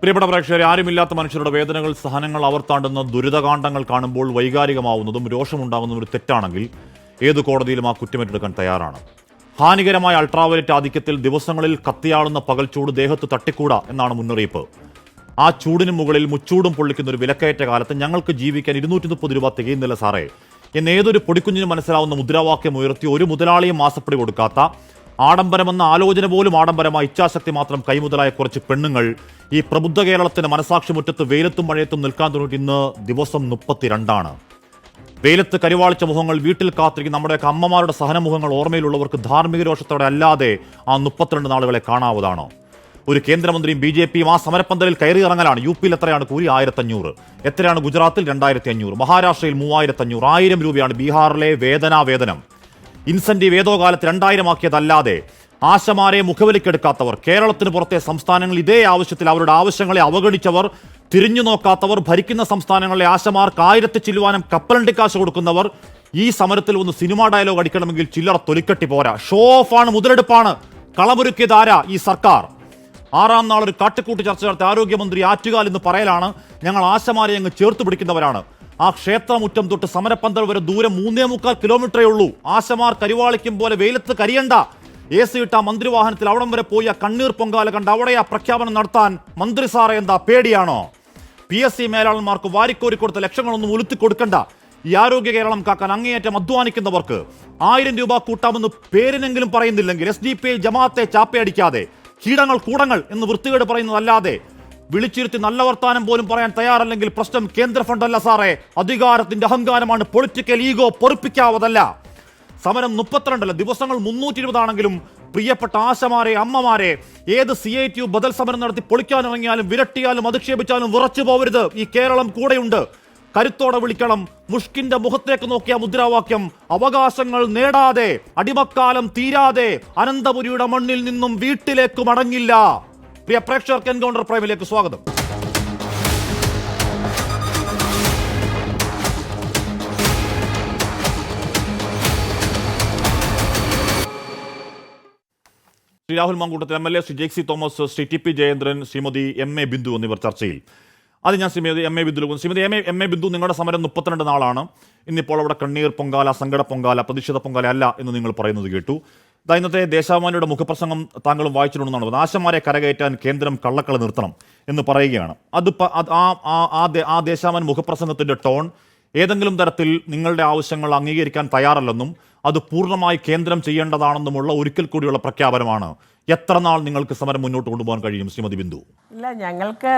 പ്രിയപ്പെട്ട പ്രേക്ഷകരെ, ആരുമില്ലാത്ത മനുഷ്യരുടെ വേദനകൾ, സഹനങ്ങൾ അവർത്താണ്ടുന്ന ദുരിതകാണ്ഡങ്ങൾ കാണുമ്പോൾ വൈകാരികമാവുന്നതും രോഷമുണ്ടാകുന്നതും ഒരു തെറ്റാണെങ്കിൽ ഏത് കോടതിയിലും ആ കുറ്റമേറ്റെടുക്കാൻ തയ്യാറാണ്. ഹാനികരമായ അൾട്രാവയലറ്റ് ആധിക്യത്തിൽ ദിവസങ്ങളിൽ കത്തിയാളുന്ന പകൽച്ചൂട് ദേഹത്ത് തട്ടിക്കൂടാ എന്നാണ് മുന്നറിയിപ്പ്. ആ ചൂടിന് മുകളിൽ മുച്ചൂടും പൊള്ളിക്കുന്ന ഒരു വിലക്കയറ്റ കാലത്ത് ഞങ്ങൾക്ക് ജീവിക്കാൻ 230 രൂപ തികയുന്നില്ല സാറേ എന്നേതൊരു പൊടിക്കുഞ്ഞിന് മനസ്സിലാവുന്ന മുദ്രാവാക്യം ഉയർത്തി ഒരു മുതലാളിയും മാസപ്പടി കൊടുക്കാത്ത, ആഡംബരമെന്ന ആലോചന പോലും ആഡംബരമായ ഇച്ഛാശക്തി മാത്രം കൈമുതലായ കുറച്ച് പെണ്ണുങ്ങൾ ഈ പ്രബുദ്ധ കേരളത്തിന്റെ മനസാക്ഷി മുറ്റത്ത് വെയിലത്തും മഴയത്തും നിൽക്കാൻ തുടങ്ങിയിട്ട് ഇന്ന് ദിവസം 32 വെയിലത്ത് കരിവാളിച്ച മുഖങ്ങൾ, വീട്ടിൽ കാത്തിരിക്കും നമ്മുടെയൊക്കെ അമ്മമാരുടെ സഹനമുഖങ്ങൾ ഓർമ്മയിലുള്ളവർക്ക് ധാർമ്മിക രോഷത്തോടെ അല്ലാതെ ആ 32 നാളുകളെ കാണാവുന്നതാണോ? ഒരു കേന്ദ്രമന്ത്രിയും BJPയും ആ സമരപ്പന്തലിൽ കയറി ഇറങ്ങലാണ്. UP-ൽ എത്രയാണ് കൂലി? 1500. എത്രയാണ് ഗുജറാത്തിൽ? 2500. മഹാരാഷ്ട്രയിൽ 3500. 1000 രൂപയാണ് ബീഹാറിലെ വേതനം. ഇൻസെന്റീവ് ഏതോ കാലത്ത് 2000 ആക്കിയതല്ലാതെ ആശമാരെ മുഖവിലക്കെടുക്കാത്തവർ, കേരളത്തിന് പുറത്തെ സംസ്ഥാനങ്ങളിൽ ഇതേ ആവശ്യത്തിൽ അവരുടെ ആവശ്യങ്ങളെ അവഗണിച്ചവർ, തിരിഞ്ഞു നോക്കാത്തവർ, ഭരിക്കുന്ന സംസ്ഥാനങ്ങളിലെ ആശമാർക്ക് 1000 ചില്ലുവാനും കപ്പലണ്ടി കാശ് കൊടുക്കുന്നവർ, ഈ സമരത്തിൽ ഒന്ന് സിനിമാ ഡയലോഗ് അടിക്കണമെങ്കിൽ ചില്ലറ തൊലിക്കട്ടി പോരാ. ഷോ ഓഫാണ്, മുതലെടുപ്പാണ്. കളമൊരുക്കിയത് ആരാ? ഈ സർക്കാർ. 6-ാം നാൾ ഒരു കാട്ടുകൂട്ടി ചർച്ച നടത്തി ആരോഗ്യമന്ത്രി ആറ്റുകാൽ എന്ന് പറയലാണ് ഞങ്ങൾ ആശമാരെ അങ്ങ് ചേർത്ത് പിടിക്കുന്നവരാണ്. ആ ക്ഷേത്രമുറ്റം തൊട്ട് സമരപ്പന്തൽ വരെ ദൂരം 3.25 കിലോമീറ്ററേ ഉള്ളൂ. ആശമാർ കരിവാളിക്കും പോലെ വെയിലത്ത് കരിയണ്ട. AC ഇട്ട മന്ത്രിവാഹനത്തിൽ അവിടം വരെ പോയി ആ കണ്ണീർ പൊങ്കാല കണ്ട് അവിടെ ആ പ്രഖ്യാപനം നടത്താൻ മന്ത്രി സാറെ എന്താ പേടിയാണോ? PSC മേലാളന്മാർക്ക് വാരിക്കോരി കൊടുത്ത ലക്ഷങ്ങളൊന്നും ഉലുത്തി കൊടുക്കണ്ട. ഈ ആരോഗ്യ കേരളം കാക്കാൻ അങ്ങേയറ്റം അധ്വാനിക്കുന്നവർക്ക് 1000 രൂപ കൂട്ടാമെന്ന് പേരിനെങ്കിലും പറയുന്നില്ലെങ്കിൽ SDPI ജമാഅത്തെ ചാപ്പയടിക്കാതെ കൂടങ്ങൾ എന്ന് വൃത്തികേട് പറയുന്നതല്ലാതെ വിളിച്ചിരുത്തി നല്ല വർത്താനം പോലും പറയാൻ തയ്യാറല്ലെങ്കിൽ പ്രശ്നം കേന്ദ്ര ഫണ്ടല്ല സാറേ, അധികാരത്തിന്റെ അഹങ്കാരമാണ്. പൊളിറ്റിക്കൽ ഈഗോ പൊറുപ്പിക്കാവതല്ല. സമരം 32 ദിവസങ്ങൾ 320 ആണെങ്കിലും പ്രിയപ്പെട്ട ആശമാരെ, അമ്മമാരെ, ഏത് CITU ബദൽ സമരം നടത്തി പൊളിക്കാനിറങ്ങിയാലും വിരട്ടിയാലും അധിക്ഷേപിച്ചാലും വിറച്ചു പോവരുത്. ഈ കേരളം കൂടെയുണ്ട്. കരുത്തോടെ വിളിക്കണം. മുഷ്കിന്റെ മുഖത്തേക്ക് നോക്കിയ മുദ്രാവാക്യം അവകാശങ്ങൾ നേടാതെ, അടിമക്കാലം തീരാതെ അനന്തപുരിയുടെ മണ്ണിൽ നിന്നും വീട്ടിലേക്ക് മടങ്ങില്ല. പ്രിയ പ്രേക്ഷകർക്ക് എൻകൗണ്ടർ പ്രൈമിലേക്ക് സ്വാഗതം. Shri Rahul Mankootathil MLA, Shri JC Thomas, Shri TP Jayendran, Shrimati MA Bindu എന്നിവർ ചർച്ചയിൽ. അത് ഞാൻ ശ്രീമതി MA ബിന്ദു ശ്രീമതി MA ബിന്ദു, നിങ്ങളുടെ സമരം 32 നാളാണ്. ഇന്നിപ്പോൾ അവിടെ കണ്ണീർ പൊങ്കാല, സങ്കട പൊങ്കാല, പ്രതിഷേധ പൊങ്കാല അല്ല എന്ന് നിങ്ങൾ പറയുന്നത് കേട്ടു. ഇന്നത്തെ ദേശാഭിമാനിയുടെ മുഖപ്രസംഗം താങ്കളും വായിച്ചിട്ടുണ്ടെന്നാണ് പറഞ്ഞത്. ആശമാരെ കരകയറ്റാൻ കേന്ദ്രം കള്ളക്കള നിർത്തണം എന്ന് പറയുകയാണ്. ആ ദേശാഭിമാനി മുഖപ്രസംഗത്തിന്റെ ടോൺ ഏതെങ്കിലും തരത്തിൽ നിങ്ങളുടെ ആവശ്യങ്ങൾ അംഗീകരിക്കാൻ തയ്യാറല്ലെന്നും അത് പൂർണ്ണമായി കേന്ദ്രം ചെയ്യേണ്ടതാണെന്നുമുള്ള ഒരിക്കൽ കൂടിയുള്ള പ്രഖ്യാപനമാണ്. എത്ര നാൾ നിങ്ങൾക്ക് സമരം മുന്നോട്ട് കൊണ്ടുപോകാൻ കഴിയും ശ്രീമതി ബിന്ദു? ഇല്ല, ഞങ്ങൾക്ക്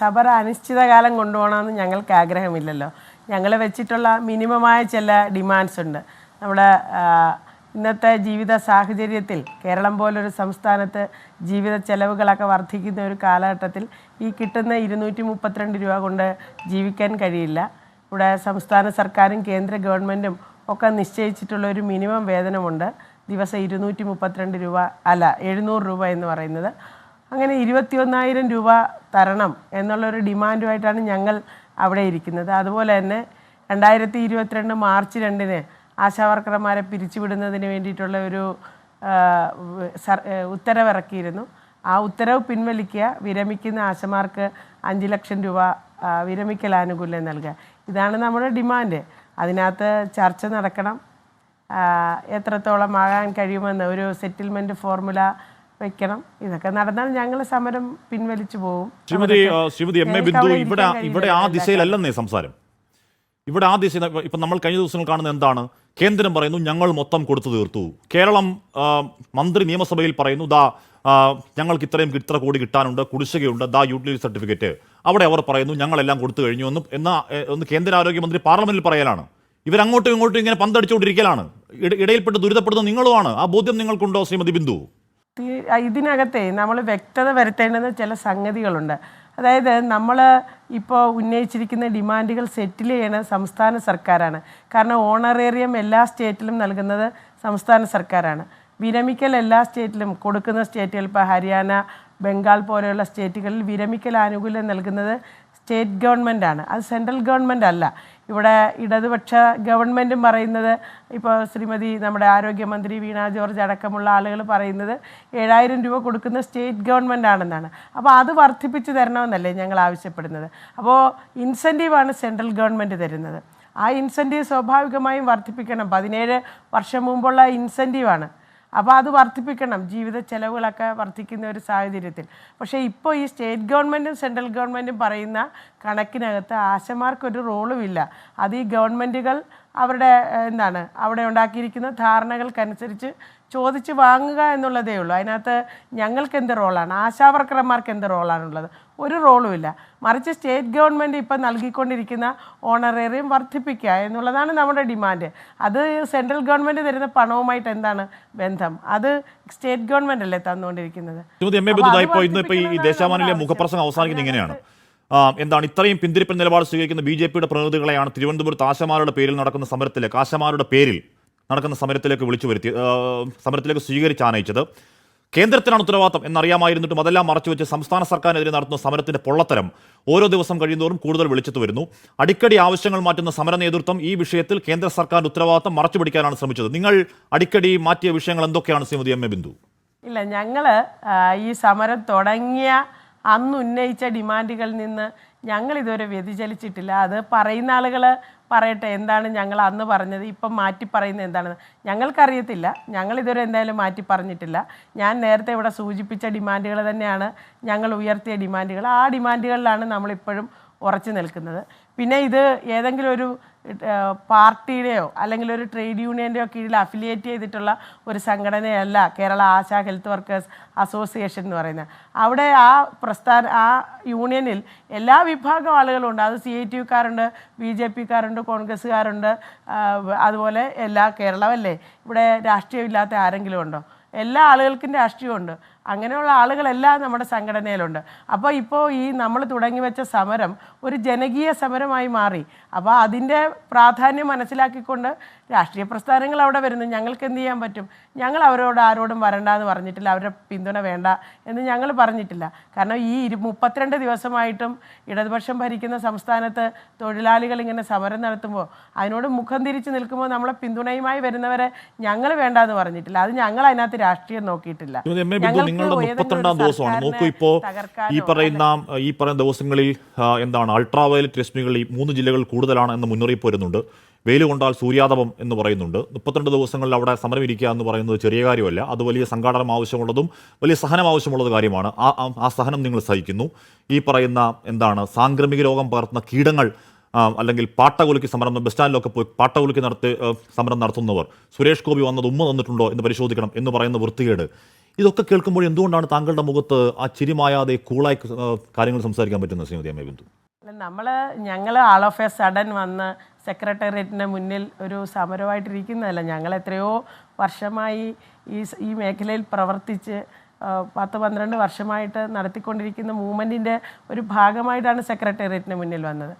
സമരം അനിശ്ചിതകാലം കൊണ്ടുപോകണമെന്ന് ഞങ്ങൾക്ക് ആഗ്രഹമില്ലല്ലോ. ഞങ്ങൾ വെച്ചിട്ടുള്ള മിനിമമായ ചില ഡിമാൻഡ്സ് ഉണ്ട്. നമ്മുടെ ഇന്നത്തെ ജീവിത സാഹചര്യത്തിൽ കേരളം പോലൊരു സംസ്ഥാനത്ത് ജീവിത ചെലവുകളൊക്കെ വർദ്ധിക്കുന്ന ഒരു കാലഘട്ടത്തിൽ ഈ കിട്ടുന്ന 232 രൂപ കൊണ്ട് ജീവിക്കാൻ കഴിയില്ല. ഇവിടെ സംസ്ഥാന സർക്കാരും കേന്ദ്ര ഗവൺമെൻറ്റും ഒക്കെ നിശ്ചയിച്ചിട്ടുള്ള ഒരു മിനിമം വേതനമുണ്ട്. ദിവസം 232 രൂപ അല്ല 700 രൂപ എന്ന് പറയുന്നത്. അങ്ങനെ 21,000 രൂപ തരണം എന്നുള്ളൊരു ഡിമാൻഡുമായിട്ടാണ് ഞങ്ങൾ അവിടെ ഇരിക്കുന്നത്. അതുപോലെ തന്നെ 2022 മാർച്ച് 2-ന് ആശാവർക്കർമാരെ പിരിച്ചുവിടുന്നതിന് വേണ്ടിയിട്ടുള്ള ഒരു ഉത്തരവിറക്കിയിരുന്നു. ആ ഉത്തരവ് പിൻവലിക്കുക, വിരമിക്കുന്ന ആശമാർക്ക് 5 ലക്ഷം രൂപ വിരമിക്കൽ ആനുകൂല്യം നൽകുക. ഇതാണ് നമ്മുടെ ഡിമാൻഡ്. അതിനകത്ത് ചർച്ച നടക്കണം. എത്രത്തോളം ആകാൻ കഴിയുമെന്ന് ഒരു സെറ്റിൽമെന്റ് ഫോർമുല വെക്കണം. ഇതൊക്കെ നടന്നാൽ ഞങ്ങൾ സമരം പിൻവലിച്ചു പോകും. ശ്രീമതി MA ബിന്ദു, ഇവിടെ ആ ദിശയിലല്ലെന്നേ സംസാരം. ഇവിടെ ആ ദിശ ഇപ്പം നമ്മൾ കഴിഞ്ഞ ദിവസങ്ങൾ കാണുന്നത് എന്താണ്? കേന്ദ്രം പറയുന്നു ഞങ്ങൾ മൊത്തം കൊടുത്തു തീർത്തു. കേരളം മന്ത്രി നിയമസഭയിൽ പറയുന്നു ഞങ്ങൾക്ക് ഇത്ര കോടി കിട്ടാനുണ്ട്, കുടിശ്ശികയുണ്ട്, യൂട്ടിലിറ്റി സർട്ടിഫിക്കറ്റ്. അവിടെ അവർ പറയുന്നു ഞങ്ങളെല്ലാം കൊടുത്തു കഴിഞ്ഞു എന്ന് കേന്ദ്ര ആരോഗ്യമന്ത്രി പാർലമെന്റിൽ പറയലാണ്. ഇവരങ്ങോട്ടും ഇങ്ങോട്ടും ഇങ്ങനെ പന്തടിച്ചുകൊണ്ടിരിക്കലാണ്. ഇടയിൽപ്പെട്ട് ദുരിതപ്പെടുന്ന നിങ്ങളുമാണ്. ആ ബോധ്യം നിങ്ങൾക്കുണ്ടോ ശ്രീമതി ബിന്ദു? ഇതിനകത്തെ നമ്മൾ വ്യക്തത വരുത്തേണ്ടുന്ന ചില സംഗതികളുണ്ട്. അതായത് നമ്മൾ ഇപ്പോൾ ഉന്നയിച്ചിരിക്കുന്ന ഡിമാൻഡുകൾ സെറ്റിൽ ചെയ്യണത് സംസ്ഥാന സർക്കാരാണ്. കാരണം ഓണറേറിയം എല്ലാ സ്റ്റേറ്റിലും നൽകുന്നത് സംസ്ഥാന സർക്കാരാണ്. വിരമിക്കൽ എല്ലാ സ്റ്റേറ്റിലും കൊടുക്കുന്ന സ്റ്റേറ്റുകൾ, ഇപ്പോൾ ഹരിയാന, ബംഗാൾ പോലെയുള്ള സ്റ്റേറ്റുകളിൽ വിരമിക്കൽ ആനുകൂല്യം നൽകുന്നത് സ്റ്റേറ്റ് ഗവൺമെൻറ്റാണ്, അത് സെൻട്രൽ ഗവൺമെൻറ് അല്ല. ഇവിടെ ഇടതുപക്ഷ ഗവൺമെൻറ്റും പറയുന്നത്, ഇപ്പോൾ ശ്രീമതി നമ്മുടെ ആരോഗ്യമന്ത്രി വീണ ജോർജ് അടക്കമുള്ള ആളുകൾ പറയുന്നത് 7,000 രൂപ കൊടുക്കുന്ന സ്റ്റേറ്റ് ഗവൺമെൻറ് ആണെന്നാണ്. അപ്പോൾ അത് വർദ്ധിപ്പിച്ച് തരണമെന്നല്ലേ ഞങ്ങൾ ആവശ്യപ്പെടുന്നത്. അപ്പോൾ ഇൻസെൻറ്റീവാണ് സെൻട്രൽ ഗവൺമെൻറ് തരുന്നത്. ആ ഇൻസെൻറ്റീവ് സ്വാഭാവികമായും വർദ്ധിപ്പിക്കണം. 17 വർഷം മുമ്പുള്ള ഇൻസെൻറ്റീവാണ്. അപ്പോൾ അത് വർദ്ധിപ്പിക്കണം, ജീവിത ചെലവുകളൊക്കെ വർദ്ധിക്കുന്ന ഒരു സാഹചര്യത്തിൽ. പക്ഷേ ഇപ്പോൾ ഈ സ്റ്റേറ്റ് ഗവൺമെൻറ്റും സെൻട്രൽ ഗവൺമെൻറ്റും പറയുന്ന കണക്കിനകത്ത് ആശമാർക്കൊരു റോളുമില്ല. അത് ഈ ഗവൺമെൻറ്റുകൾ അവരുടെ അവിടെ ഉണ്ടാക്കിയിരിക്കുന്ന ധാരണകൾക്കനുസരിച്ച് ചോദിച്ച് വാങ്ങുക എന്നുള്ളതേ ഉള്ളൂ. അതിനകത്ത് ഞങ്ങൾക്ക് എന്ത് റോളാണ്, ആശാവർക്കർമാർക്ക് എന്ത് റോളാണുള്ളത്? ഒരു റോളുമില്ല. മറിച്ച് സ്റ്റേറ്റ് ഗവൺമെൻറ് ഇപ്പം നൽകിക്കൊണ്ടിരിക്കുന്ന ഓണറേറിയം വർദ്ധിപ്പിക്കുക എന്നുള്ളതാണ് നമ്മുടെ ഡിമാൻഡ്. അത് സെൻട്രൽ ഗവൺമെൻറ് തരുന്ന പണവുമായിട്ട് എന്താണ് ബന്ധം? അത് സ്റ്റേറ്റ് ഗവൺമെൻറ് അല്ലേ തന്നുകൊണ്ടിരിക്കുന്നത്. ഇന്നിപ്പോൾ ഈ ദേശാഭിമാനിയിലെ മുഖപ്രസംഗം അവസാനിക്കുന്നത് ഇങ്ങനെയാണ്. എന്താണ് ഇത്രയും പിന്തിരിപ്പൻ നിലപാട് സ്വീകരിക്കുന്ന ബി.ജെ.പിയുടെ പ്രതിനിധികളെയാണ് തിരുവനന്തപുരത്ത് ആശമാരുടെ പേരിൽ നടക്കുന്ന സമരത്തിലേക്ക് വിളിച്ചു വരുത്തി, സമരത്തിലേക്ക് സ്വീകരിച്ചാനയിച്ചത്. കേന്ദ്രത്തിനാണ് ഉത്തരവാദിത്തം എന്നറിയാമായിരുന്നിട്ടും അതെല്ലാം മറച്ചുവെച്ച് സംസ്ഥാന സർക്കാരിനെതിരെ നടത്തുന്ന സമരത്തിന്റെ പൊള്ളത്തരം ഓരോ ദിവസം കഴിയുന്നതോറും കൂടുതൽ വെളിച്ചത്ത് വരുന്നു. അടിക്കടി ആവശ്യങ്ങൾ മാറ്റുന്ന സമര നേതൃത്വം ഈ വിഷയത്തിൽ കേന്ദ്ര സർക്കാരിന്റെ ഉത്തരവാദിത്തം മറച്ചുപിടിക്കാനാണ് ശ്രമിച്ചത്. നിങ്ങൾ അടിക്കടി മാറ്റിയ വിഷയങ്ങൾ എന്തൊക്കെയാണ് ശ്രീമതി എം എ ബിന്ദു? ഇല്ല, ഞങ്ങൾ ഈ സമരം തുടങ്ങിയ അന്ന് ഉന്നയിച്ച ഡിമാൻഡുകളിൽ നിന്ന് ഞങ്ങൾ ഇതുവരെ വ്യതിചലിച്ചിട്ടില്ല. അത് പറയുന്ന ആളുകൾ പറയട്ടെ എന്താണ് ഞങ്ങൾ അന്ന് പറഞ്ഞത്, ഇപ്പം മാറ്റി പറയുന്നത് എന്താണെന്ന് ഞങ്ങൾക്കറിയത്തില്ല. ഞങ്ങളിതുവരെ എന്തായാലും മാറ്റി പറഞ്ഞിട്ടില്ല. ഞാൻ നേരത്തെ ഇവിടെ സൂചിപ്പിച്ച ഡിമാൻഡുകൾ തന്നെയാണ് ഞങ്ങൾ ഉയർത്തിയ ഡിമാൻഡുകൾ. ആ ഡിമാൻഡുകളിലാണ് നമ്മളിപ്പോഴും ഉറച്ചു നിൽക്കുന്നത്. പിന്നെ ഇത് ഏതെങ്കിലും ഒരു പാർട്ടിയുടെയോ അല്ലെങ്കിൽ ഒരു ട്രേഡ് യൂണിയൻ്റെയോ കീഴിൽ അഫിലിയേറ്റ് ചെയ്തിട്ടുള്ള ഒരു സംഘടനയല്ല Kerala Asha health workers association എന്ന് പറയുന്നത്. അവിടെ ആ യൂണിയനിൽ എല്ലാ വിഭാഗം ആളുകളും ഉണ്ട്. അത് CITUക്കാരുണ്ട്, BJPക്കാരുണ്ട്, കോൺഗ്രസ്സുകാരുണ്ട്, അതുപോലെ എല്ലാ കേരളമല്ലേ, ഇവിടെ രാഷ്ട്രീയമില്ലാത്ത ആരെങ്കിലും ഉണ്ടോ? എല്ലാ ആളുകൾക്കും രാഷ്ട്രീയമുണ്ട്. അങ്ങനെയുള്ള ആളുകളെല്ലാം നമ്മുടെ സംഘടനയിലുണ്ട്. അപ്പോൾ ഇപ്പോൾ ഈ നമ്മൾ തുടങ്ങി വെച്ച സമരം ഒരു ജനകീയ സമരമായി മാറി. അപ്പോൾ അതിൻ്റെ പ്രാധാന്യം മനസ്സിലാക്കിക്കൊണ്ട് രാഷ്ട്രീയ പ്രസ്ഥാനങ്ങൾ അവിടെ വരുന്നു. ഞങ്ങൾക്ക് എന്ത് ചെയ്യാൻ പറ്റും? ഞങ്ങൾ അവരോട് ആരോടും വരണ്ടെന്ന് പറഞ്ഞിട്ടില്ല, അവരുടെ പിന്തുണ വേണ്ട എന്ന് ഞങ്ങൾ പറഞ്ഞിട്ടില്ല. കാരണം ഈ 32 ദിവസമായിട്ടും ഇടതുപക്ഷം ഭരിക്കുന്ന സംസ്ഥാനത്ത് തൊഴിലാളികൾ ഇങ്ങനെ സമരം നടത്തുമ്പോൾ അതിനോട് മുഖം തിരിച്ച് നിൽക്കുമ്പോൾ നമ്മളെ പിന്തുണയുമായി വരുന്നവരെ ഞങ്ങൾ വേണ്ടെന്ന് പറഞ്ഞിട്ടില്ല. അത് ഞങ്ങൾ അതിനകത്ത് രാഷ്ട്രീയം നോക്കിയിട്ടില്ല. നിങ്ങളുടെ 32ാം ദിവസമാണ്. നോക്കൂ, ഇപ്പോൾ ഈ പറയുന്ന ദിവസങ്ങളിൽ അൾട്രാ വയലറ്റ് രശ്മികൾ ഈ 3 ജില്ലകളിൽ കൂടുതലാണ് എന്ന് മുന്നറിയിപ്പ് വരുന്നുണ്ട്. വെയിൽ കൊണ്ടാൽ സൂര്യാതപം എന്ന് പറയുന്നുണ്ട്. 32 ദിവസങ്ങളിൽ അവിടെ സമരം ഇരിക്കുക എന്ന് പറയുന്നത് ചെറിയ കാര്യമല്ല. അത് വലിയ സംഘാടനം ആവശ്യമുള്ളതും വലിയ സഹനം ആവശ്യമുള്ളത് കാര്യമാണ്. ആ സഹനം നിങ്ങൾ സഹിക്കുന്നു. ഈ പറയുന്ന സാംക്രമിക രോഗം പകർത്തുന്ന കീടങ്ങൾ അല്ലെങ്കിൽ പാട്ടകുലുക്കി സമരം, ബസ് സ്റ്റാൻഡിലൊക്കെ പോയി പാട്ടകുലുക്കി സമരം നടത്തുന്നവർ, സുരേഷ് ഗോപി വന്നത് ഉമ്മ തന്നിട്ടുണ്ടോ എന്ന് പരിശോധിക്കണം എന്ന് പറയുന്ന വൃത്തികേട്, ഇതൊക്കെ കേൾക്കുമ്പോൾ എന്തുകൊണ്ടാണ് താങ്കളുടെ മുഖത്ത് ആ ചിരിമായാതെ കൂളായി കാര്യങ്ങൾ സംസാരിക്കാൻ പറ്റുന്നത് ശ്രീമതി എം എ ബിന്ദു? ഞങ്ങൾ ആൾ ഓഫ് എ സഡൻ വന്ന് സെക്രട്ടേറിയറ്റിന് മുന്നിൽ ഒരു സമരമായിട്ടിരിക്കുന്നതല്ല. ഞങ്ങൾ എത്രയോ വർഷമായി ഈ മേഖലയിൽ പ്രവർത്തിച്ച് 10-12 വർഷമായിട്ട് നടത്തിക്കൊണ്ടിരിക്കുന്ന മൂവ്മെൻറ്റിൻ്റെ ഒരു ഭാഗമായിട്ടാണ് സെക്രട്ടേറിയറ്റിന് മുന്നിൽ വന്നത്.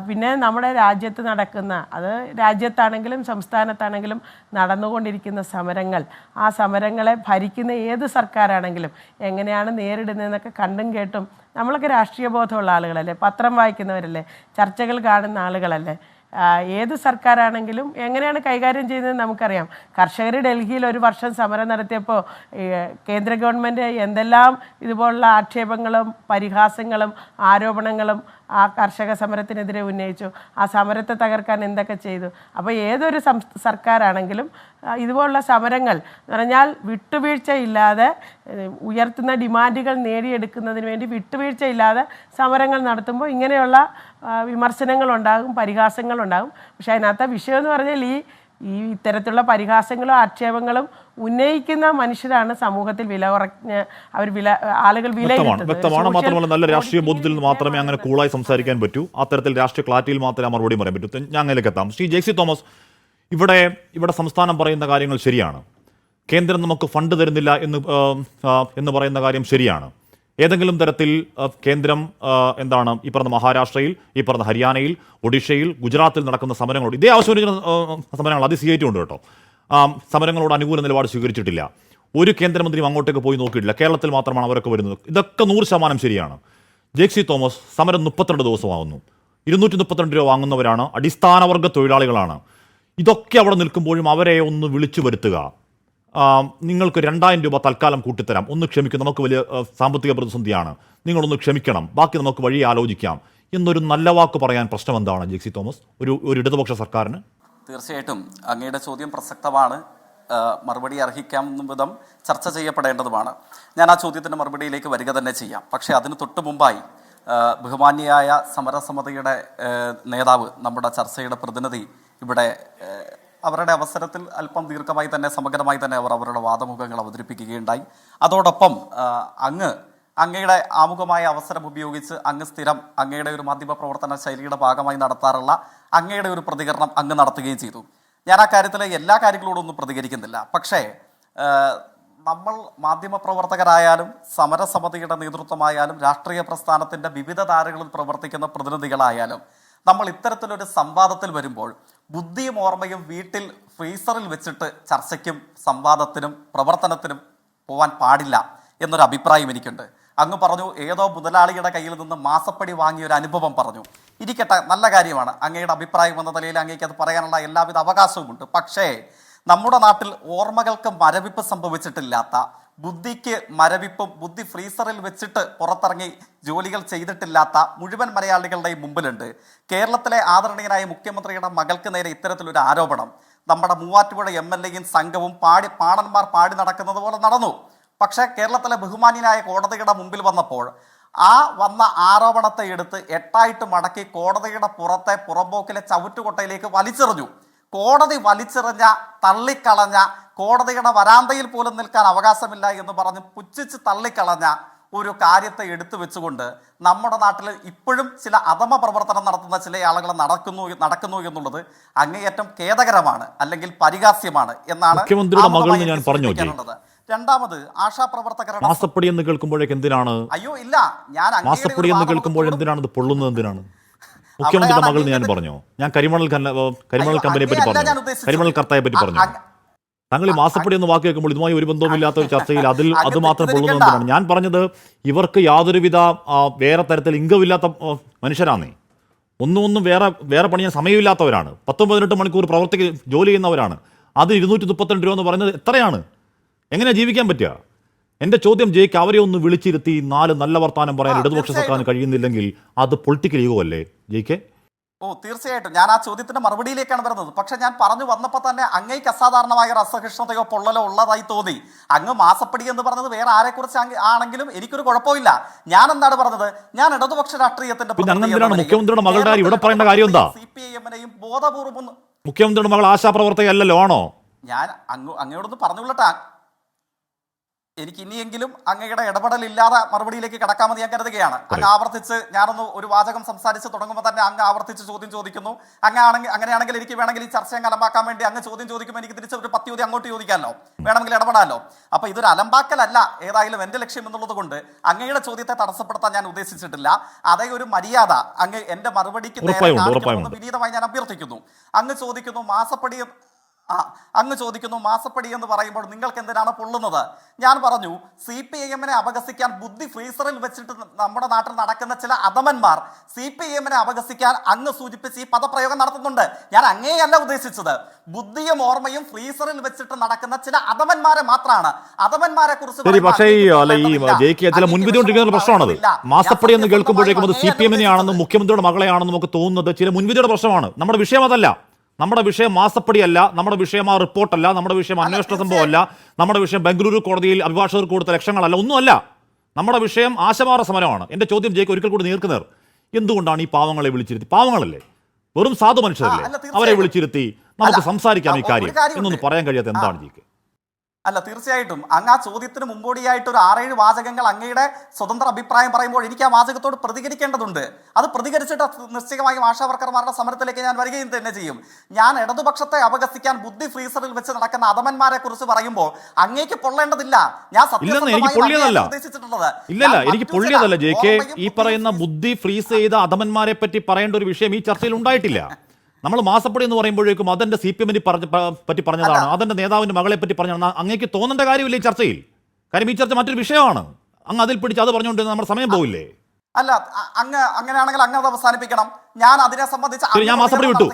പിന്നെ നമ്മുടെ രാജ്യത്ത് നടക്കുന്ന, അത് രാജ്യത്താണെങ്കിലും സംസ്ഥാനത്താണെങ്കിലും നടന്നുകൊണ്ടിരിക്കുന്ന സമരങ്ങൾ, ആ സമരങ്ങളെ ഭരിക്കുന്ന ഏത് സർക്കാരാണെങ്കിലും എങ്ങനെയാണ് നേരിടുന്നതെന്നൊക്കെ കണ്ടും കേട്ടും നമ്മളൊക്കെ രാഷ്ട്രീയ ബോധമുള്ള ആളുകളല്ലേ, പത്രം വായിക്കുന്നവരല്ലേ, ചർച്ചകൾ കാണുന്ന ആളുകളല്ലേ. ഏത് സർക്കാരാണെങ്കിലും എങ്ങനെയാണ് കൈകാര്യം ചെയ്യുന്നത് നമുക്കറിയാം. കർഷകർ ഡൽഹിയിൽ 1 വർഷം സമരം നടത്തിയപ്പോൾ കേന്ദ്ര ഗവൺമെൻറ് എന്തെല്ലാം ഇതുപോലുള്ള ആക്ഷേപങ്ങളും പരിഹാസങ്ങളും ആരോപണങ്ങളും ആ കർഷക സമരത്തിനെതിരെ ഉന്നയിച്ചു. ആ സമരത്തെ തകർക്കാൻ എന്തൊക്കെ ചെയ്തു. അപ്പോൾ ഏതൊരു സർക്കാരാണെങ്കിലും ഇതുപോലുള്ള സമരങ്ങൾ എന്ന് പറഞ്ഞാൽ വിട്ടുവീഴ്ചയില്ലാതെ ഉയർത്തുന്ന ഡിമാൻഡുകൾ നേടിയെടുക്കുന്നതിന് വേണ്ടി വിട്ടുവീഴ്ചയില്ലാതെ സമരങ്ങൾ നടത്തുമ്പോൾ ഇങ്ങനെയുള്ള വിമർശനങ്ങളുണ്ടാകും, പരിഹാസങ്ങളുണ്ടാകും. പക്ഷേ അതിനകത്തെ വിഷയം എന്ന് പറഞ്ഞാൽ ഈ ഇത്തരത്തിലുള്ള പരിഹാസങ്ങളും ആക്ഷേപങ്ങളും ഉന്നയിക്കുന്ന മനുഷ്യരാണ് സമൂഹത്തിൽ ആളുകൾ വ്യക്തമാണ്. മാത്രമല്ല നല്ല രാഷ്ട്രീയ ബോധത്തിൽ നിന്ന് മാത്രമേ അങ്ങനെ കൂളായി സംസാരിക്കാൻ പറ്റൂ. അത്തരത്തിൽ രാഷ്ട്രീയ ക്ലാരിറ്റിയിൽ മാത്രമേ മറുപടി പറയാൻ പറ്റൂ. ഞാൻ അങ്ങനെയൊക്കെ എത്താം. ശ്രീ ജെയ്സി തോമസ്, ഇവിടെ സംസ്ഥാനം പറയുന്ന കാര്യങ്ങൾ ശരിയാണ്. കേന്ദ്രം നമുക്ക് ഫണ്ട് തരുന്നില്ല എന്ന് പറയുന്ന കാര്യം ശരിയാണ്. ഏതെങ്കിലും തരത്തിൽ കേന്ദ്രം ഈ പറഞ്ഞ മഹാരാഷ്ട്രയിൽ, ഈ പറഞ്ഞ ഹരിയാനയിൽ, ഒഡീഷയിൽ, ഗുജറാത്തിൽ നടക്കുന്ന സമരങ്ങളോട് ഇതേ ആവശ്യം സമരങ്ങൾ അത് CIT ഉണ്ട് കേട്ടോ, സമരങ്ങളോട് അനുകൂല നിലപാട് സ്വീകരിച്ചിട്ടില്ല. ഒരു കേന്ദ്രമന്ത്രിയും അങ്ങോട്ടേക്ക് പോയി നോക്കിയിട്ടില്ല. കേരളത്തിൽ മാത്രമാണ് അവരൊക്കെ വരുന്നത്. ഇതൊക്കെ 100% ശരിയാണ്. ജേക്സി തോമസ്, സമരം 32 ദിവസമാകുന്നു. 232 രൂപ വാങ്ങുന്നവരാണ്, അടിസ്ഥാനവർഗ തൊഴിലാളികളാണ്. ഇതൊക്കെ അവിടെ നിൽക്കുമ്പോഴും അവരെ ഒന്ന് വിളിച്ചു വരുത്തുക, നിങ്ങൾക്ക് 2000 രൂപ തൽക്കാലം കൂട്ടിത്തരാം, ഒന്ന് ക്ഷമിക്കും, നമുക്ക് വലിയ സാമ്പത്തിക പ്രതിസന്ധിയാണ്, നിങ്ങളൊന്ന് ക്ഷമിക്കണം, ബാക്കി നമുക്ക് വഴി ആലോചിക്കാം എന്നൊരു നല്ല വാക്ക് പറയാൻ പ്രശ്നം എന്താണ് ജേക്സി തോമസ് ഒരു ഇടതുപക്ഷ സർക്കാരിന്? തീർച്ചയായിട്ടും അങ്ങയുടെ ചോദ്യം പ്രസക്തമാണ്, മറുപടി അർഹിക്കാവുന്ന വിധം ചർച്ച ചെയ്യപ്പെടേണ്ടതുമാണ്. ഞാൻ ആ ചോദ്യത്തിൻ്റെ മറുപടിയിലേക്ക് വരിക തന്നെ ചെയ്യാം. പക്ഷേ അതിന് തൊട്ടു മുമ്പായി ബഹുമാന്യയായ സമരസമിതിയുടെ നേതാവ്, നമ്മുടെ ചർച്ചയുടെ പ്രതിനിധി ഇവിടെ അവരുടെ അവസരത്തിൽ അല്പം ദീർഘമായി തന്നെ സമഗ്രമായി തന്നെ അവർ അവരുടെ വാദമുഖങ്ങൾ അവതരിപ്പിക്കുകയുണ്ടായി. അതോടൊപ്പം അങ്ങയുടെ ആമുഖമായ അവസരം ഉപയോഗിച്ച് അങ്ങ് സ്ഥിരം അങ്ങയുടെ ഒരു മാധ്യമ പ്രവർത്തന ശൈലിയുടെ ഭാഗമായി നടത്താറുള്ള അങ്ങയുടെ ഒരു പ്രതികരണം അങ്ങ് നടത്തുകയും ചെയ്തു. ഞാൻ ആ കാര്യത്തിലെ എല്ലാ കാര്യങ്ങളോടൊന്നും പ്രതികരിക്കുന്നില്ല. പക്ഷേ നമ്മൾ മാധ്യമപ്രവർത്തകരായാലും സമരസമിതിയുടെ നേതൃത്വമായാലും രാഷ്ട്രീയ പ്രസ്ഥാനത്തിൻ്റെ വിവിധ ധാരകളിൽ പ്രവർത്തിക്കുന്ന പ്രതിനിധികളായാലും നമ്മൾ ഇത്തരത്തിലൊരു സംവാദത്തിൽ വരുമ്പോൾ ബുദ്ധിയും ഓർമ്മയും വീട്ടിൽ ഫ്രീസറിൽ വെച്ചിട്ട് ചർച്ചയ്ക്കും സംവാദത്തിനും പ്രവർത്തനത്തിനും പോവാൻ പാടില്ല എന്നൊരു അഭിപ്രായം എനിക്കുണ്ട്. അങ്ങ് പറഞ്ഞു ഏതോ മുതലാളിയുടെ കയ്യിൽ നിന്ന് മാസപ്പടി വാങ്ങിയ ഒരു അനുഭവം പറഞ്ഞു. ഇരിക്കട്ടെ, നല്ല കാര്യമാണ്. അങ്ങയുടെ അഭിപ്രായം എന്ന നിലയിൽ അങ്ങേക്ക് അത് പറയാനുള്ള എല്ലാവിധ അവകാശവുമുണ്ട്. പക്ഷേ നമ്മുടെ നാട്ടിൽ ഓർമ്മകൾക്ക് മരവിപ്പ് സംഭവിച്ചിട്ടില്ലാത്ത, ബുദ്ധിക്ക് മരവിപ്പും ബുദ്ധി ഫ്രീസറിൽ വെച്ചിട്ട് പുറത്തിറങ്ങി ജോലികൾ ചെയ്തിട്ടില്ലാത്ത മുഴുവൻ മലയാളികളുടെയും മുമ്പിലുണ്ട്. കേരളത്തിലെ ആദരണീയനായ മുഖ്യമന്ത്രിയുടെ മകൾക്ക് നേരെ ഇത്തരത്തിലൊരു ആരോപണം നമ്മുടെ മൂവാറ്റുപുഴ MLA-യും സംഘവും പാണന്മാർ പാടി നടക്കുന്നത് പോലെ നടന്നു. പക്ഷേ കേരളത്തിലെ ബഹുമാന്യനായ കോടതിയുടെ മുമ്പിൽ വന്നപ്പോൾ ആ വന്ന ആരോപണത്തെ എടുത്ത് 8 മടക്കി കോടതിയുടെ പുറമ്പോക്കിലെ ചവിറ്റുകൊട്ടയിലേക്ക് വലിച്ചെറിഞ്ഞു. കോടതി വലിച്ചെറിഞ്ഞ, തള്ളിക്കളഞ്ഞ, കോടതിയുടെ വരാന്തയിൽ പോലും നിൽക്കാൻ അവകാശമില്ല എന്ന് പറഞ്ഞ് പുച്ഛിച്ച് തള്ളിക്കളഞ്ഞ ഒരു കാര്യത്തെ എടുത്തു വെച്ചുകൊണ്ട് നമ്മുടെ നാട്ടിൽ ഇപ്പോഴും ചില അധമ പ്രവർത്തനം നടത്തുന്ന ചില ആളുകൾ നടക്കുന്നു എന്നുള്ളത് അങ്ങേയറ്റം ഖേദകരമാണ്, അല്ലെങ്കിൽ പരിഹാസ്യമാണ് എന്നാണ് ഞാൻ പറഞ്ഞു. രണ്ടാമത് ആശാപ്രവർത്തകരുടെ മാസപ്പടി എന്ന് കേൾക്കുമ്പോഴേക്ക് എന്തിനാണ് ഇല്ല ഞാൻ മാസപ്പടി എന്ന് കേൾക്കുമ്പോൾ എന്തിനാണ് ഇത് പൊള്ളുന്നത്? എന്തിനാണ് മുഖ്യമന്ത്രിയുടെ മകൾ ഞാൻ പറഞ്ഞോ? ഞാൻ കരിമണൽ കമ്പനിയെ പറ്റി പറഞ്ഞു, കരിമണൽ കർത്തയെ പറ്റി പറഞ്ഞു. താങ്കൾ ഈ മാസപ്പടി എന്ന് വാക്ക് കേൾക്കുമ്പോൾ ഇതുമായി ഒരു ബന്ധവുമില്ലാത്ത ഒരു ചർച്ചയിൽ അത് മാത്രം പൊള്ളുന്നത് എന്തിനാണ്? ഞാൻ പറഞ്ഞത് ഇവർക്ക് യാതൊരുവിധ വേറെ തരത്തിൽ ഇംഗമില്ലാത്ത മനുഷ്യരാണേ, ഒന്നും വേറെ പണിയാൻ സമയമില്ലാത്തവരാണ്, 10-18 മണിക്കൂർ ജോലി ചെയ്യുന്നവരാണ്. അത് 232 രൂപ എന്ന് പറയുന്നത് എത്രയാണ്? എങ്ങനെയാ ജീവിക്കാൻ പറ്റുക? എൻ്റെ ചോദ്യം ജയിക്ക്, അവരെ ഒന്ന് വിളിച്ചിരുത്തി 4 നല്ല വർത്താനം പറയാൻ ഇടതുപക്ഷ സർക്കാരിന് കഴിയുന്നില്ലെങ്കിൽ അത് പൊളിറ്റിക്കൽ ഈഗോ അല്ലേ ജയിക്കെ? തീർച്ചയായിട്ടും ഞാൻ ആ ചോദ്യത്തിന്റെ മറുപടിയിലേക്കാണ് വരുന്നത്. പക്ഷെ ഞാൻ പറഞ്ഞു വന്നപ്പോൾ തന്നെ അങ്ങേക്ക് അസാധാരണമായ ഒരു അസഹിഷ്ണുതയോ പൊള്ളലോ ഉള്ളതായി തോന്നി. അങ്ങ് മാസപ്പടി എന്ന് പറഞ്ഞത് വേറെ ആരെക്കുറിച്ച് ആണെങ്കിലും എനിക്കൊരു കുഴപ്പമില്ല. ഞാൻ എന്താണ് പറഞ്ഞത്? ഞാൻ ഇടതുപക്ഷ രാഷ്ട്രീയത്തിന്റെ മുഖ്യമന്ത്രിയുടെ മകളുടെ ഇവിടെ പറയേണ്ട കാര്യം എന്താ? CPIM-നെയും ബോധപൂർവ്വം മുഖ്യമന്ത്രിയുടെ മകൾ ആശാപ്രവർത്തകയല്ലല്ലോ, ആണോ? ഞാൻ അങ്ങയോടൊന്ന് പറഞ്ഞുകൊള്ളട്ടെ. എനിക്ക് ഇനിയെങ്കിലും അങ്ങയുടെ ഇടപെടലില്ലാതെ മറുപടിയിലേക്ക് കടക്കാമെന്ന് ഞാൻ കരുതുകയാണ്. അങ്ങ് ആവർത്തിച്ച് ഞാനൊന്ന് ഒരു വാചകം സംസാരിച്ച് തുടങ്ങുമ്പോൾ തന്നെ അങ്ങ് ആവർത്തിച്ച് ചോദ്യം ചോദിക്കുന്നു. അങ്ങനെയാണെങ്കിൽ എനിക്ക് വേണമെങ്കിൽ ഈ ചർച്ച അങ്ങ് അലമ്പാക്കാൻ വേണ്ടി അങ്ങ് ചോദ്യം ചോദിക്കുമ്പോൾ എനിക്ക് തിരിച്ച് ഒരു 10 ചോദ്യം അങ്ങോട്ട് ചോദിക്കാമല്ലോ, വേണമെങ്കിൽ ഇടപെടാമല്ലോ. അപ്പൊ ഇതൊരു അലമ്പാക്കലല്ല ഏതായാലും എന്റെ ലക്ഷ്യം എന്നുള്ളത് കൊണ്ട് അങ്ങയുടെ ചോദ്യത്തെ തടസ്സപ്പെടുത്താൻ ഞാൻ ഉദ്ദേശിച്ചിട്ടില്ല. അതേ ഒരു മര്യാദ അങ്ങ് എന്റെ മറുപടിക്ക് വിനീതമായി ഞാൻ അഭ്യർത്ഥിക്കുന്നു. അങ്ങ് ചോദിക്കുന്നു മാസപ്പടി എന്ന് പറയുമ്പോൾ നിങ്ങൾക്ക് എന്തിനാണ് പൊള്ളുന്നത്? ഞാൻ പറഞ്ഞു CPIM-നെ അപഹസിക്കാൻ ബുദ്ധി ഫ്രീസറിൽ വെച്ചിട്ട് നമ്മുടെ നാട്ടിൽ നടക്കുന്ന ചില അധമന്മാർ CPIM-നെ അപഹസിക്കാൻ അങ്ങ് സൂചിപ്പിച്ച് ഈ പദപ്രയോഗം നടത്തുന്നുണ്ട്. ഞാൻ അങ്ങേയല്ല ഉദ്ദേശിച്ചത്, ബുദ്ധിയും ഓർമ്മയും ഫ്രീസറിൽ വെച്ചിട്ട് നടക്കുന്ന ചില അധമന്മാരെ മാത്രമാണ്. അധമന്മാരെ കുറിച്ച് പ്രശ്നമാണത്. മാസപ്പടി എന്ന് കേൾക്കുമ്പോഴേക്കും അത് CPM-നെ ആണെന്നും മുഖ്യമന്ത്രിയുടെ മകളെ ആണെന്നും ഒക്കെ തോന്നുന്നത് ചില മുൻവിധിയുടെ പ്രശ്നമാണ്. നമ്മുടെ വിഷയം അതല്ല. നമ്മുടെ വിഷയം മാസപ്പടിയല്ല, നമ്മുടെ വിഷയം ആ റിപ്പോർട്ടല്ല, നമ്മുടെ വിഷയം അന്വേഷണ സംഭവമല്ല, നമ്മുടെ വിഷയം ബംഗളൂരു കോടതിയിൽ അഭിഭാഷകർക്ക് കൊടുത്ത ലക്ഷങ്ങളല്ല, ഒന്നുമല്ല. നമ്മുടെ വിഷയം ആശമാറ സമരമാണ്. എൻ്റെ ചോദ്യം ജയിക്ക് ഒരിക്കൽ കൂടി നേർക്കുനേർ, എന്തുകൊണ്ടാണ് ഈ പാവങ്ങളെ വിളിച്ചിരുത്തി? പാവങ്ങളല്ലേ, വെറും സാധു മനുഷ്യരല്ലേ, അവരെ വിളിച്ചിരുത്തി നമുക്ക് സംസാരിക്കാം ഈ കാര്യം എന്നൊന്ന് പറയാൻ കഴിയാത്ത എന്താണ് ജയിക്ക്? അല്ല, തീർച്ചയായിട്ടും അങ്ങ് ആ ചോദ്യത്തിന് മുമ്പോടിയായിട്ട് ഒരു 6-7 വാചകങ്ങൾ അങ്ങയുടെ സ്വതന്ത്ര അഭിപ്രായം പറയുമ്പോൾ എനിക്ക് ആ വാചകത്തോട് പ്രതികരിക്കേണ്ടതുണ്ട്. അത് പ്രതികരിച്ചിട്ട് നിശ്ചയമായും ആശാവർക്കർമാരുടെ സമരത്തിലേക്ക് ഞാൻ വരികയും തന്നെ ചെയ്യും. ഞാൻ ഇടതുപക്ഷത്തെ അപഹസിക്കാൻ ബുദ്ധി ഫ്രീസറിൽ വെച്ച് നടക്കുന്ന അധമന്മാരെ കുറിച്ച് പറയുമ്പോൾ അങ്ങേക്ക് പൊള്ളേണ്ടതില്ല. ഞാൻ ഉദ്ദേശിച്ചിട്ടുള്ളത് എനിക്ക് പൊള്ളിയതല്ല ജയിക്കെ. ഈ പറയുന്ന ബുദ്ധി ഫ്രീസ് ചെയ്ത അധമന്മാരെ പറ്റി പറയേണ്ട ഒരു വിഷയം ഈ ചർച്ചയിൽ ഉണ്ടായിട്ടില്ല. നമ്മൾ മാസപ്പടി എന്ന് പറയുമ്പോഴേക്കും അതെന്റെ CPM-നെ പറ്റി പറഞ്ഞതാണ്, അതെന്റെ നേതാവിന്റെ മകളെ പറ്റി പറഞ്ഞതാണ്. അങ്ങേക്ക് തോന്നേണ്ട കാര്യമില്ല ഈ ചർച്ചയിൽ. കാര്യം ഈ ചർച്ച മറ്റൊരു വിഷയമാണ്. അങ്ങ് അതിൽ പിടിച്ച് അത് പറഞ്ഞുകൊണ്ട് നമ്മുടെ സമയം പോവില്ലേ? അല്ല അങ്ങനെയാണെങ്കിൽ അങ്ങ് അത് അവസാനിപ്പിക്കണം. ഞാൻ അതിനെ സംബന്ധിച്ച് ഞാൻ മാസപ്പടി വിട്ടു.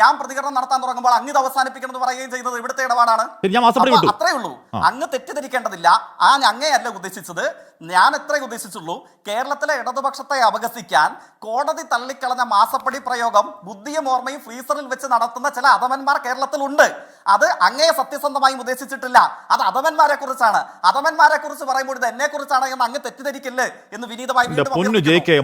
ഞാൻ പ്രതികരണം നടത്താൻ തുടങ്ങുമ്പോൾ അങ്ങ് ഇത് അവസാനിപ്പിക്കണം എന്ന് പറയുകയും ചെയ്തത് ഇവിടുത്തെ ഇടപാടാണ്. അത്രേ ഉള്ളൂ. അങ്ങ് തെറ്റിദ്ധരിക്കേണ്ടതില്ല. അങ്ങനെയല്ല ഉദ്ദേശിച്ചത്. ഞാൻ എത്രേ ഉദ്ദേശിച്ചുള്ളൂ, കേരളത്തിലെ ഇടതുപക്ഷത്തെ അപഹസിക്കാൻ കോടതി തള്ളിക്കളഞ്ഞ മാസപ്പടി പ്രയോഗം ബുദ്ധിയും ഓർമ്മയും ഫ്രീസറിൽ വെച്ച് നടത്തുന്ന ചില അധമന്മാർ കേരളത്തിലുണ്ട്. അത് അങ്ങയെ സത്യസന്ധമായും ഉദ്ദേശിച്ചിട്ടില്ല. അത് അധമന്മാരെ കുറിച്ചാണ്. അധമന്മാരെ കുറിച്ച് പറയുമ്പോൾ ഇത് എന്നെ കുറിച്ചാണ് എന്ന് അങ്ങ് തെറ്റിദ്ധരിക്കില്ലേ എന്ന് വിനീതമായി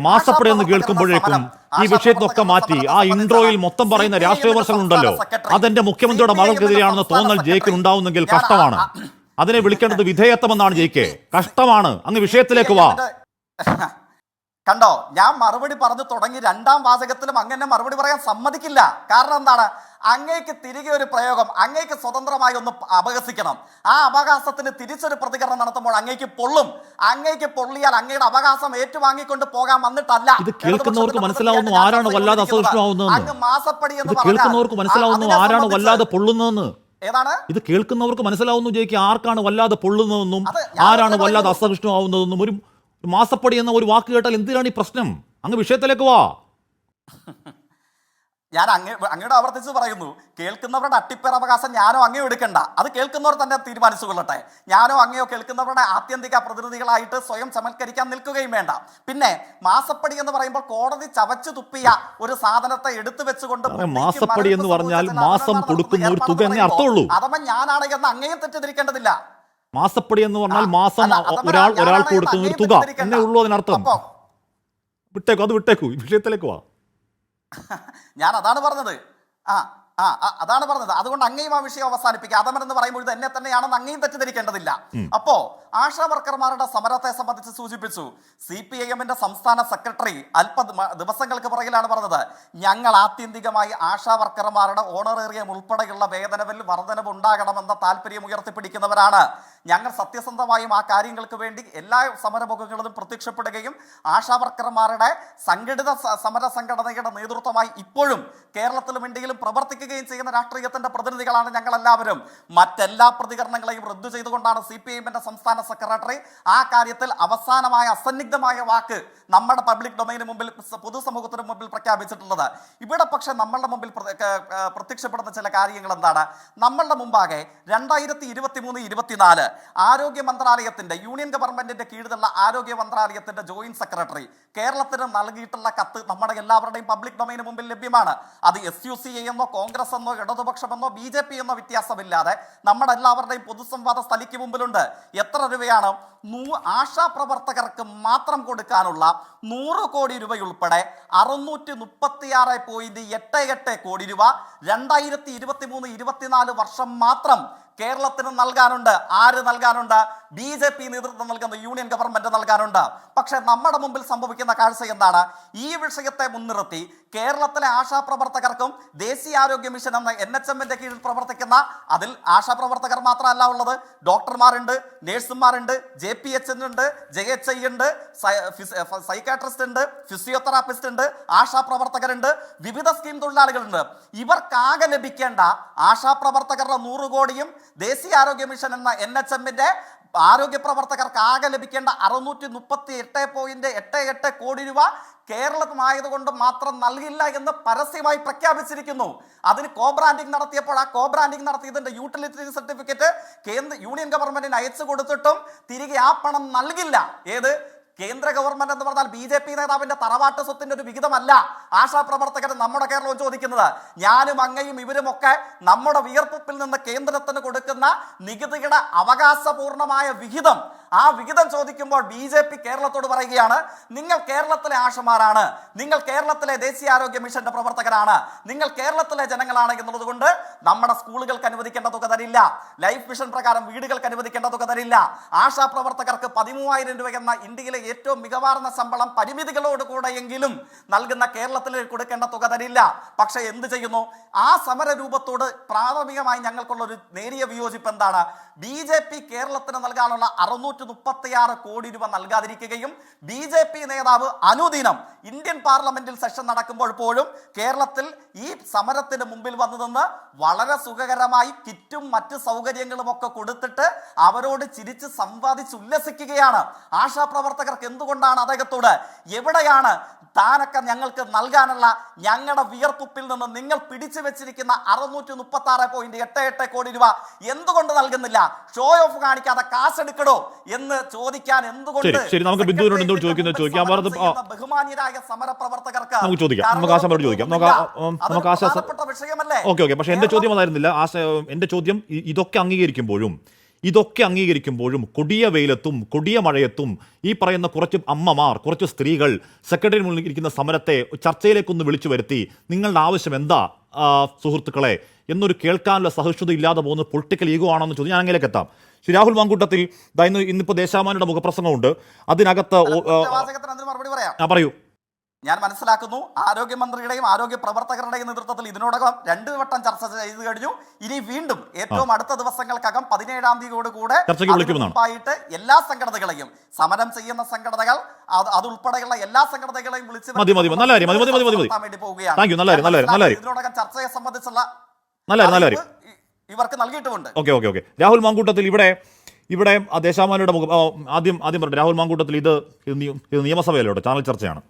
മാസപ്പടി എന്ന് കേൾക്കുമ്പോഴേക്കും ഈ വിഷയത്തൊക്കെ മാറ്റി ആ ഇൻട്രോയിൽ മൊത്തം പറയുന്ന രാഷ്ട്രീയ വിമർശനങ്ങളുണ്ടല്ലോ, അതെന്റെ മുഖ്യമന്ത്രിയുടെ മകൾക്കെതിരെയാണെന്ന് തോന്നൽ ജയിക്കിന് ഉണ്ടാവുന്നെങ്കിൽ കഷ്ടമാണ്. അതിനെ വിളിക്കേണ്ടത് വിധേയത്വമെന്നാണ് ജയിക്കെ. കഷ്ടമാണ്. അങ്ങ് വിഷയത്തിലേക്ക് വാ. കണ്ടോ, ഞാൻ മറുപടി പറഞ്ഞു തുടങ്ങി രണ്ടാം വാചകത്തിലും അങ്ങനെ മറുപടി പറയാൻ സമ്മതിക്കില്ല. കാരണം എന്താണ്? അങ്ങേക്ക് തിരികെ ഒരു പ്രയോഗം, അങ്ങേക്ക് സ്വതന്ത്രമായി ഒന്ന് അപഹസിക്കണം. ആ അപഹാസത്തിന് തിരിച്ചൊരു പ്രതികരണം നടത്തുമ്പോൾ അങ്ങേക്ക് പൊള്ളും. അങ്ങേക്ക് പൊള്ളിയാൽ അങ്ങയുടെ അപഹാസം ഏറ്റുവാങ്ങിക്കൊണ്ട് പോകാൻ വന്നിട്ടല്ല. ഇത് കേൾക്കുന്നവർക്ക് മനസ്സിലാവുന്നു ആരാണ് വല്ലാതെ അസഹിഷ്ണുവാകുന്നതെന്ന്. അങ്ങ് മാസപ്പടി എന്ന് കേൾക്കുന്നവർക്ക് മനസ്സിലാവുന്നു ആരാണ് വല്ലാതെ പൊള്ളുന്നതെന്ന്. ഏതാണ് ഇത് കേൾക്കുന്നവർക്ക് മനസ്സിലാവുന്നു ജയിക്ക് ആർക്കാണ് വല്ലാതെ പൊള്ളുന്നതെന്നും ആരാണ് വല്ലാതെ അസഹിഷ്ണുവാകുന്നതെന്നും. ഒരു മാസപ്പടി എന്ന ഒരു വാക്ക് കേട്ടാൽ എന്തിനാണ് ഈ പ്രശ്നം? അങ്ങ് വിഷയത്തിലേക്ക് വാ. ഞാൻ അങ്ങയോട് ആവർത്തിച്ച് പറയുന്നു, കേൾക്കുന്നവരുടെ അട്ടിപ്പേർ അവകാശം ഞാനോ അങ്ങയോ എടുക്കണ്ട. അത് കേൾക്കുന്നവർ തന്നെ തീരുമാനിച്ചുകൊള്ളട്ടെ. ഞാനോ അങ്ങയോ കേൾക്കുന്നവരുടെ ആത്യന്തിക പ്രതിനിധികളായിട്ട് സ്വയം ചമത്കരിക്കാൻ നിൽക്കുകയും വേണ്ട. പിന്നെ മാസപ്പടി എന്ന് പറയുമ്പോൾ കോടതി ചവച്ചു തുപ്പിയ ഒരു സാധനത്തെ എടുത്തു വെച്ചുകൊണ്ട് മാസപ്പടി എന്ന് പറഞ്ഞാൽ മാസം കൊടുക്കുന്ന ഒരു തുക എന്നേ അർത്ഥമുള്ളൂ. അഥവാ ഞാനാണ് എന്ന് അങ്ങയും തെറ്റിദ്ധരിക്കേണ്ടതില്ല. മാസപ്പടി എന്ന് പറഞ്ഞാൽ മാസം ഒരാൾക്ക് കൊടുക്കുന്ന ഒരു തുക എന്നേ ഉള്ളൂ അതിനർത്ഥം. വിട്ടേക്കു, അത് വിട്ടേക്കു. ഈ വിഷയത്തിലേക്ക് വാ. ഞാൻ അതാണ് പറഞ്ഞത്. അതാണ് പറഞ്ഞത്. അതുകൊണ്ട് അങ്ങയും ആ വിഷയം അവസാനിപ്പിക്കുക. അതമെന്ന് പറയുമ്പോൾ ഇത് എന്നെ തന്നെയാണെന്ന് അങ്ങയും തെറ്റിദ്ധരിക്കേണ്ടതില്ല. അപ്പോ ആശാ വർക്കർമാരുടെ സമരത്തെ സംബന്ധിച്ച് സൂചിപ്പിച്ചു. CPIM-ന്റെ സംസ്ഥാന സെക്രട്ടറി ദിവസങ്ങൾക്ക് പുറകിലാണ് പറഞ്ഞത്, ഞങ്ങൾ ആത്യന്തികമായി ആശാ വർക്കർമാരുടെ ഓണറേറിയം ഉൾപ്പെടെയുള്ള വേതനവിൽ വർധനവ് ഉണ്ടാകണമെന്ന താല്പര്യം ഉയർത്തിപ്പിടിക്കുന്നവരാണ്. ഞങ്ങൾ സത്യസന്ധമായും ആ കാര്യങ്ങൾക്ക് വേണ്ടി എല്ലാ സമരമുഖങ്ങളിലും പ്രത്യക്ഷപ്പെടുകയും ആശാ വർക്കർമാരുടെ സംഘടിത സമര സംഘടനയുടെ നേതൃത്വമായി ഇപ്പോഴും കേരളത്തിലും ഇന്ത്യയിലും പ്രവർത്തിക്കുകയും ചെയ്യുന്ന രാഷ്ട്രീയത്തിന്റെ പ്രതിനിധികളാണ് ഞങ്ങളെല്ലാവരും. മറ്റെല്ലാ പ്രതികരണങ്ങളെയും റദ്ദു ചെയ്തുകൊണ്ടാണ് CPIM-ന്റെ സംസ്ഥാന സെക്രട്ടറി ആ കാര്യത്തിൽ അവസാനമായ അസന്നിഗ്ധമായ വാക്ക് നമ്മുടെ പബ്ലിക് ഡൊമൈന് മുമ്പിൽ, പൊതുസമൂഹത്തിന് മുമ്പിൽ പ്രഖ്യാപിച്ചിട്ടുള്ളത്. ഇവിടെ പക്ഷെ നമ്മളുടെ മുമ്പിൽ പ്രത്യക്ഷപ്പെടുന്ന ചില കാര്യങ്ങൾ എന്താണ്? നമ്മളുടെ മുമ്പാകെ 2023-24 ആരോഗ്യ മന്ത്രാലയത്തിന്റെ, യൂണിയൻ ഗവൺമെന്റിന്റെ കീഴിലുള്ള ആരോഗ്യ മന്ത്രാലയത്തിന്റെ ജോയിന്റ് സെക്രട്ടറി കേരളത്തിന് നൽകിയിട്ടുള്ള കത്ത് നമ്മുടെ എല്ലാവരുടെയും പബ്ലിക് ഡൊമൈന് മുമ്പിൽ ലഭ്യമാണ്. അത് SUCA എന്നോ കോൺഗ്രസ് എന്നോ ഇടതുപക്ഷമെന്നോ BJP എന്നോ വ്യത്യാസമില്ലാതെ നമ്മുടെ എല്ലാവരുടെയും പൊതുസംവാദ സ്ഥലിക്ക് മുമ്പിലുണ്ട്. എത്ര രൂപയാണ് ആശാ പ്രവർത്തകർക്ക് മാത്രം കൊടുക്കാനുള്ള 100 കോടി രൂപയുൾപ്പെടെ 636.88 കോടി രൂപ 2023-24 വർഷം മാത്രം കേരളത്തിന് നൽകാനുണ്ട്. ആര് നൽകാനുണ്ട്? BJP നേതൃത്വം നൽകുന്ന യൂണിയൻ ഗവൺമെന്റ് നൽകാനുണ്ട്. പക്ഷെ നമ്മുടെ മുമ്പിൽ സംഭവിക്കുന്ന കാഴ്ച എന്താണ്? ഈ വിഷയത്തെ മുൻനിർത്തി കേരളത്തിലെ ആശാപ്രവർത്തകർക്കും ദേശീയ ആരോഗ്യ മിഷൻ എന്ന NHM-ന്റെ കീഴിൽ പ്രവർത്തിക്കുന്ന, അതിൽ ആശാപ്രവർത്തകർ മാത്രമല്ല ഉള്ളത്, ഡോക്ടർമാരുണ്ട്, നേഴ്സുമാരുണ്ട്, JPH ഉണ്ട്, JHI ഉണ്ട്, സൈക്കാട്രിസ്റ്റ് ഉണ്ട്, ഫിസിയോതെറാപ്പിസ്റ്റ് ഉണ്ട്, ആശാപ്രവർത്തകരുണ്ട്, വിവിധ സ്കീം തൊഴിലാളികളുണ്ട്. ഇവർക്കാകെ ലഭിക്കേണ്ട ആശാപ്രവർത്തകരുടെ 100 കോടിയും ദേശീയ ആരോഗ്യ മിഷൻ എന്ന NHM-ന്റെ ആരോഗ്യ പ്രവർത്തകർക്ക് ആകെ ലഭിക്കേണ്ട 638.88 കോടി രൂപ കേരളമായതുകൊണ്ട് മാത്രം നൽകില്ല എന്ന് പരസ്യമായി പ്രഖ്യാപിച്ചിരിക്കുന്നു. അതിന് കോബ്രാൻഡിംഗ് നടത്തിയപ്പോൾ ആ കോബ്രാൻഡിംഗ് നടത്തിയതിന്റെ യൂട്ടിലിറ്റി സർട്ടിഫിക്കറ്റ് യൂണിയൻ ഗവൺമെന്റിന് അയച്ചു കൊടുത്തിട്ടും തിരികെ ആ പണം നൽകില്ല. ഏത് കേന്ദ്ര ഗവൺമെന്റ് എന്ന് പറഞ്ഞാൽ BJP നേതാവിന്റെ തറവാട്ട് സ്വത്തിന്റെ ഒരു വിഹിതമല്ല ആശാപ്രവർത്തകർ നമ്മുടെ കേരളവും ചോദിക്കുന്നത്. ഞാനും അങ്ങയും ഇവരുമൊക്കെ നമ്മുടെ വിയർപ്പിൽ നിന്ന് കേന്ദ്രത്തിന് കൊടുക്കുന്ന നികുതിയുടെ അവകാശപൂർണമായ വിഹിതം, ആ വിഹിതം ചോദിക്കുമ്പോൾ BJP കേരളത്തോട് പറയുകയാണ്, നിങ്ങൾ കേരളത്തിലെ ആശമാരാണ്, നിങ്ങൾ കേരളത്തിലെ ദേശീയ ആരോഗ്യ മിഷന്റെ പ്രവർത്തകരാണ്, നിങ്ങൾ കേരളത്തിലെ ജനങ്ങളാണ് എന്നുള്ളത് കൊണ്ട് നമ്മുടെ സ്കൂളുകൾക്ക് അനുവദിക്കേണ്ട തുക തരില്ല, ലൈഫ് മിഷൻ പ്രകാരം വീടുകൾക്ക് അനുവദിക്കേണ്ട തുക തരില്ല, ആശാപ്രവർത്തകർക്ക് 13,000 രൂപ എന്ന ഇന്ത്യയിലെ ഏറ്റവും മികവാർന്ന ശമ്പളം പരിമിതികളോടുകൂടെയെങ്കിലും നൽകുന്ന കേരളത്തിൽ കൊടുക്കേണ്ട തുക തരില്ല. പക്ഷെ എന്ത് ചെയ്യുന്നു? ആ സമര രൂപത്തോട് പ്രാഥമികമായി ഞങ്ങൾക്കുള്ള ഒരു നേരിയ വിയോജിപ്പ് എന്താണ്? BJP കേരളത്തിന് നൽകാനുള്ള 636 കോടി രൂപ നൽകാതിരിക്കുകയും BJP നേതാവ് അനുദിനം ഇന്ത്യൻ പാർലമെന്റിൽ സെഷൻ നടക്കുമ്പോൾ പോലും കേരളത്തിൽ ഈ സമരത്തിന് മുമ്പിൽ വന്നു നിന്ന് വളരെ സുഖകരമായി കിറ്റും മറ്റ് സൗകര്യങ്ങളും ഒക്കെ കൊടുത്തിട്ട് അവരോട് ചിരിച്ച് സംവാദിച്ച് ഉല്ലസിക്കുകയാണ്. ആശാപ്രവർത്തകർക്ക് എന്തുകൊണ്ടാണ് അദ്ദേഹത്തോട് എവിടെയാണ് താനൊക്കെ ഞങ്ങൾക്ക് നൽകാനുള്ള ഞങ്ങളുടെ വിയർപ്പുപ്പിൽ നിന്ന് നിങ്ങൾ പിടിച്ചു വെച്ചിരിക്കുന്ന 636.88 കോടി രൂപ എന്തുകൊണ്ട് നൽകുന്നില്ല? ഷോ ഓഫ് കാണിക്കാതെ കാശെടുക്കണോ എന്ന് ചോദിക്കാൻ എന്തുകൊണ്ട് ബഹുമാന്യരായ സമരപ്രവർത്തകർക്ക് വിഷയമല്ലേ? പക്ഷെ എന്റെ ചോദ്യം അതായിരുന്നില്ല. എന്റെ ചോദ്യം ഇതൊക്കെ അംഗീകരിക്കുമ്പോഴും കൊടിയ വെയിലത്തും കൊടിയ മഴയത്തും ഈ പറയുന്ന കുറച്ച് അമ്മമാർ, കുറച്ച് സ്ത്രീകൾ സെക്രട്ടറി മുന്നിൽ ഇരിക്കുന്ന സമരത്തെ ചർച്ചയിലേക്കൊന്ന് വിളിച്ചു വരുത്തി നിങ്ങളുടെ ആവശ്യം എന്താ സുഹൃത്തുക്കളെ എന്നൊരു കേൾക്കാനുള്ള സഹിഷ്ണുത ഇല്ലാതെ പോകുന്ന പൊളിറ്റിക്കൽ ഈഗോ ആണോ എന്ന് ചോദിച്ചു. ഞാൻ അങ്ങനെയൊക്കെ എത്താം. ശ്രീ രാഹുൽ മാങ്കൂട്ടത്തിൽ ഇന്നിപ്പോൾ ദേശാമാനിയുടെ മുഖപ്രസംഗമുണ്ട്. അതിനകത്ത് പറയൂ. ഞാൻ മനസ്സിലാക്കുന്നു ആരോഗ്യമന്ത്രിയുടെയും ആരോഗ്യ പ്രവർത്തകരുടെയും നേതൃത്വത്തിൽ ഇതിനോടകം 2 വട്ടം ചർച്ച ചെയ്തു കഴിഞ്ഞു. ഇനി വീണ്ടും ഏറ്റവും അടുത്ത ദിവസങ്ങൾക്കകം 17-ം തീയതിയോടുകൂടെ ആയിട്ട് എല്ലാ സംഘടനകളെയും, സമരം ചെയ്യുന്ന സംഘടനകൾ അതുൾപ്പെടെയുള്ള എല്ലാ സംഘടനകളെയും വിളിച്ച് വേണ്ടി പോവുകയാണ്. ഇതിനോടകം ചർച്ചയെ സംബന്ധിച്ചുള്ള ഇവർക്ക് നൽകിയിട്ടുമുണ്ട്. ഓക്കെ. രാഹുൽ മാങ്കൂട്ടത്തിൽ ഇവിടെ ദേശാമാനിയുടെ ആദ്യം പറഞ്ഞു. രാഹുൽ മാങ്കൂട്ടത്തിൽ ഇത് നിയമസഭയിലോട്ട് ചാനൽ ചർച്ചയാണ്.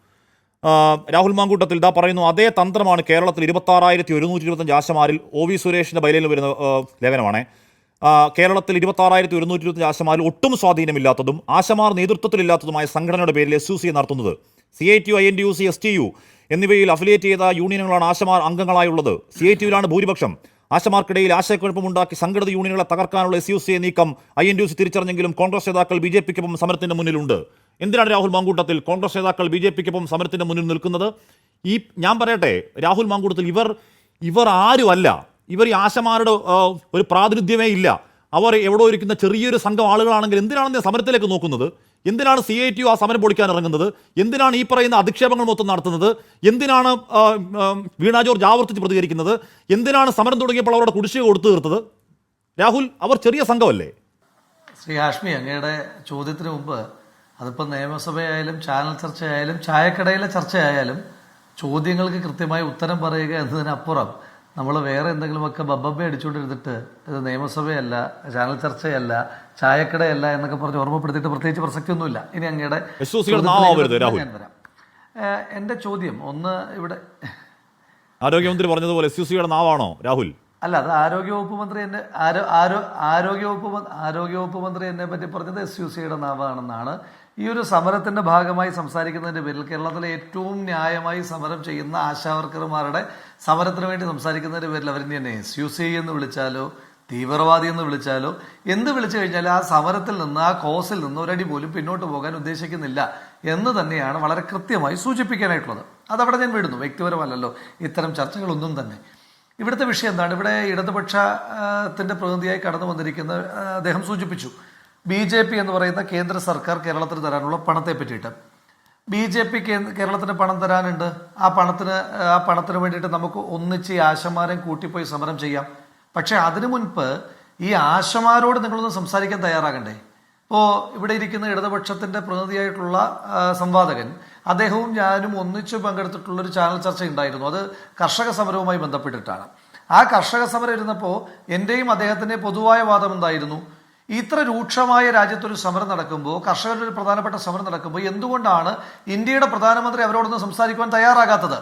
രാഹുൽ മാങ്കൂട്ടത്തിൽ ഇതാ പറയുന്നു, അതേ തന്ത്രമാണ് കേരളത്തിൽ 26,125 ആശമാരിൽ OV സുരേഷിന്റെ ബൈലയിൽ വരുന്ന ലേഖനമാണ്. കേരളത്തിൽ 26,125 ആശമാരിൽ ഒട്ടും സ്വാധീനമില്ലാത്തതും ആശമാർ നേതൃത്വത്തിലില്ലാത്തതുമായ സംഘടനയുടെ പേരിൽ SUC നടത്തുന്നത്. CITU, INTUC, STU എന്നിവയിൽ അഫിലിയേറ്റ് ചെയ്ത യൂണിയനുകളാണ് ആശമാർ അംഗങ്ങളായുള്ളത്. CITUവിലാണ് ഭൂരിപക്ഷം. ആശമാർക്കിടയിൽ ആശയക്കുഴപ്പമുണ്ടാക്കി സംഘടിത യൂണിയനുകളെ തകർക്കാനുള്ള SUC നീക്കം INTUC തിരിച്ചറിഞ്ഞെങ്കിലും കോൺഗ്രസ് നേതാക്കൾ BJPക്കൊപ്പം സമരത്തിന്റെ മുന്നിലുണ്ട്. എന്തിനാണ് രാഹുൽ മാങ്കൂട്ടത്തിൽ കോൺഗ്രസ് നേതാക്കൾ BJPക്കൊപ്പം സമരത്തിന്റെ മുന്നിൽ നിൽക്കുന്നത്? ഞാൻ പറയട്ടെ, രാഹുൽ മാങ്കൂട്ടത്തിൽ ഇവർ ആരുമല്ല. ഇവർ ഈ ആശമാരുടെ ഒരു പ്രാതിനിധ്യമേ ഇല്ല. അവർ എവിടെ ഇരിക്കുന്ന ചെറിയൊരു സംഘം ആളുകളാണെങ്കിൽ എന്തിനാണ് സമരത്തിലേക്ക് നോക്കുന്നത്? എന്തിനാണ് CITU ആ സമരം പൊളിക്കാൻ ഇറങ്ങുന്നത്? എന്തിനാണ് ഈ പറയുന്ന അധിക്ഷേപങ്ങൾ മൊത്തം നടത്തുന്നത്? എന്തിനാണ് വീണ ജോർജ് ആവർത്തിച്ച് പ്രതികരിക്കുന്നത്? എന്തിനാണ് സമരം തുടങ്ങിയപ്പോൾ അവരുടെ കുടിശ്ശിക കൊടുത്തു തീർത്തത്? രാഹുൽ, അവർ ചെറിയ സംഘമല്ലേ? ശ്രീ ഹാഷ്മി, അങ്ങയുടെ ചോദ്യത്തിന് മുമ്പ് അതിപ്പോൾ നിയമസഭയായാലും ചാനൽ ചർച്ചയായാലും ചായക്കടയിലെ ചർച്ചയായാലും ചോദ്യങ്ങൾക്ക് കൃത്യമായി ഉത്തരം പറയുക എന്നതിനപ്പുറം നമ്മൾ വേറെ എന്തെങ്കിലുമൊക്കെ ബബ്ബ അടിച്ചുകൊണ്ടിരുന്നിട്ട് ഇത് നിയമസഭയല്ല, ചാനൽ ചർച്ചയല്ല, ചായക്കടയല്ല എന്നൊക്കെ പറഞ്ഞ് ഓർമ്മപ്പെടുത്തിയിട്ട് പ്രത്യേകിച്ച് പ്രസക്തിയൊന്നുമില്ല. ഇനി അങ്ങയുടെ ഞാൻ വരാം. എൻ്റെ ചോദ്യം ഒന്ന്, ഇവിടെ ആരോഗ്യമന്ത്രി പറഞ്ഞതുപോലെ SUCയുടെ നാവാണോ രാഹുൽ? അല്ല, അത് ആരോഗ്യവകുപ്പ് മന്ത്രി എന്നെ ആരോഗ്യവകുപ്പ് മന്ത്രി എന്നെ പറ്റി പറഞ്ഞത് SUCയുടെ നാവാണെന്നാണ്. ഈ ഒരു സമരത്തിന്റെ ഭാഗമായി സംസാരിക്കുന്നതിന്റെ പേരിൽ കേരളത്തിലെ ഏറ്റവും ന്യായമായി സമരം ചെയ്യുന്ന ആശാവർക്കർമാരുടെ സമരത്തിന് വേണ്ടി സംസാരിക്കുന്നതിന്റെ പേരിൽ അവരിനി തന്നെ SUC എന്ന് വിളിച്ചാലോ തീവ്രവാദി എന്ന് വിളിച്ചാലോ എന്ത് വിളിച്ചു കഴിഞ്ഞാൽ ആ സമരത്തിൽ നിന്ന്, ആ കോസിൽ നിന്ന് ഒരടി പോലും പിന്നോട്ട് പോകാൻ ഉദ്ദേശിക്കുന്നില്ല എന്ന് തന്നെയാണ് വളരെ കൃത്യമായി സൂചിപ്പിക്കാനായിട്ടുള്ളത്. അതവിടെ ഞാൻ വിടുന്നു, വ്യക്തിപരമല്ലല്ലോ ഇത്തരം ചർച്ചകളൊന്നും തന്നെ. ഇവിടുത്തെ വിഷയം എന്താണ്? ഇവിടെ ഇടതുപക്ഷത്തിന്റെ പ്രതിനിധിയായി കടന്നു വന്നിരിക്കുന്ന അദ്ദേഹം സൂചിപ്പിച്ചു BJP എന്ന് പറയുന്ന കേന്ദ്ര സർക്കാർ കേരളത്തിന് തരാനുള്ള പണത്തെ പറ്റിയിട്ട്. BJP കേരളത്തിന് പണം തരാനുണ്ട്. ആ പണത്തിന് വേണ്ടിയിട്ട് നമുക്ക് ഒന്നിച്ച് ഈ ആശമാരെ കൂട്ടിപ്പോയി സമരം ചെയ്യാം. പക്ഷെ അതിനു മുൻപ് ഈ ആശമാരോട് നിങ്ങളൊന്ന് സംസാരിക്കാൻ തയ്യാറാകണ്ടേ? ഇപ്പോൾ ഇവിടെ ഇരിക്കുന്ന ഇടതുപക്ഷത്തിന്റെ പ്രതിനിധിയായിട്ടുള്ള സംവാദകൻ, അദ്ദേഹവും ഞാനും ഒന്നിച്ച് പങ്കെടുത്തിട്ടുള്ളൊരു ചാനൽ ചർച്ച ഉണ്ടായിരുന്നു. അത് കർഷക സമരവുമായി ബന്ധപ്പെട്ടിട്ടാണ്. ആ കർഷക സമരം ഇരുന്നപ്പോൾ എൻ്റെയും അദ്ദേഹത്തിൻ്റെ പൊതുവായ വാദം എന്തായിരുന്നു? ഇത്ര രൂക്ഷമായ രാജ്യത്തൊരു സമരം നടക്കുമ്പോൾ, കർഷകരുടെ ഒരു പ്രധാനപ്പെട്ട സമരം നടക്കുമ്പോൾ എന്തുകൊണ്ടാണ് ഇന്ത്യയുടെ പ്രധാനമന്ത്രി അവരോടൊന്ന് സംസാരിക്കുവാൻ തയ്യാറാകാത്തത്?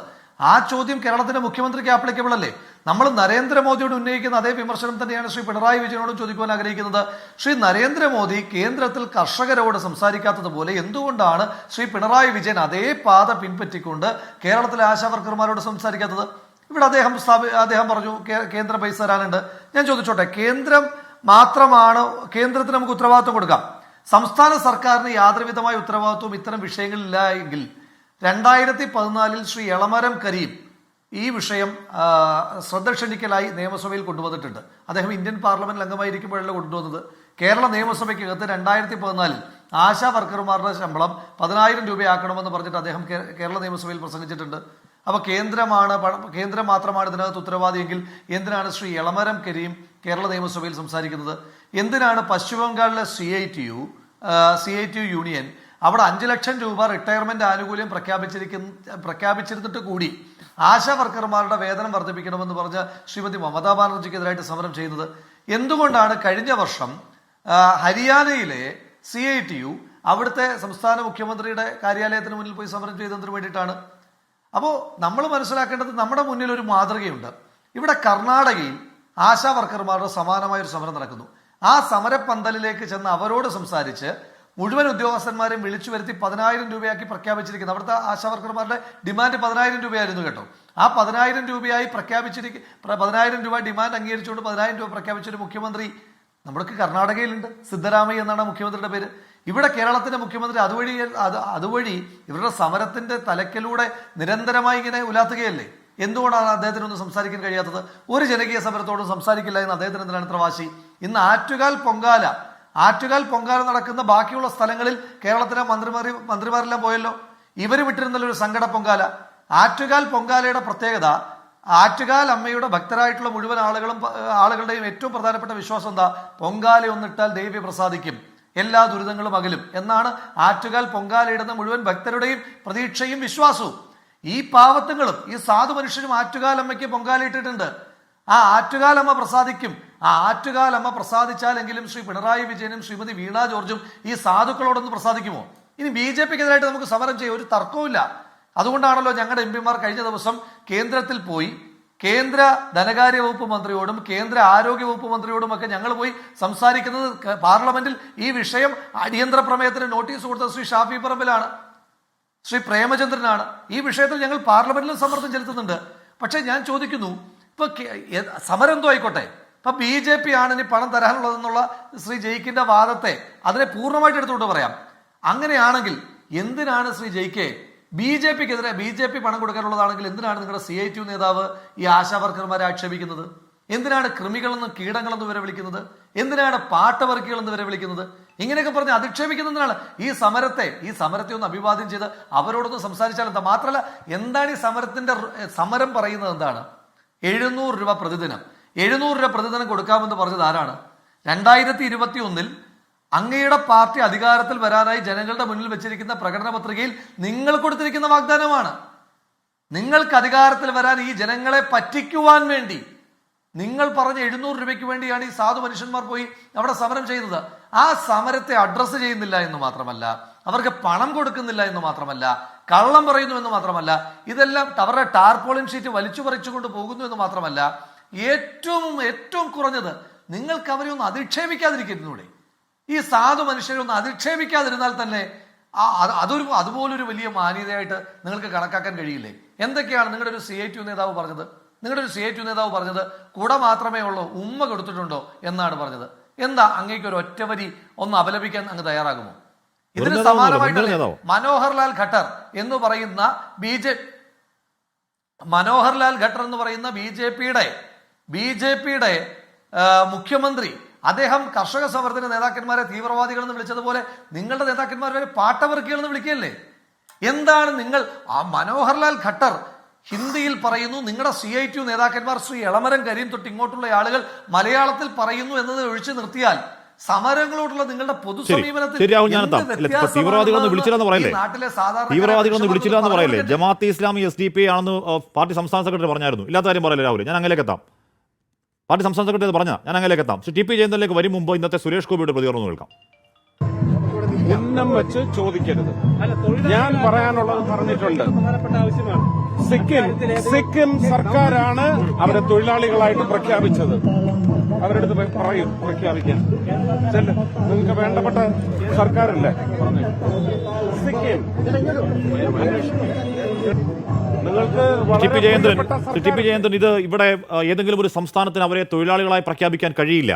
ആ ചോദ്യം കേരളത്തിന്റെ മുഖ്യമന്ത്രിക്ക് ആപ്ലിക്കബിൾ അല്ലേ? നമ്മൾ നരേന്ദ്രമോദിയോട് ഉന്നയിക്കുന്ന അതേ വിമർശനം തന്നെയാണ് ശ്രീ പിണറായി വിജയനോടും ചോദിക്കുവാൻ ആഗ്രഹിക്കുന്നത്. ശ്രീ നരേന്ദ്രമോദി കേന്ദ്രത്തിൽ കർഷകരോട് സംസാരിക്കാത്തതുപോലെ എന്തുകൊണ്ടാണ് ശ്രീ പിണറായി വിജയൻ അതേ പാത പിൻപറ്റിക്കൊണ്ട് കേരളത്തിലെ ആശാവർക്കർമാരോട് സംസാരിക്കാത്തത്? ഇവിടെ അദ്ദേഹം പറഞ്ഞു കേന്ദ്രം പൈസ തരാനുണ്ട്. ഞാൻ ചോദിച്ചോട്ടെ, കേന്ദ്രത്തിന് നമുക്ക് ഉത്തരവാദിത്വം കൊടുക്കാം. സംസ്ഥാന സർക്കാരിന് യാതൊരുവിധമായ ഉത്തരവാദിത്വവും ഇത്തരം വിഷയങ്ങളില്ല എങ്കിൽ 2014 ശ്രീ എളമരം കരീം ഈ വിഷയം ശ്രദ്ധ ക്ഷണിക്കലായി നിയമസഭയിൽ കൊണ്ടുവന്നിട്ടുണ്ട്. അദ്ദേഹം ഇന്ത്യൻ പാർലമെന്റിൽ അംഗമായിരിക്കുമ്പോഴല്ല കൊണ്ടുവന്നത്. കേരള നിയമസഭയ്ക്കകത്ത് 2014 ആശാ വർക്കർമാരുടെ ശമ്പളം 10,000 രൂപയാക്കണമെന്ന് പറഞ്ഞിട്ട് അദ്ദേഹം കേരള നിയമസഭയിൽ പ്രസംഗിച്ചിട്ടുണ്ട്. അപ്പോൾ കേന്ദ്രം മാത്രമാണ് ഇതിനകത്ത് ഉത്തരവാദിയെങ്കിൽ എന്തിനാണ് ശ്രീ എളമരം കരീം കേരള നിയമസഭയിൽ സംസാരിക്കുന്നത്? എന്തിനാണ് പശ്ചിമ ബംഗാളിലെ CITU CITU യൂണിയൻ അവിടെ 5 ലക്ഷം രൂപ റിട്ടയർമെന്റ് ആനുകൂല്യം പ്രഖ്യാപിച്ചിരുന്നിട്ട് കൂടി ആശാ വർക്കർമാരുടെ വേതനം വർദ്ധിപ്പിക്കണമെന്ന് പറഞ്ഞ ശ്രീമതി മമതാ ബാനർജിക്കെതിരായിട്ട് സമരം ചെയ്യുന്നത്? എന്തുകൊണ്ടാണ് കഴിഞ്ഞ വർഷം ഹരിയാനയിലെ CITU അവിടുത്തെ സംസ്ഥാന മുഖ്യമന്ത്രിയുടെ കാര്യാലയത്തിന് മുന്നിൽ പോയി സമരം ചെയ്തതിന് വേണ്ടിയിട്ടാണ്? അപ്പോൾ നമ്മൾ മനസ്സിലാക്കേണ്ടത് നമ്മുടെ മുന്നിൽ ഒരു മാതൃകയുണ്ട്. ഇവിടെ കർണാടകയിൽ ആശാ വർക്കർമാരുടെ സമാനമായ ഒരു സമരം നടക്കുന്നു. ആ സമരപ്പന്തലിലേക്ക് ചെന്ന് അവരോട് സംസാരിച്ച് മുഴുവൻ ഉദ്യോഗസ്ഥന്മാരെയും വിളിച്ചു വരുത്തി 10,000 രൂപയാക്കി പ്രഖ്യാപിച്ചിരിക്കുന്നത്. അവിടുത്തെ ആശാ വർക്കർമാരുടെ ഡിമാൻഡ് 10,000 രൂപയായിരുന്നു കേട്ടോ. ആ 10,000 രൂപയായി 10,000 രൂപ ഡിമാൻഡ് അംഗീകരിച്ചുകൊണ്ട് 10,000 രൂപ പ്രഖ്യാപിച്ചൊരു മുഖ്യമന്ത്രി നമ്മുടെ കർണാടകയിലുണ്ട്. സിദ്ധരാമയ്യ എന്നാണ് മുഖ്യമന്ത്രിയുടെ പേര്. ഇവിടെ കേരളത്തിന്റെ മുഖ്യമന്ത്രി അതുവഴി ഇവരുടെ സമരത്തിന്റെ തലക്കിലൂടെ നിരന്തരമായി ഇങ്ങനെ ഉലാത്തുകയല്ലേ? എന്തുകൊണ്ടാണ് അദ്ദേഹത്തിനൊന്നും സംസാരിക്കാൻ കഴിയാത്തത്? ഒരു ജനകീയ സമരത്തോടും സംസാരിക്കില്ല എന്ന് അദ്ദേഹത്തിന് എന്തിനാണ് ഇത്ര വാശി? ഇന്ന് ആറ്റുകാൽ പൊങ്കാല നടക്കുന്ന ബാക്കിയുള്ള സ്ഥലങ്ങളിൽ കേരളത്തിലെ മന്ത്രിമാരെല്ലാം പോയല്ലോ. ഇവര് വിട്ടിരുന്നല്ലോ ഒരു സങ്കട പൊങ്കാല. ആറ്റുകാൽ പൊങ്കാലയുടെ പ്രത്യേകത, ആറ്റുകാൽ അമ്മയുടെ ഭക്തരായിട്ടുള്ള മുഴുവൻ ആളുകളുടെയും ഏറ്റവും പ്രധാനപ്പെട്ട വിശ്വാസം എന്താ? പൊങ്കാല ഒന്നിട്ടാൽ ദേവി പ്രസാദിക്കും, എല്ലാ ദുരിതങ്ങളും അകലും എന്നാണ് ആറ്റുകാൽ പൊങ്കാലയിടുന്ന മുഴുവൻ ഭക്തരുടെയും പ്രതീക്ഷയും വിശ്വാസവും. ഈ പാവത്തുങ്ങളും ഈ സാധു മനുഷ്യരും ആറ്റുകാലമ്മയ്ക്ക് പൊങ്കാലയിട്ടിട്ടുണ്ട്. ആ ആറ്റുകാലമ്മ പ്രസാദിക്കും. ആ ആറ്റുകാലമ്മ പ്രസാദിച്ചാലെങ്കിലും ശ്രീ പിണറായി വിജയനും ശ്രീമതി വീണ ജോർജും ഈ സാധുക്കളോടൊന്ന് പ്രസാദിക്കുമോ? ഇനി BJPക്കെതിരായിട്ട് നമുക്ക് സമരം ചെയ്യാം, ഒരു തർക്കവുമില്ല. അതുകൊണ്ടാണല്ലോ ഞങ്ങളുടെ MP കഴിഞ്ഞ ദിവസം കേന്ദ്രത്തിൽ പോയി കേന്ദ്ര ധനകാര്യ വകുപ്പ് മന്ത്രിയോടും കേന്ദ്ര ആരോഗ്യ വകുപ്പ് മന്ത്രിയോടും ഒക്കെ ഞങ്ങൾ പോയി സംസാരിക്കുന്നത്. പാർലമെന്റിൽ ഈ വിഷയം അടിയന്തര പ്രമേയത്തിന് നോട്ടീസ് കൊടുത്ത ശ്രീ ഷാഫി പറമ്പിലാണ്, ശ്രീ പ്രേമചന്ദ്രനാണ്. ഈ വിഷയത്തിൽ ഞങ്ങൾ പാർലമെന്റിലും സമ്മർദ്ദം ചെലുത്തുന്നുണ്ട്. പക്ഷെ ഞാൻ ചോദിക്കുന്നു, ഇപ്പൊ സമരം എന്തോ ആയിക്കോട്ടെ, ഇപ്പൊ BJP ആണ് ഇനി പണം തരാനുള്ളതെന്നുള്ള ശ്രീ ജയിക്കിന്റെ വാദത്തെ അതിനെ പൂർണ്ണമായിട്ട് എടുത്തുകൊണ്ട് പറയാം. അങ്ങനെയാണെങ്കിൽ എന്തിനാണ് ശ്രീ ജയിക്കെ BJPക്കെതിരെ BJP പണം കൊടുക്കാനുള്ളതാണെങ്കിൽ എന്തിനാണ് നിങ്ങളുടെ CITU നേതാവ് ഈ ആശാ വർക്കർമാരെ ആക്ഷേപിക്കുന്നത്? എന്തിനാണ് കൃമികളെന്നും കീടങ്ങളെന്ന് വരെ വിളിക്കുന്നത്? എന്തിനാണ് പാട്ടവർക്കികളെന്ന് വരെ വിളിക്കുന്നത്? ഇങ്ങനെയൊക്കെ പറഞ്ഞ് അധിക്ഷേപിക്കുന്നതിനാണ് ഈ സമരത്തെ ഒന്ന് അഭിവാദ്യം ചെയ്ത് അവരോടൊന്ന് സംസാരിച്ചാൽ എന്താ? മാത്രമല്ല, എന്താണ് ഈ സമരം പറയുന്നത്? എന്താണ് 700 രൂപ പ്രതിദിനം? 700 രൂപ പ്രതിദിനം കൊടുക്കാമെന്ന് പറഞ്ഞത് ആരാണ്? 2021 അങ്ങയുടെ പാർട്ടി അധികാരത്തിൽ വരാനായി ജനങ്ങളുടെ മുന്നിൽ വെച്ചിരിക്കുന്ന പ്രകടന പത്രികയിൽ നിങ്ങൾ കൊടുത്തിരിക്കുന്ന വാഗ്ദാനമാണ്. നിങ്ങൾക്ക് അധികാരത്തിൽ വരാൻ ഈ ജനങ്ങളെ പറ്റിക്കുവാൻ വേണ്ടി നിങ്ങൾ പറഞ്ഞ 700 രൂപയ്ക്ക് വേണ്ടിയാണ് ഈ സാധു മനുഷ്യന്മാർ പോയി അവിടെ സമരം ചെയ്യുന്നത്. ആ സമരത്തെ അഡ്രസ്സ് ചെയ്യുന്നില്ല എന്ന് മാത്രമല്ല, അവർക്ക് പണം കൊടുക്കുന്നില്ല എന്ന് മാത്രമല്ല, കള്ളം പറയുന്നു എന്ന് മാത്രമല്ല, ഇതെല്ലാം അവരുടെ ടാർപോളിൻ ഷീറ്റ് വലിച്ചു പറിച്ചുകൊണ്ട് പോകുന്നു എന്ന് മാത്രമല്ല, ഏറ്റവും കുറഞ്ഞത് നിങ്ങൾക്ക് അവരെ ഒന്ന് അധിക്ഷേപിക്കാതിരിക്കുന്നൂടെ? ഈ സാധു മനുഷ്യരെ ഒന്ന് അധിക്ഷേപിക്കാതിരുന്നാൽ തന്നെ അതുപോലൊരു വലിയ മാന്യതയായിട്ട് നിങ്ങൾക്ക് കണക്കാക്കാൻ കഴിയില്ലേ? എന്തൊക്കെയാണ് നിങ്ങളുടെ ഒരു CITU നേതാവ് പറഞ്ഞത്? കുട മാത്രമേ ഉള്ളൂ, ഉമ്മ കൊടുത്തിട്ടുണ്ടോ എന്നാണ് പറഞ്ഞത്. എന്താ അങ്ങേക്ക് ഒരു ഒറ്റവരി ഒന്ന് അപലപിക്കാൻ അങ്ങ് തയ്യാറാകുമോ? ഇതിന് സമാനമായിട്ട് മനോഹർലാൽ ഖട്ടർ എന്ന് പറയുന്ന BJPയുടെ മുഖ്യമന്ത്രി, അദ്ദേഹം കർഷക സമരത്തിന്റെ നേതാക്കന്മാരെ തീവ്രവാദികളെന്ന് വിളിച്ചതുപോലെ നിങ്ങളുടെ നേതാക്കന്മാർ വരെ പാട്ടവർക്കികളെന്ന് വിളിക്കുകയല്ലേ? എന്താണ് നിങ്ങൾ ആ മനോഹർലാൽ ഖട്ടർ ഹിന്ദിയിൽ പറയുന്നു, നിങ്ങളുടെ CITU നേതാക്കന്മാർ ശ്രീ എളമരം കരീം തൊട്ട് ഇങ്ങോട്ടുള്ള ആളുകൾ മലയാളത്തിൽ പറയുന്നു എന്നത് ഒഴിച്ചു നിർത്തിയാൽ സമരങ്ങളോടുള്ള നിങ്ങളുടെ പൊതുസമീപനത്തിൽ തീവ്രവാദികളൊന്നും വിളിച്ചില്ലെന്ന് പറയല്ലേ? ജമാഅത്തെ ഇസ്ലാമി SDPI ആണെന്ന് പാർട്ടി സംസ്ഥാന സെക്രട്ടറി പറഞ്ഞായിരുന്നു. ഇല്ലാത്ത കാര്യം പറയല്ലേ രാഹുൽ? ഞാൻ അങ്ങനെയൊക്കെ എത്താം. പാർട്ടി സംസ്ഥാന സെക്രട്ടറി പറഞ്ഞ ഞാൻ അങ്ങനെയൊക്കെ എത്താം. TP ജയന്തനിലേക്ക് വരും മുമ്പ് ഇന്നത്തെ സുരേഷ് ഗോപിയുടെ പ്രതികരണം കേൾക്കാം. ഉന്നം വെച്ച് ചോദിക്കരുത്. ഞാൻ പറയാനുള്ളത് പറഞ്ഞിട്ടുണ്ട്. സിക്കിം സർക്കാരാണ് അവരെ തൊഴിലാളികളായിട്ട് പ്രഖ്യാപിച്ചത്. അവരെടുത്ത് പറയും പ്രഖ്യാപിക്കാൻ. നിങ്ങൾക്ക് വേണ്ടപ്പെട്ട സർക്കാരല്ലേ സിക്കിം. നിങ്ങൾക്ക് TP ജയന്തൻ, ഇത് ഇവിടെ ഏതെങ്കിലും ഒരു സംസ്ഥാനത്തിന് അവരെ തൊഴിലാളികളായി പ്രഖ്യാപിക്കാൻ കഴിയില്ല.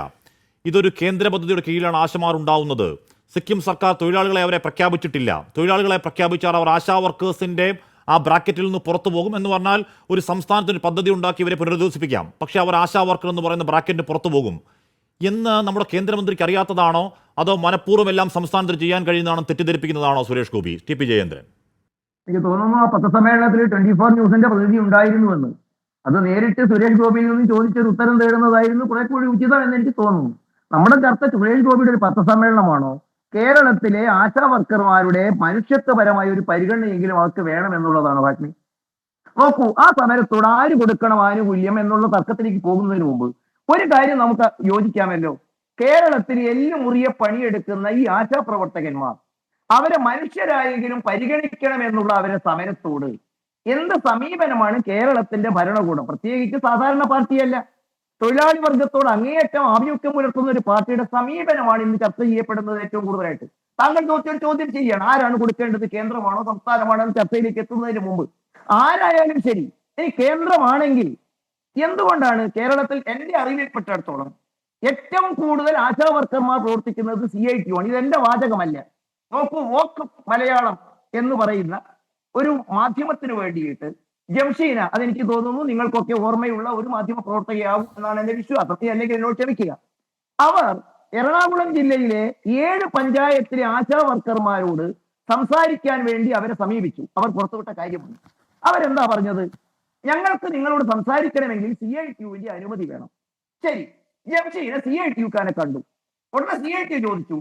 ഇതൊരു കേന്ദ്ര പദ്ധതിയുടെ കീഴിലാണ് ആശമാർ ഉണ്ടാവുന്നത്. സിക്കിം സർക്കാർ തൊഴിലാളികളെ അവരെ പ്രഖ്യാപിച്ചിട്ടില്ല. തൊഴിലാളികളെ പ്രഖ്യാപിച്ചാൽ അവർ ആശാ വർക്കേഴ്സിന്റെ ആ ബ്രാക്കറ്റിൽ നിന്ന് പുറത്തു പോകും എന്ന് പറഞ്ഞാൽ ഒരു സംസ്ഥാനത്തിന് പദ്ധതി ഉണ്ടാക്കി ഇവരെ പുനരധിവസിപ്പിക്കാം. പക്ഷേ അവർ ആശാ വർക്കർ എന്ന് പറയുന്ന ബ്രാക്കറ്റിന് പുറത്തു പോകും എന്ന് നമ്മുടെ കേന്ദ്രമന്ത്രിക്ക് അറിയാത്തതാണോ, അതോ മനഃപൂർവ്വം എല്ലാം സംസ്ഥാനത്തിന് ചെയ്യാൻ കഴിയുന്നതാണോ തെറ്റിദ്ധരിപ്പിക്കുന്നതാണോ സുരേഷ് ഗോപി? TP ജയന്തൻ, എനിക്ക് തോന്നുന്നു ആ പത്രസമ്മേളനത്തിൽ 24 ന്യൂസിന്റെ പ്രതിനിധി ഉണ്ടായിരുന്നുവെന്ന്. അത് നേരിട്ട് സുരേഷ് ഗോപിയിൽ നിന്ന് ചോദിച്ചൊരു ഉത്തരം തേടുന്നതായിരുന്നു കുറെ കൂടി ഉചിതം എന്ന് എനിക്ക് തോന്നുന്നു. നമ്മുടെ ചർച്ച സുരേഷ് ഗോപിയുടെ ഒരു പത്രസമ്മേളനമാണോ, കേരളത്തിലെ ആശാ വർക്കർമാരുടെ മനുഷ്യത്വപരമായ ഒരു പരിഗണനയെങ്കിലും അവർക്ക് വേണമെന്നുള്ളതാണ് ഹാഷ്മി. നോക്കൂ, ആ സമരത്തോട് ആര് കൊടുക്കണം ആനുകൂല്യം എന്നുള്ള തർക്കത്തിലേക്ക് പോകുന്നതിന് മുമ്പ് ഒരു കാര്യം നമുക്ക് യോജിക്കാമല്ലോ. കേരളത്തിൽ എല്ലുമുറിയെ പണിയെടുക്കുന്ന ഈ ആശാപ്രവർത്തകന്മാർ അവരെ മനുഷ്യരായെങ്കിലും പരിഗണിക്കണം എന്നുള്ള അവരുടെ സമരത്തോട് എന്ത് സമീപനമാണ് കേരളത്തിന്റെ ഭരണകൂടം, പ്രത്യേകിച്ച് സാധാരണ പാർട്ടിയല്ല, തൊഴിലാളി വർഗത്തോട് അങ്ങേയറ്റം ആഭിമുഖ്യം പുലർത്തുന്ന ഒരു പാർട്ടിയുടെ സമീപനമാണ് ഇന്ന് ചർച്ച ചെയ്യപ്പെടുന്നത് ഏറ്റവും കൂടുതലായിട്ട്? താങ്കൾ ചോദിച്ചൊരു ചോദ്യം ചെയ്യണം, ആരാണ് കൊടുക്കേണ്ടത്, കേന്ദ്രമാണോ സംസ്ഥാനമാണോ എന്ന് ചർച്ചയിലേക്ക് എത്തുന്നതിന് മുമ്പ് ആരായാലും ശരി. ഇനി കേന്ദ്രമാണെങ്കിൽ എന്തുകൊണ്ടാണ് കേരളത്തിൽ എന്റെ അറിവിൽപ്പെട്ടിടത്തോളം ഏറ്റവും കൂടുതൽ ആശാ വർക്കർമാർ പ്രവർത്തിക്കുന്നത് CITU ആണ്? ഇതെന്റെ വാചകമല്ല. നോക്കൂ, വോക്ക് മലയാളം എന്ന് പറയുന്ന ഒരു മാധ്യമത്തിന് വേണ്ടിയിട്ട് ജംഷീന, അതെനിക്ക് തോന്നുന്നു നിങ്ങൾക്കൊക്കെ ഓർമ്മയുള്ള ഒരു മാധ്യമ പ്രവർത്തകയാവും എന്നാണ് എന്റെ വിശ്വാസം, അല്ലെങ്കിൽ എന്നോട് ക്ഷമിക്കുക. അവർ എറണാകുളം ജില്ലയിലെ 7 പഞ്ചായത്തിലെ ആശാ വർക്കർമാരോട് സംസാരിക്കാൻ വേണ്ടി അവരെ സമീപിച്ചു. അവർ പുറത്തുവിട്ട കാര്യമാണ്. അവരെന്താ പറഞ്ഞത്? ഞങ്ങൾക്ക് നിങ്ങളോട് സംസാരിക്കണമെങ്കിൽ CITUവിന്റെ അനുമതി വേണം. ശരി, ജംഷീന CITUക്കാരെ കണ്ടു. ഉടനെ CITU ചോദിച്ചു,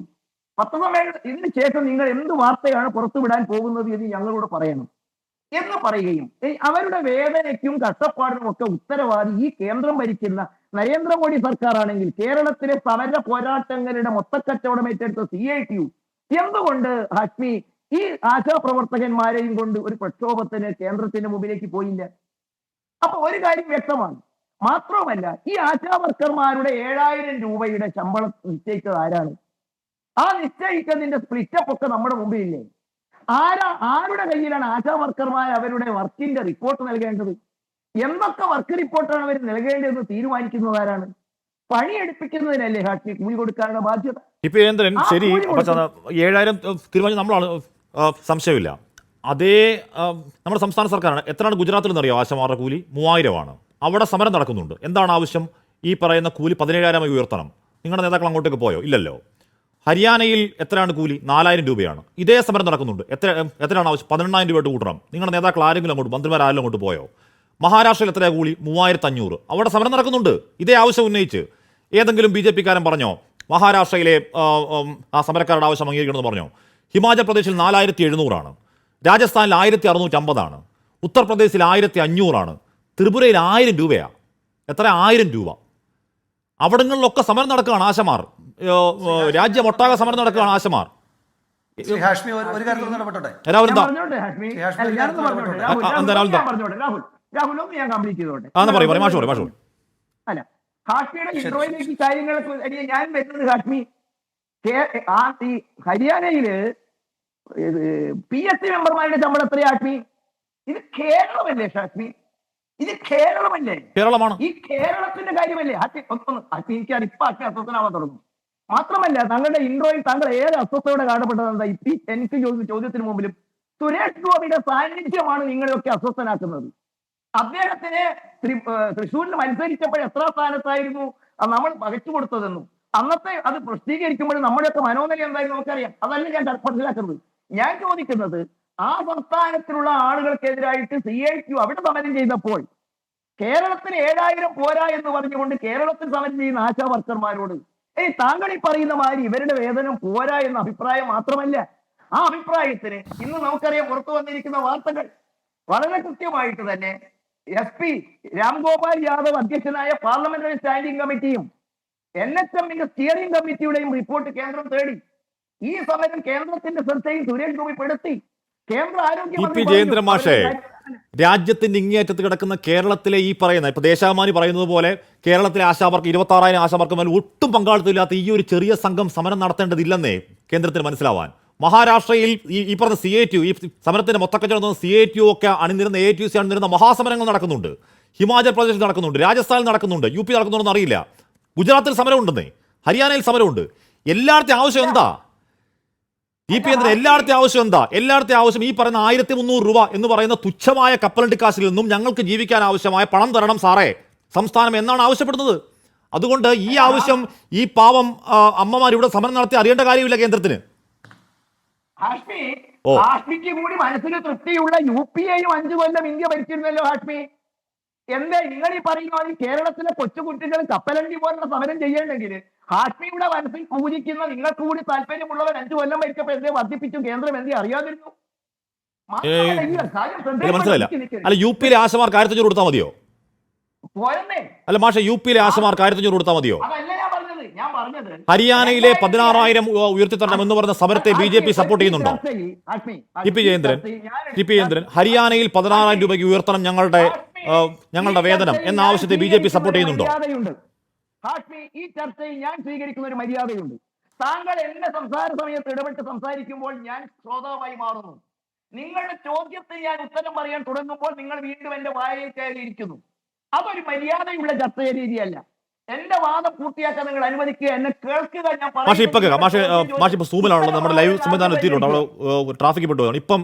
പത്രസമ്മേളനം ഇതിന് ശേഷം നിങ്ങൾ എന്ത് വാർത്തയാണ് പുറത്തുവിടാൻ പോകുന്നത് എന്ന് ഞങ്ങളോട് പറയണം എന്ന് പറയുകയും അവരുടെ വേദനയ്ക്കും കഷ്ടപ്പാടിനും ഒക്കെ ഉത്തരവാദി ഈ കേന്ദ്രം ഭരിക്കുന്ന നരേന്ദ്രമോദി സർക്കാർ ആണെങ്കിൽ കേരളത്തിലെ സമര പോരാട്ടങ്ങളുടെ മൊത്തക്കച്ചവടം ഏറ്റെടുത്ത CITU എന്തുകൊണ്ട് ഹാഷ്മി ഈ ആശാപ്രവർത്തകന്മാരെയും കൊണ്ട് ഒരു പ്രക്ഷോഭത്തിന് കേന്ദ്രത്തിന്റെ മുമ്പിലേക്ക് പോയില്ല? അപ്പൊ ഒരു കാര്യം വ്യക്തമാണ്. മാത്രവുമല്ല, ഈ ആശാ വർക്കർമാരുടെ 7000 രൂപയുടെ ശമ്പളം നിശ്ചയിച്ചത് ആരാണ്? ആ നിശ്ചയിച്ചതിന്റെ സ്പ്ലിറ്റപ്പ് ഒക്കെ നമ്മുടെ മുമ്പിലില്ലേ? ആരുടെ കയ്യിലാണ് ആശാ വർക്കർമാർ അവരുടെ വർക്കിന്റെ റിപ്പോർട്ട് നൽകേണ്ടത്? എന്തൊക്കെ വർക്ക് റിപ്പോർട്ടാണ് അവർ നൽകേണ്ടതെന്ന് തീരുമാനിക്കുന്നത് ആരാണ്? പണിയെടുപ്പിക്കുന്നതിനല്ലേ ഹാഷ്മി കൂലി കൊടുക്കാനുള്ള ബാധ്യത? ശരി, 7000 തീരുമാനിച്ച നമ്മളാണ്, സംശയമില്ല. അതേ നമ്മുടെ സംസ്ഥാന സർക്കാരാണ്. എത്രയാണ് ഗുജറാത്തിൽ നിന്നറിയോ ആശമാരുടെ കൂലി? 3000 അവിടെ സമരം നടക്കുന്നുണ്ട്. എന്താണ് ആവശ്യം? ഈ പറയുന്ന കൂലി 17,000 ഉയർത്തണം. നിങ്ങളുടെ നേതാക്കൾ അങ്ങോട്ടേക്ക് പോയോ? ഇല്ലല്ലോ. ഹരിയാനയിൽ എത്രയാണ് കൂലി? 4000 രൂപയാണ്. ഇതേ സമരം നടക്കുന്നുണ്ട്. എത്രയാണ് ആവശ്യം? 18,000 രൂപ കൂട്ടണം. നിങ്ങളുടെ നേതാക്കൾ ആരെങ്കിലും അങ്ങോട്ട്, മന്ത്രിമാരെല്ലാം അങ്ങോട്ട് പോയോ? മഹാരാഷ്ട്രയിൽ എത്രയാണ് കൂലി? 3500. അവിടെ സമരം നടക്കുന്നുണ്ട് ഇതേ ആവശ്യം ഉന്നയിച്ച്. ഏതെങ്കിലും BJP കാരൻ പറഞ്ഞോ മഹാരാഷ്ട്രയിലെ ആ സമരക്കാരുടെ ആവശ്യം അംഗീകരിക്കണമെന്ന് പറഞ്ഞോ? ഹിമാചൽ പ്രദേശിൽ 4700 രാജസ്ഥാനിൽ 1650 ഉത്തർപ്രദേശിൽ 1500 ത്രിപുരയിൽ 1000 രൂപയാണ്. എത്ര? 1000 രൂപ. അവിടങ്ങളിലൊക്കെ സമരം നടക്കുകയാണ് ആശമാർ. രാജ്യമൊട്ടാകെ സമരം നടക്കുകയാണ് ആശമാർ. ഹാഷ്മി ഒരു കാര്യത്തിൽ ഇടപെട്ടോട്ടെ? രാഹുൽ എന്താ പറയും? അല്ല, ഹാഷ്മിയുടെ ഇൻട്രോയിലേക്ക് കാര്യങ്ങൾ ഞാൻ വരുന്നത് ഹാഷ്മി, ഈ ഹരിയാനയില് PSC മെമ്പർമാരുടെ ശമ്പളം എത്രയാ ഹാഷ്മി? ഇത് കേരളമല്ലേ ഹാഷ്മി? ഇത് കേരളമല്ലേ? കേരളമാണ്. ഈ കേരളത്തിന്റെ കാര്യമല്ലേ ഹാഷ്മി? എനിക്കാണ് ഇപ്പൊ ഹാഷ്മി അസ്വസ്ഥനാവാൻ തുടങ്ങും. മാത്രമല്ല, താങ്കളുടെ ഇൻട്രോയിൽ താങ്കൾ ഏറെ അസ്വസ്ഥയോടെ കാണപ്പെട്ടത് എന്താ? എനിക്ക് ചോദ്യത്തിന് മുമ്പിലും സുരേഷ് ഗോപിയുടെ സാന്നിധ്യമാണ് നിങ്ങളെയൊക്കെ അസ്വസ്ഥനാക്കുന്നത്. അദ്ദേഹത്തിന് തൃശ്ശൂരിൽ മത്സരിച്ചപ്പോൾ എത്ര സ്ഥാനത്തായിരുന്നു നമ്മൾ പകച്ചു കൊടുത്തതെന്നും അന്നത്തെ അത് പ്രസിദ്ധീകരിക്കുമ്പോൾ നമ്മുടെയൊക്കെ മനോനില എന്തായാലും നമുക്കറിയാം. അതല്ല ഞാൻ മനസ്സിലാക്കുന്നത്. ഞാൻ ചോദിക്കുന്നത്, ആ സംസ്ഥാനത്തിലുള്ള ആളുകൾക്കെതിരായിട്ട് CITU അവിടെ സമരം ചെയ്തപ്പോൾ കേരളത്തിന് 7000 പോരാ എന്ന് പറഞ്ഞുകൊണ്ട് കേരളത്തിൽ സമരം ചെയ്യുന്ന ആശാ വർക്കർമാരോട് താങ്കൾ ഈ പറയുന്ന മാതിരി ഇവരുടെ വേതനം പോരാ എന്ന അഭിപ്രായം മാത്രമല്ല, ആ അഭിപ്രായത്തിന് ഇന്ന് നമുക്കറിയാം പുറത്തു വന്നിരിക്കുന്ന വാർത്തകൾ വളരെ കൃത്യമായിട്ട് തന്നെ SP രാംഗോപാൽ യാദവ് അധ്യക്ഷനായ പാർലമെന്ററി സ്റ്റാൻഡിംഗ് കമ്മിറ്റിയും NHMന്റെ സ്റ്റിയറിംഗ് കമ്മിറ്റിയുടെയും റിപ്പോർട്ട് കേന്ദ്രം തേടി. ഈ സമരം കേന്ദ്രത്തിന്റെ ശ്രദ്ധയിൽ സുരേഷ് ഗോപി പെടുത്തി. കേന്ദ്ര ആരോഗ്യ ജയേന്ദ്രൻ മാഷേ, രാജ്യത്തിന്റെ ഇങ്ങേയറ്റത്ത് കിടക്കുന്ന കേരളത്തിലെ ഈ പറയുന്ന ഇപ്പൊ ദേശാഭിമാനി പറയുന്നത് പോലെ കേരളത്തിലെ ആശാവർക്ക് 26,000 ആശാവർക്ക് മേൽ ഒട്ടും പങ്കാളിത്തമില്ലാത്ത ഈ ഒരു ചെറിയ സംഘം സമരം നടത്തേണ്ടതില്ലെന്നേ കേന്ദ്രത്തിന് മനസ്സിലാവാൻ. മഹാരാഷ്ട്രയിൽ ഈ പറഞ്ഞ CITU, ഈ സമരത്തിന്റെ മൊത്തക്കച്ചവടം CITU ഒക്കെ അണിനിരുന്ന AITUC അണിനിരുന്ന മഹാസമരങ്ങൾ നടക്കുന്നുണ്ട്. ഹിമാചൽ പ്രദേശിൽ നടക്കുന്നുണ്ട്, രാജസ്ഥാനിൽ നടക്കുന്നുണ്ട്, UP നടക്കുന്നുണ്ടെന്ന് അറിയില്ല. ഗുജറാത്തിൽ സമരമുണ്ടെന്നേ, ഹരിയാനയിൽ സമരമുണ്ട്. എല്ലായിടത്തെ ആവശ്യം എന്താ? എല്ലായിടത്തെ ആവശ്യം എന്താ? എല്ലായിടത്തെ ആവശ്യം ഈ പറയുന്ന 1300 രൂപ എന്ന് പറയുന്ന തുച്ഛമായ കപ്പലണ്ടി കാശിൽ നിന്നും ഞങ്ങൾക്ക് ജീവിക്കാൻ ആവശ്യമായ പണം തരണം സാറേ സംസ്ഥാനം എന്നാണ് ആവശ്യപ്പെടുന്നത്. അതുകൊണ്ട് ഈ ആവശ്യം ഈ പാവം അമ്മമാർ ഇവിടെ സമരം നടത്തി അറിയേണ്ട കാര്യമില്ല കേന്ദ്രത്തിന്. ഹാഷ്മിക്ക് കൂടി മനസ്സിന് തൃപ്തിയുള്ള UPAയും 5 കൊല്ലം ഇന്ത്യ ഭരിച്ചിരുന്നല്ലോ ഹാഷ്മി. എന്താ നിങ്ങൾ ഈ പറയുന്ന കേരളത്തിലെ കൊച്ചുകുട്ടികൾ കപ്പലണ്ടി പോലുള്ള സമരം ചെയ്യണമെങ്കിൽ ഹാഷ്മിയുടെ മനസ്സിൽ പൂജിക്കുന്ന നിങ്ങൾക്ക് കൂടി താല്പര്യമുള്ളവർ 5 കൊല്ലം ഭരിച്ചപ്പോൾ എന്തേ വർദ്ധിപ്പിച്ചു, കേന്ദ്രം എന്തേ അറിയാതിരുന്നു? മാത്രമല്ല, ഈ കാര്യം മനസ്സിലായില്ല. ശ്രദ്ധയിൽ അല്ല, യു പിയിലെ ആശമാർക്ക് 1500 കൊടുത്താൽ മതിയോ? പോരെന്നേ. അല്ല മാഷെ, യു പിയിലെ ആശമാർക്ക് 1500 കൊടുത്താൽ മതിയോ? അതല്ല ഞാൻ പറഞ്ഞത്. ഹരിയാനയിലെ 16,000 ഉയർത്തിത്തരണം എന്ന് പറയുന്ന സമരത്തെ BJP സപ്പോർട്ട് ചെയ്യുന്നുണ്ടോ? ടി പി ജയേന്ദ്രൻ, ഹരിയാനയിൽ 16,000 രൂപയ്ക്ക് ഉയർത്തണം ഞങ്ങളുടെ വേതനം എന്ന ആവശ്യത്തെ BJP സപ്പോർട്ട് ചെയ്യുന്നുണ്ടോ? ഹാഷ്മി, ഈ ചർച്ചയിൽ ഞാൻ സ്വീകരിക്കുന്ന ഒരു മര്യാദയുണ്ട്. താങ്കൾ എന്റെ സംസാര സമയത്ത് ഇടപെട്ട് സംസാരിക്കുമ്പോൾ ഞാൻ ശ്രോതാവായി മാറുന്നു. നിങ്ങളുടെ ചോദ്യത്തിന് ഞാൻ ഉത്തരം പറയാൻ തുടങ്ങുമ്പോൾ നിങ്ങൾ വീണ്ടും എന്റെ വായയിൽ കയറിയിരിക്കുന്നു. അതൊരു മര്യാദയുള്ള ചർച്ച രീതിയല്ല. എന്റെ വാദം പൂർത്തിയാക്കാൻ നിങ്ങൾ അനുവദിക്കുക, എന്നെ കേൾക്കുക. മാഷ് ഇപ്പൊ സൂമിലാണല്ലോ, നമ്മുടെ ലൈവ് സംവിധാനം എത്തിയിട്ടുണ്ട്, അവിടെ ട്രാഫിക് പെട്ടുപോയാണ്.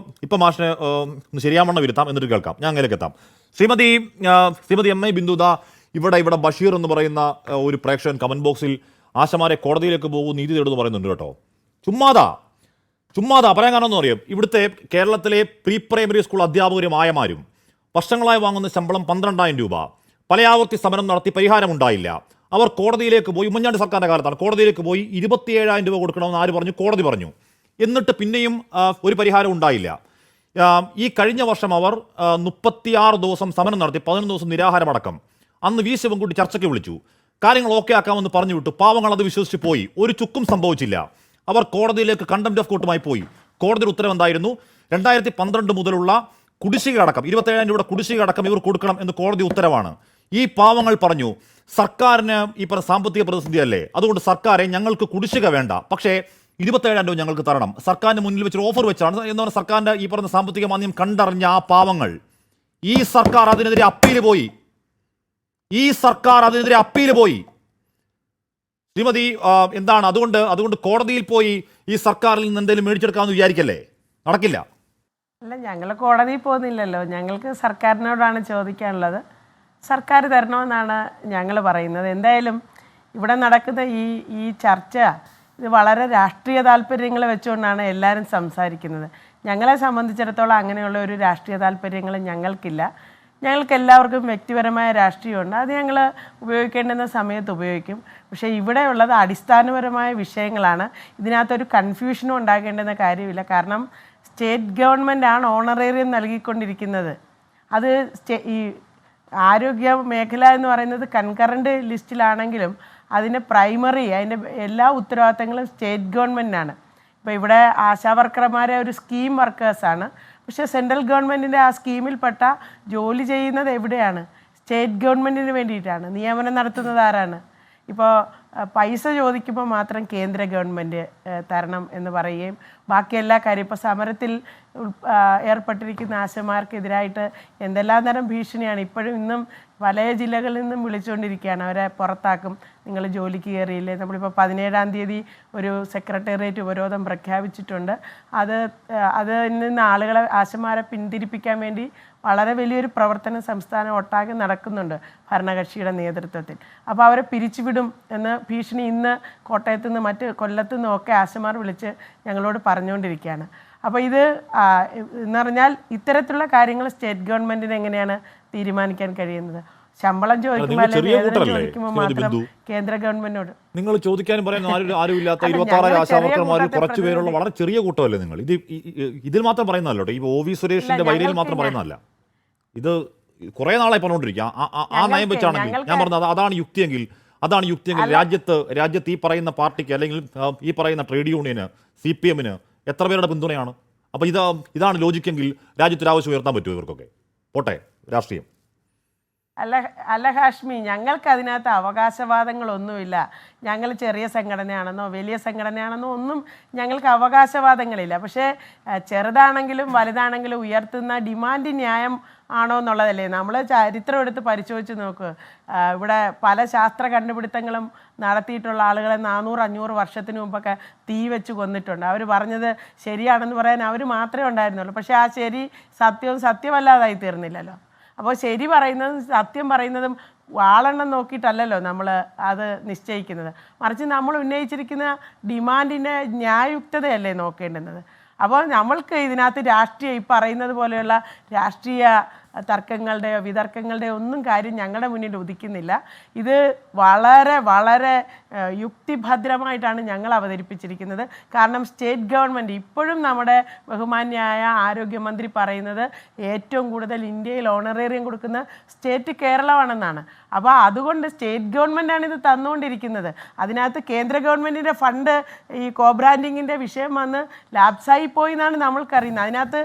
ഇപ്പം മാഷിനെ ശരിയാവണ്ണം ഇരുത്താം, എന്നിട്ട് കേൾക്കാം. ഞാൻ അങ്ങനെയൊക്കെ എത്താം. ശ്രീമതി MI ബിന്ദുദ, ഇവിടെ ബഷീർ എന്ന് പറയുന്ന ഒരു പ്രേക്ഷകൻ കമന്റ് ബോക്സിൽ ആശമാരെ കോടതിയിലേക്ക് പോകും, നീതി തേടുമെന്ന് പറയുന്നുണ്ട് കേട്ടോ. ചുമ്മാതാ പറയാൻ കാരണം എന്ന് പറയും. ഇവിടുത്തെ കേരളത്തിലെ പ്രീ പ്രൈമറി സ്കൂൾ അധ്യാപകരും ആയമാരും വർഷങ്ങളായി വാങ്ങുന്ന ശമ്പളം 12,000 രൂപ. പലയാവർത്തി സമരം നടത്തി പരിഹാരമുണ്ടായില്ല. അവർ കോടതിയിലേക്ക് പോയി, ഉമ്മൻചാണ്ടി സർക്കാരിൻ്റെ കാലത്താണ്, കോടതിയിലേക്ക് പോയി 27,000 രൂപ കൊടുക്കണമെന്ന് ആര് പറഞ്ഞു? കോടതി പറഞ്ഞു. എന്നിട്ട് പിന്നെയും ഒരു പരിഹാരം ഉണ്ടായില്ല. ഈ കഴിഞ്ഞ വർഷം അവർ 36 ദിവസം സമരം നടത്തി, 11 ദിവസം നിരാഹാരമടക്കം. അന്ന് വി ശിവൻകുട്ടി ചർച്ചയ്ക്ക് വിളിച്ചു, കാര്യങ്ങൾ ഓക്കെ ആക്കാമെന്ന് പറഞ്ഞു വിട്ടു. പാവങ്ങൾ അത് വിശ്വസിച്ച് പോയി, ഒരു ചുക്കും സംഭവിച്ചില്ല. അവർ കോടതിയിലേക്ക് കണ്ടംപ്റ്റ് ഓഫ് കോർട്ടുമായി പോയി. കോടതിയുടെ ഉത്തരവ് എന്തായിരുന്നു? 2012 മുതലുള്ള കുടിശ്ശിക അടക്കം 27,000 രൂപയുടെ കുടിശ്ശിക അടക്കം ഇവർ കൊടുക്കണം എന്ന് കോടതി ഉത്തരവാണ്. ഈ പാവങ്ങൾ പറഞ്ഞു, സർക്കാരിന് ഈ പറഞ്ഞ സാമ്പത്തിക പ്രതിസന്ധിയല്ലേ, അതുകൊണ്ട് സർക്കാരെ ഞങ്ങൾക്ക് കുടിശ്ശിക വേണ്ട, പക്ഷേ 27,000 രൂപ ഞങ്ങൾക്ക് തരണം. സർക്കാരിന് മുന്നിൽ വെച്ചൊരു ഓഫർ വെച്ചാണ് എന്ന് പറഞ്ഞാൽ സർക്കാരിൻ്റെ ഈ പറഞ്ഞ സാമ്പത്തിക മാന്ദ്യം കണ്ടറിഞ്ഞ ആ പാവങ്ങൾ, ഈ സർക്കാർ അതിനെതിരെ അപ്പീൽ പോയി. ശ്രീമതി എന്താണ് അതുകൊണ്ട് കോടതിയിൽ പോയി ഈ സർക്കാരിൽ നിന്ന് എന്തെങ്കിലും മേടിച്ചെടുക്കാമെന്ന് വിചാരിക്കല്ലേ? നടക്കില്ല. അല്ല, ഞങ്ങൾ കോടതിയിൽ പോകുന്നില്ലല്ലോ. ഞങ്ങൾക്ക് സർക്കാരിനോടാണ് ചോദിക്കാനുള്ളത്. സർക്കാർ തരണമെന്നാണ് ഞങ്ങൾ പറയുന്നത്. എന്തായാലും ഇവിടെ നടക്കുന്ന ഈ ചർച്ച ഇത് വളരെ രാഷ്ട്രീയ താല്പര്യങ്ങൾ വെച്ചുകൊണ്ടാണ് എല്ലാവരും സംസാരിക്കുന്നത്. ഞങ്ങളെ സംബന്ധിച്ചിടത്തോളം അങ്ങനെയുള്ള ഒരു രാഷ്ട്രീയ താല്പര്യങ്ങൾ ഞങ്ങൾക്കില്ല. ഞങ്ങൾക്ക് എല്ലാവർക്കും വ്യക്തിപരമായ രാഷ്ട്രീയമുണ്ട്, അത് ഞങ്ങൾ ഉപയോഗിക്കേണ്ടുന്ന സമയത്ത് ഉപയോഗിക്കും. പക്ഷേ ഇവിടെ ഉള്ളത് അടിസ്ഥാനപരമായ വിഷയങ്ങളാണ്. ഇതിനകത്തൊരു കൺഫ്യൂഷനും ഉണ്ടാകേണ്ടുന്ന കാര്യമില്ല. കാരണം സ്റ്റേറ്റ് ഗവൺമെൻറ്റാണ് ഓണറേറിയം നൽകിക്കൊണ്ടിരിക്കുന്നത്. അത് ഈ ആരോഗ്യ മേഖല എന്ന് പറയുന്നത് കൺകറൻറ്റ് ലിസ്റ്റിലാണെങ്കിലും അതിൻ്റെ പ്രൈമറി, അതിൻ്റെ എല്ലാ ഉത്തരവാദിത്തങ്ങളും സ്റ്റേറ്റ് ഗവൺമെൻറ്റിനാണ്. ഇപ്പോൾ ഇവിടെ ആശാവർക്കർമാരെ ഒരു സ്കീം വർക്കേഴ്സാണ്. പക്ഷേ സെൻട്രൽ ഗവൺമെൻറ്റിൻ്റെ ആ സ്കീമിൽപ്പെട്ട ജോലി ചെയ്യുന്നത് എവിടെയാണ്? സ്റ്റേറ്റ് ഗവൺമെൻറ്റിന് വേണ്ടിയിട്ടാണ്. നിയമനം നടത്തുന്നത് ആരാണ്? ഇപ്പോൾ പൈസ ചോദിക്കുമ്പോൾ മാത്രം കേന്ദ്ര ഗവൺമെൻറ് തരണം എന്ന് പറയുകയും ബാക്കി എല്ലാ കാര്യം ഇപ്പോൾ സമരത്തിൽ ഏർപ്പെട്ടിരിക്കുന്ന ആശമാർക്കെതിരായിട്ട് എന്തെല്ലാം തരം ഭീഷണിയാണ് ഇപ്പോഴും ഇന്നും പല ജില്ലകളിൽ നിന്നും വിളിച്ചുകൊണ്ടിരിക്കുകയാണ്. അവരെ പുറത്താക്കും, നിങ്ങൾ ജോലിക്ക് കയറിയില്ലേ. നമ്മളിപ്പോൾ 17-ാം തീയതി ഒരു സെക്രട്ടേറിയറ്റ് ഉപരോധം പ്രഖ്യാപിച്ചിട്ടുണ്ട്. അതിൽ നിന്ന് ആളുകളെ, ആശമാരെ പിന്തിരിപ്പിക്കാൻ വേണ്ടി വളരെ വലിയൊരു പ്രവർത്തനം സംസ്ഥാനം ഒട്ടാകെ നടക്കുന്നുണ്ട് ഭരണകക്ഷിയുടെ നേതൃത്വത്തിൽ. അപ്പോൾ അവരെ പിരിച്ചുവിടും എന്ന് ഭീഷണി ഇന്ന് കോട്ടയത്തു നിന്ന് കൊല്ലത്തു നിന്നും ഒക്കെ ആശമാർ വിളിച്ച് ഞങ്ങളോട് പറഞ്ഞുകൊണ്ടിരിക്കുകയാണ്. അപ്പോൾ ഇത് എന്ന് പറഞ്ഞാൽ ഇത്തരത്തിലുള്ള കാര്യങ്ങൾ സ്റ്റേറ്റ് ഗവൺമെൻറ്റിന് എങ്ങനെയാണ് തീരുമാനിക്കാൻ കഴിയുന്നത്? ശമ്പളം ചോദിക്കുമ്പോൾ മാത്രം കേന്ദ്ര ഗവൺമെന്റിനോട് നിങ്ങൾ ചോദിക്കാനും പറയാനും ആരുമില്ലാത്ത 26 ആശാവർക്കർമാരിൽ കുറച്ചു പേരുള്ള വളരെ ചെറിയ കൂട്ടമല്ലേ നിങ്ങൾ? ഇതിൽ മാത്രം പറയുന്നതല്ലോ, ഈ OV സുരേഷിന്റെ വൈരിയിൽ മാത്രം പറയുന്നതല്ല. ഇത് കുറെ നാളായി പറഞ്ഞുകൊണ്ടിരിക്കുക. ആ നയം വെച്ചാണെങ്കിൽ ഞാൻ പറഞ്ഞത് അതാണ് യുക്തിയെങ്കിൽ രാജ്യത്ത് ഈ പറയുന്ന പാർട്ടിക്ക് അല്ലെങ്കിൽ ഈ പറയുന്ന ട്രേഡ് യൂണിയന് CPM-ന് എത്ര പേരുടെ പിന്തുണയാണ്? അപ്പോൾ ഇതാണ് ലോജിക്കെങ്കിൽ രാജ്യത്തൊരാവശ്യം ഉയർത്താൻ പറ്റുമോ ഇവർക്കൊക്കെ? പോട്ടെ രാഷ്ട്രീയം. അല്ല ഹാഷ്മി, ഞങ്ങൾക്ക് അതിനകത്ത് അവകാശവാദങ്ങളൊന്നുമില്ല. ഞങ്ങൾ ചെറിയ സംഘടനയാണെന്നോ വലിയ സംഘടനയാണെന്നോ ഒന്നും ഞങ്ങൾക്ക് അവകാശവാദങ്ങളില്ല. പക്ഷേ ചെറുതാണെങ്കിലും വലുതാണെങ്കിലും ഉയർത്തുന്ന ഡിമാൻഡ് ന്യായം ആണോ എന്നുള്ളതല്ലേ. നമ്മൾ ചരിത്രം എടുത്ത് പരിശോധിച്ച് നോക്കുക. ഇവിടെ പല ശാസ്ത്ര കണ്ടുപിടുത്തങ്ങളും നടത്തിയിട്ടുള്ള ആളുകളെ 400-500 വർഷത്തിന് മുമ്പൊക്കെ തീ വെച്ച് കൊന്നിട്ടുണ്ട്. അവർ പറഞ്ഞത് ശരിയാണെന്ന് പറയാൻ അവർ മാത്രമേ ഉണ്ടായിരുന്നുള്ളൂ. പക്ഷേ ആ ശരി സത്യമല്ലാതായി തീർന്നില്ലല്ലോ. അപ്പോൾ ശരി പറയുന്നതും സത്യം പറയുന്നതും ആളെണ്ണം നോക്കിയിട്ടല്ലല്ലോ നമ്മൾ അത് നിശ്ചയിക്കുന്നത്. മറിച്ച് നമ്മൾ ഉന്നയിച്ചിരിക്കുന്ന ഡിമാൻഡിൻ്റെ ന്യായയുക്തതയല്ലേ നോക്കേണ്ടുന്നത്. അപ്പോൾ നമ്മൾക്ക് ഇതിനകത്ത് രാഷ്ട്രീയ ഈ പറയുന്നത് പോലെയുള്ള രാഷ്ട്രീയ തർക്കങ്ങളുടെയോ വിതർക്കങ്ങളുടെയോ ഒന്നും കാര്യം ഞങ്ങളുടെ മുന്നിൽ ഉദിക്കുന്നില്ല. ഇത് വളരെ വളരെ യുക്തിഭദ്രമായിട്ടാണ് ഞങ്ങൾ അവതരിപ്പിച്ചിരിക്കുന്നത്. കാരണം സ്റ്റേറ്റ് ഗവൺമെൻറ് ഇപ്പോഴും നമ്മുടെ ബഹുമാന്യായ ആരോഗ്യമന്ത്രി പറയുന്നത് ഏറ്റവും കൂടുതൽ ഇന്ത്യയിൽ ഓണറേറിയം കൊടുക്കുന്ന സ്റ്റേറ്റ് കേരളമാണെന്നാണ്. അപ്പോൾ അതുകൊണ്ട് സ്റ്റേറ്റ് ഗവൺമെൻറ്റാണ് ഇത് തന്നുകൊണ്ടിരിക്കുന്നത്. അതിനകത്ത് കേന്ദ്ര ഗവൺമെൻറ്റിൻ്റെ ഫണ്ട് ഈ കോബ്രാൻഡിങ്ങിൻ്റെ വിഷയം വന്ന് ലാപ്സായി പോയി എന്നാണ് നമ്മൾക്കറിയുന്നത്. അതിനകത്ത്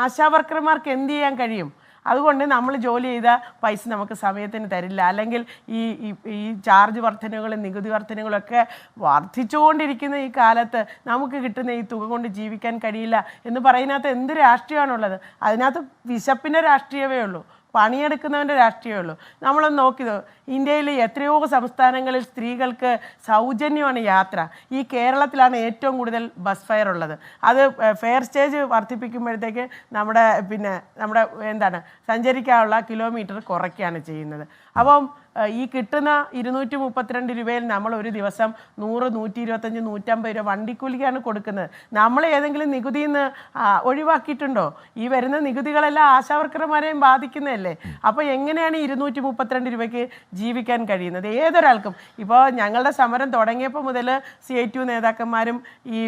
ആശാവർക്കർമാർക്ക് എന്ത് ചെയ്യാൻ കഴിയും? അതുകൊണ്ട് നമ്മൾ ജോലി ചെയ്ത പൈസ നമുക്ക് സമയത്തിന് തരില്ല. അല്ലെങ്കിൽ ഈ ചാർജ് വർധനകളും നികുതി വർധനകളൊക്കെ വർദ്ധിച്ചുകൊണ്ടിരിക്കുന്ന ഈ കാലത്ത് നമുക്ക് കിട്ടുന്ന ഈ തുക കൊണ്ട് ജീവിക്കാൻ കഴിയില്ല എന്ന് പറയുന്നതിനകത്ത് എന്ത് രാഷ്ട്രീയമാണുള്ളത്? അതിനകത്ത് വിശപ്പിൻ്റെ രാഷ്ട്രീയമേ ഉള്ളൂ, പണിയെടുക്കുന്നവൻ്റെ രാഷ്ട്രീയമേ ഉള്ളൂ. നമ്മളൊന്ന് നോക്കിയതോ, ഇന്ത്യയിൽ എത്രയോ സംസ്ഥാനങ്ങളിൽ സ്ത്രീകൾക്ക് സൗജന്യമാണ് യാത്ര. ഈ കേരളത്തിലാണ് ഏറ്റവും കൂടുതൽ ബസ് ഫെയർ ഉള്ളത്. അത് ഫെയർ സ്റ്റേജ് വർദ്ധിപ്പിക്കുമ്പോഴത്തേക്ക് നമ്മുടെ എന്താണ് സഞ്ചരിക്കാനുള്ള കിലോമീറ്റർ കുറയ്ക്കുകയാണ് ചെയ്യുന്നത്. അപ്പം ഈ കിട്ടുന്ന 232 രൂപയിൽ നമ്മൾ ഒരു ദിവസം 100, 125, 150 രൂപ വണ്ടിക്കൂലിക്കാണ് കൊടുക്കുന്നത്. നമ്മൾ ഏതെങ്കിലും നികുതിയിൽ നിന്ന് ഒഴിവാക്കിയിട്ടുണ്ടോ? ഈ വരുന്ന നികുതികളെല്ലാം ആശാവർക്കർമാരെയും ബാധിക്കുന്നതല്ലേ. അപ്പോൾ എങ്ങനെയാണ് 232 രൂപയ്ക്ക് ജീവിക്കാൻ കഴിയുന്നത് ഏതൊരാൾക്കും? ഇപ്പോൾ ഞങ്ങളുടെ സമരം തുടങ്ങിയപ്പോൾ മുതൽ CITU നേതാക്കന്മാരും ഈ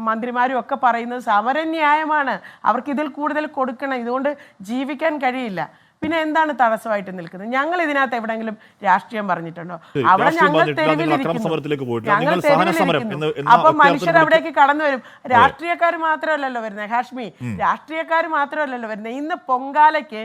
മന്ത്രിമാരും ഒക്കെ പറയുന്നത് സമരം ന്യായമാണ്, അവർക്ക് ഇതിൽ കൂടുതൽ കൊടുക്കണം, ഇതുകൊണ്ട് ജീവിക്കാൻ കഴിയില്ല. പിന്നെ എന്താണ് തടസ്സമായിട്ട് നിൽക്കുന്നത്? ഞങ്ങൾ ഇതിനകത്ത് എവിടെയെങ്കിലും രാഷ്ട്രീയം പറഞ്ഞിട്ടുണ്ടോ? അവിടെ ഞങ്ങൾ തെരുവിലിരിക്കുന്നു. അപ്പൊ മനുഷ്യർ അവിടേക്ക് കടന്നു വരും. രാഷ്ട്രീയക്കാർ മാത്രമല്ലല്ലോ വരുന്നത് ഹാഷ്മി, രാഷ്ട്രീയക്കാർ മാത്രമല്ലല്ലോ വരുന്നത്. ഇന്ന് പൊങ്കാലയ്ക്ക്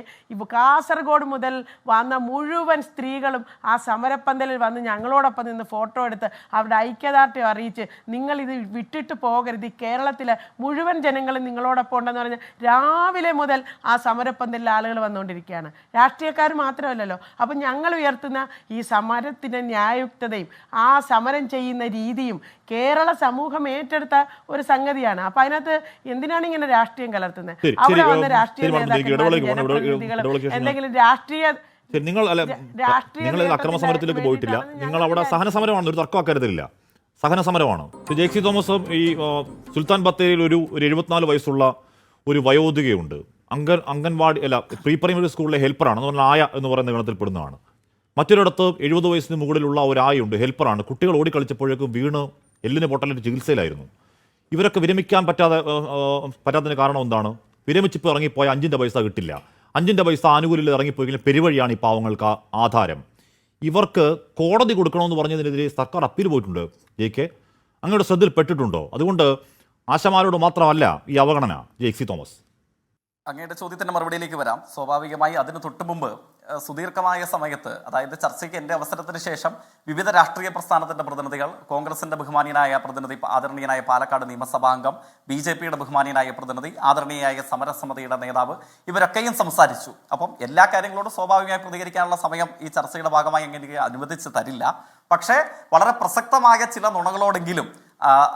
കാസർഗോഡ് മുതൽ വന്ന മുഴുവൻ സ്ത്രീകളും ആ സമരപ്പന്തലിൽ വന്ന് ഞങ്ങളോടൊപ്പം നിന്ന് ഫോട്ടോ എടുത്ത് അവരുടെ ഐക്യദാർഢ്യം അറിയിച്ച് നിങ്ങൾ ഇത് വിട്ടിട്ട് പോകരുത്, കേരളത്തിലെ മുഴുവൻ ജനങ്ങളും നിങ്ങളോടൊപ്പം ഉണ്ടെന്ന് പറഞ്ഞ് രാവിലെ മുതൽ ആ സമരപ്പന്തലിൽ ആളുകൾ വന്നുകൊണ്ടിരിക്കുകയാണ്. രാഷ്ട്രീയക്കാർ മാത്രമല്ലല്ലോ. അപ്പം ഞങ്ങൾ ഉയർത്തുന്ന ഈ സമരത്തിൻ്റെ ന്യായയുക്തതയും ആ സമരം ചെയ്യുന്ന രീതിയും കേരള സമൂഹം ഏറ്റെടുത്ത ഒരു സംഗതിയാണ്. അപ്പം അതിനകത്ത് എന്തിനാണ് ഇങ്ങനെ രാഷ്ട്രീയം കലർത്തുന്നത്? അവിടെ വന്ന രാഷ്ട്രീയ നേതാക്കളും എന്തെങ്കിലും രാഷ്ട്രീയ അക്രമ സമരത്തിലേക്ക് പോയിട്ടില്ല. നിങ്ങൾ അവിടെ സഹന സമരമാണ്, ഒരു തർക്കമാക്കരുതില്ല, സഹന സമരമാണ്. ജെയ്സി തോമസ്, ഈ സുൽത്താൻ ബത്തേരിയിൽ ഒരു 74 വയസ്സുള്ള ഒരു വയോധികയുണ്ട്. അംഗൻവാടി പ്രീ പ്രൈമറി സ്കൂളിലെ ഹെൽപ്പറാണ്, എന്ന് പറഞ്ഞാൽ ആയ എന്ന് പറയുന്ന ഗണത്തിൽപ്പെടുന്നതാണ്. മറ്റൊരിടത്ത് 70 വയസ്സിന് മുകളിലുള്ള ഒരു ആയുണ്ട്, ഹെൽപ്പറാണ്. കുട്ടികൾ ഓടിക്കളിച്ചപ്പോഴേക്കും വീണ് എല്ലിന് പൊട്ടലിട്ട് ചികിത്സയിലായിരുന്നു. ഇവരൊക്കെ വിരമിക്കാൻ പറ്റാത്തതിന് കാരണം എന്താണ്? വിരമിച്ചിപ്പോൾ ഇറങ്ങിപ്പോയ 5 പൈസ കിട്ടില്ല. 5 പൈസ ആനുകൂല്യം ഇറങ്ങിപ്പോയെങ്കിലും പെരുവഴിയാണ് ഈ പാവങ്ങൾക്ക് ആധാരം. ഇവർക്ക് കോടതി കൊടുക്കണമെന്ന് പറഞ്ഞതിനെതിരെ സർക്കാർ അപ്പീൽ പോയിട്ടുണ്ട്. JK, അങ്ങയുടെ ശ്രദ്ധയിൽപ്പെട്ടിട്ടുണ്ടോ? അതുകൊണ്ട് ആശമാരോട് മാത്രമല്ല ഈ അവഗണന. ജെയ്സി തോമസ്, അങ്ങയുടെ ചോദ്യത്തിൻ്റെ മറുപടിയിലേക്ക് വരാം. സ്വാഭാവികമായി അതിന് തൊട്ടു മുമ്പ് സുദീർഘമായ സമയത്ത്, അതായത് ചർച്ചയ്ക്ക് എൻ്റെ അവസരത്തിന് ശേഷം വിവിധ രാഷ്ട്രീയ പ്രസ്ഥാനത്തിൻ്റെ പ്രതിനിധികൾ, കോൺഗ്രസിൻ്റെ ബഹുമാനീയനായ പ്രതിനിധി ആദരണീയനായ പാലക്കാട് നിയമസഭാംഗം, BJPയുടെ ബഹുമാനീയനായ പ്രതിനിധി, ആദരണീയനായ സമരസമിതിയുടെ നേതാവ്, ഇവരൊക്കെയും സംസാരിച്ചു. അപ്പം എല്ലാ കാര്യങ്ങളോടും സ്വാഭാവികമായി പ്രതികരിക്കാനുള്ള സമയം ഈ ചർച്ചയുടെ ഭാഗമായി എനിക്ക് അനുവദിച്ച് തരില്ല. പക്ഷേ വളരെ പ്രസക്തമായ ചില നുണകളോടെങ്കിലും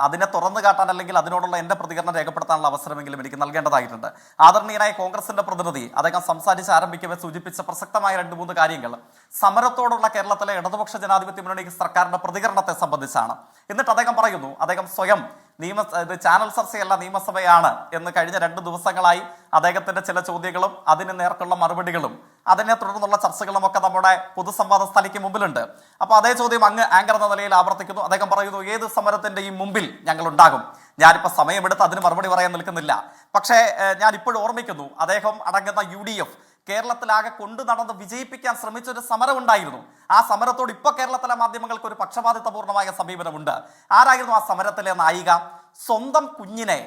അതിനെ തുറന്നു കാട്ടാൻ അല്ലെങ്കിൽ അതിനോടുള്ള എൻ്റെ പ്രതികരണം രേഖപ്പെടുത്താനുള്ള അവസരമെങ്കിലും എനിക്ക് നൽകേണ്ടതായിട്ടുണ്ട്. ആദരണീയനായ കോൺഗ്രസിന്റെ പ്രതിനിധി അദ്ദേഹം സംസാരിച്ച് ആരംഭിക്കവേ സൂചിപ്പിച്ച പ്രസക്തമായ 2-3 കാര്യങ്ങൾ സമരത്തോടുള്ള കേരളത്തിലെ ഇടതുപക്ഷ ജനാധിപത്യ മുന്നണി സർക്കാരിന്റെ പ്രതികരണത്തെ സംബന്ധിച്ചാണ്. എന്നിട്ട് അദ്ദേഹം പറയുന്നു, അദ്ദേഹം സ്വയം ചാനൽ ചർച്ചയല്ല നിയമസഭയാണ് എന്ന് കഴിഞ്ഞ 2 ദിവസങ്ങളായി അദ്ദേഹത്തിന്റെ ചില ചോദ്യങ്ങളും അതിന് നേർക്കുള്ള മറുപടികളും അതിനെ തുടർന്നുള്ള ചർച്ചകളും ഒക്കെ നമ്മുടെ പൊതുസംവാദ സ്ഥലിക്ക് മുമ്പിലുണ്ട്. അപ്പോൾ അതേ ചോദ്യം അങ്ങ് ആങ്കർ എന്ന നിലയിൽ ആവർത്തിക്കുന്നു. അദ്ദേഹം പറയുന്നു, ഏത് സമരത്തിന്റെയും മുമ്പിൽ ഞങ്ങൾ ഉണ്ടാകും. ഞാനിപ്പോൾ സമയമെടുത്ത് അതിന് മറുപടി പറയാൻ നിൽക്കുന്നില്ല. പക്ഷേ ഞാൻ ഇപ്പോഴും ഓർമ്മിക്കുന്നു, അദ്ദേഹം അടങ്ങുന്ന UDF കേരളത്തിലാകെ കൊണ്ടു നടന്ന് വിജയിപ്പിക്കാൻ ശ്രമിച്ചൊരു സമരം ഉണ്ടായിരുന്നു. ആ സമരത്തോട് ഇപ്പോൾ കേരളത്തിലെ മാധ്യമങ്ങൾക്ക് ഒരു പക്ഷപാതിത്വപൂർണമായ സമീപനമുണ്ട്. ആരായിരുന്നു ആ സമരത്തിലെ നായിക? സ്വന്തം കുഞ്ഞിനെ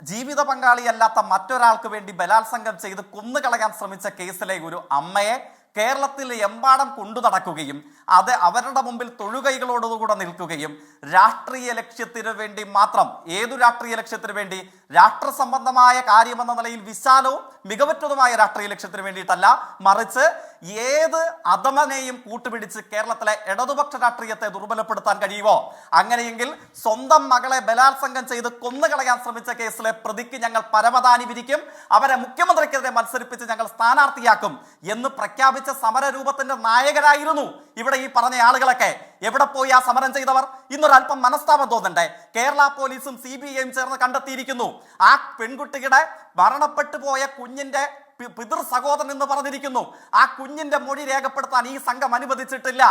ജീവിത പങ്കാളിയല്ലാത്ത മറ്റൊരാൾക്ക് വേണ്ടി ബലാത്സംഗം ചെയ്ത് കൊന്നുകളയാൻ ശ്രമിച്ച കേസിലെ ഒരു അമ്മയെ കേരളത്തിൽ എമ്പാടം കൊണ്ടു നടക്കുകയും അത് അവരുടെ മുമ്പിൽ തൊഴുകൈകളോടുകൂടെ നിൽക്കുകയും രാഷ്ട്രീയ ലക്ഷ്യത്തിന് വേണ്ടി മാത്രം, ഏതു രാഷ്ട്രീയ ലക്ഷ്യത്തിന് വേണ്ടി? രാഷ്ട്ര സംബന്ധമായ കാര്യമെന്ന നിലയിൽ വിശാലവും മികവുറ്റതുമായ രാഷ്ട്രീയ ലക്ഷ്യത്തിന് വേണ്ടിയിട്ടല്ല, മറിച്ച് ഏത് അധമനെയും കൂട്ടുപിടിച്ച് കേരളത്തിലെ ഇടതുപക്ഷ രാഷ്ട്രീയത്തെ ദുർബലപ്പെടുത്താൻ കഴിയുമോ? അങ്ങനെയെങ്കിൽ സ്വന്തം മകളെ ബലാത്സംഗം ചെയ്ത് കൊന്നുകളയാൻ ശ്രമിച്ച കേസിലെ പ്രതിക്ക് ഞങ്ങൾ പരമദാനി വിരിക്കും, അവരെ മുഖ്യമന്ത്രിക്കെതിരെ മത്സരിപ്പിച്ച് ഞങ്ങൾ സ്ഥാനാർത്ഥിയാക്കും എന്ന് പ്രഖ്യാപിച്ച സമരരൂപത്തിന്റെ നായകരായിരുന്നു ഇവിടെ ഈ പറഞ്ഞ ആളുകളൊക്കെ. എവിടെ പോയി ആ സമരം ചെയ്തവർ? ഇന്നൊരല്പം മനസ്താപം തോന്നണ്ടേ? കേരള പോലീസും CBIയും ചേർന്ന് കണ്ടെത്തിയിരിക്കുന്നു, ആ പെൺകുട്ടിയുടെ മരണപ്പെട്ടു പോയ കുഞ്ഞിന്റെ പിതൃ സഹോദരൻ എന്ന് പറഞ്ഞിരിക്കുന്നു. ആ കുഞ്ഞിന്റെ മൊഴി രേഖപ്പെടുത്താൻ ഈ സംഘം അനുവദിച്ചിട്ടില്ല.